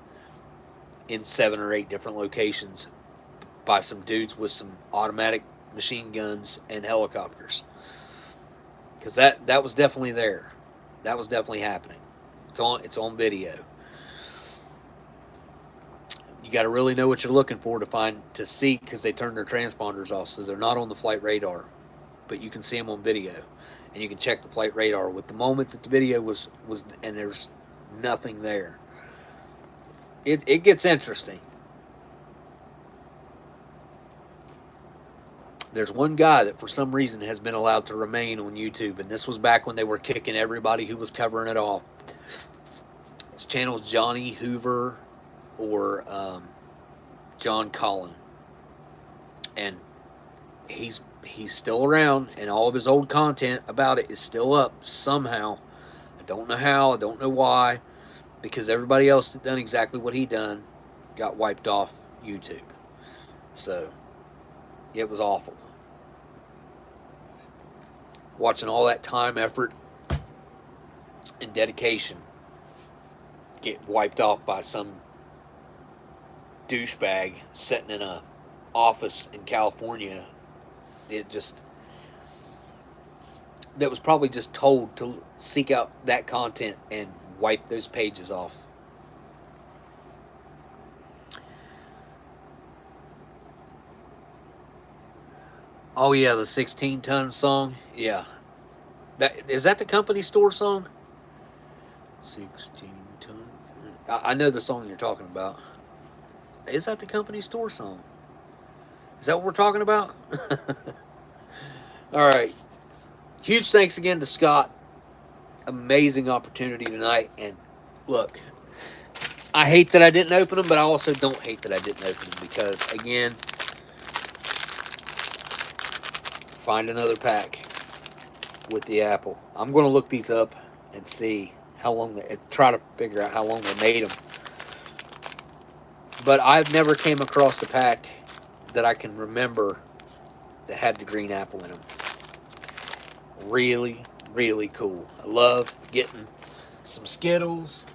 in 7 or 8 different locations by some dudes with some automatic machine guns and helicopters. Because that was definitely there. That was definitely happening. It's on video. You got to really know what you're looking for to see, because they turn their transponders off, so they're not on the flight radar, but you can see them on video, and you can check the flight radar with the moment that the video was and there's nothing there. It gets interesting. There's one guy that for some reason has been allowed to remain on YouTube, and this was back when they were kicking everybody who was covering it off. His channel is Johnny Hoover or John Collin, and he's still around, and all of his old content about it is still up somehow. I don't know how, I don't know why, because everybody else that done exactly what he done got wiped off YouTube. So it was awful. Watching all that time, effort, and dedication get wiped off by some douchebag sitting in a office in California. That was probably just told to seek out that content and wipe those pages off. Oh yeah, the 16-ton song. Yeah, is that the company store song? 16-ton. I know the song you're talking about. Is that the company store song? Is that what we're talking about? All right. Huge thanks again to Scott. Amazing opportunity tonight. And look, I hate that I didn't open them, but I also don't hate that I didn't open them because, again, find another pack with the apple. I'm going to look these up and see how long they, try to figure out how long they made them. But I've never came across a pack that I can remember that had the green apple in them. Really, really cool. I love getting some Skittles.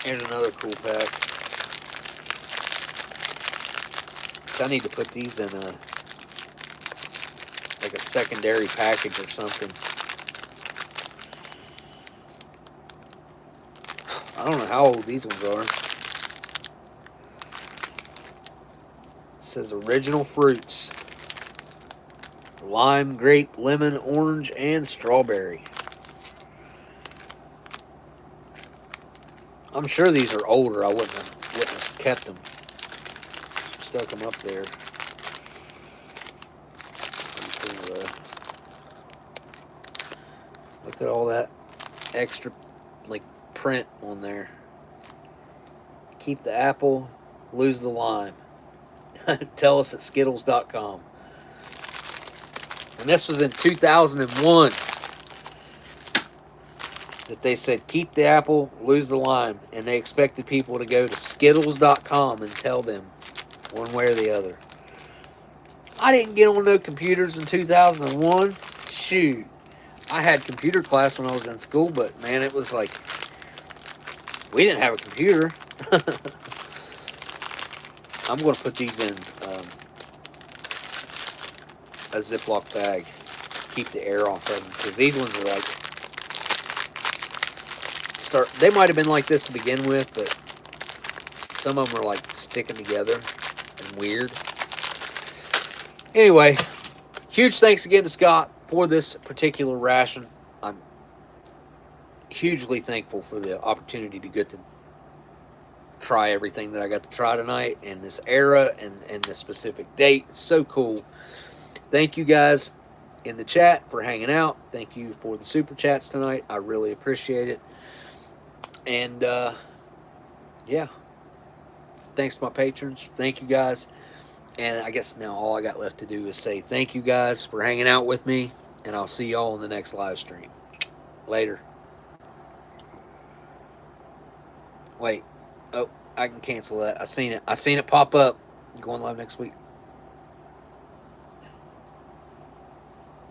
Here's another cool pack. I need to put these in a like a secondary package or something. I don't know how old these ones are. It says original fruits. Lime, grape, lemon, orange, and strawberry. I'm sure these are older. I wouldn't have kept them. Stuck them up there. Look at all that extra like print on there. Keep the apple, lose the lime. Tell us at Skittles.com. And this was in 2001 that they said keep the apple, lose the lime, and they expected people to go to Skittles.com and tell them one way or the other. I didn't get on no computers in 2001. Shoot. I had computer class when I was in school, but man, it was like, we didn't have a computer. I'm going to put these in a Ziploc bag. Keep the air off of them, because these ones are like, they might have been like this to begin with, but some of them are like sticking together and weird. Anyway, huge thanks again to Scott for this particular ration. I'm hugely thankful for the opportunity to get to try everything that I got to try tonight, and this era, and this specific date. It's so cool. Thank you guys in the chat for hanging out. Thank you for the super chats tonight. I really appreciate it. And yeah, thanks to my patrons. Thank you guys. And I guess now all I got left to do is say thank you guys for hanging out with me, and I'll see y'all in the next live stream. Later. Wait. Oh, I can cancel that. I seen it. I seen it pop up. Going live next week.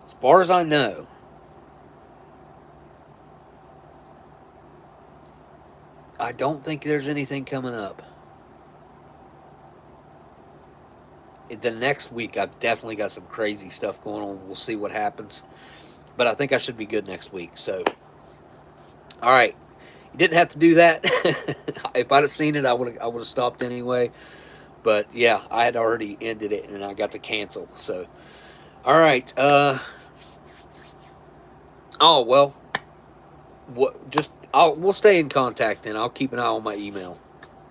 As far as I know, I don't think there's anything coming up. The next week, I've definitely got some crazy stuff going on. We'll see what happens. But I think I should be good next week. So, all right. You didn't have to do that. If I'd have seen it, I would have stopped anyway. But, yeah, I had already ended it, and I got to cancel. So, all right. Oh, well. We'll stay in contact, then. I'll keep an eye on my email.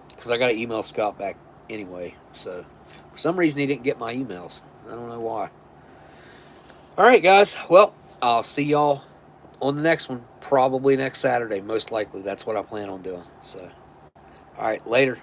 Because I got to email Scott back anyway. So, for some reason, he didn't get my emails. I don't know why. All right, guys. Well, I'll see y'all on the next one. Probably next Saturday, most likely. That's what I plan on doing. So, all right, later.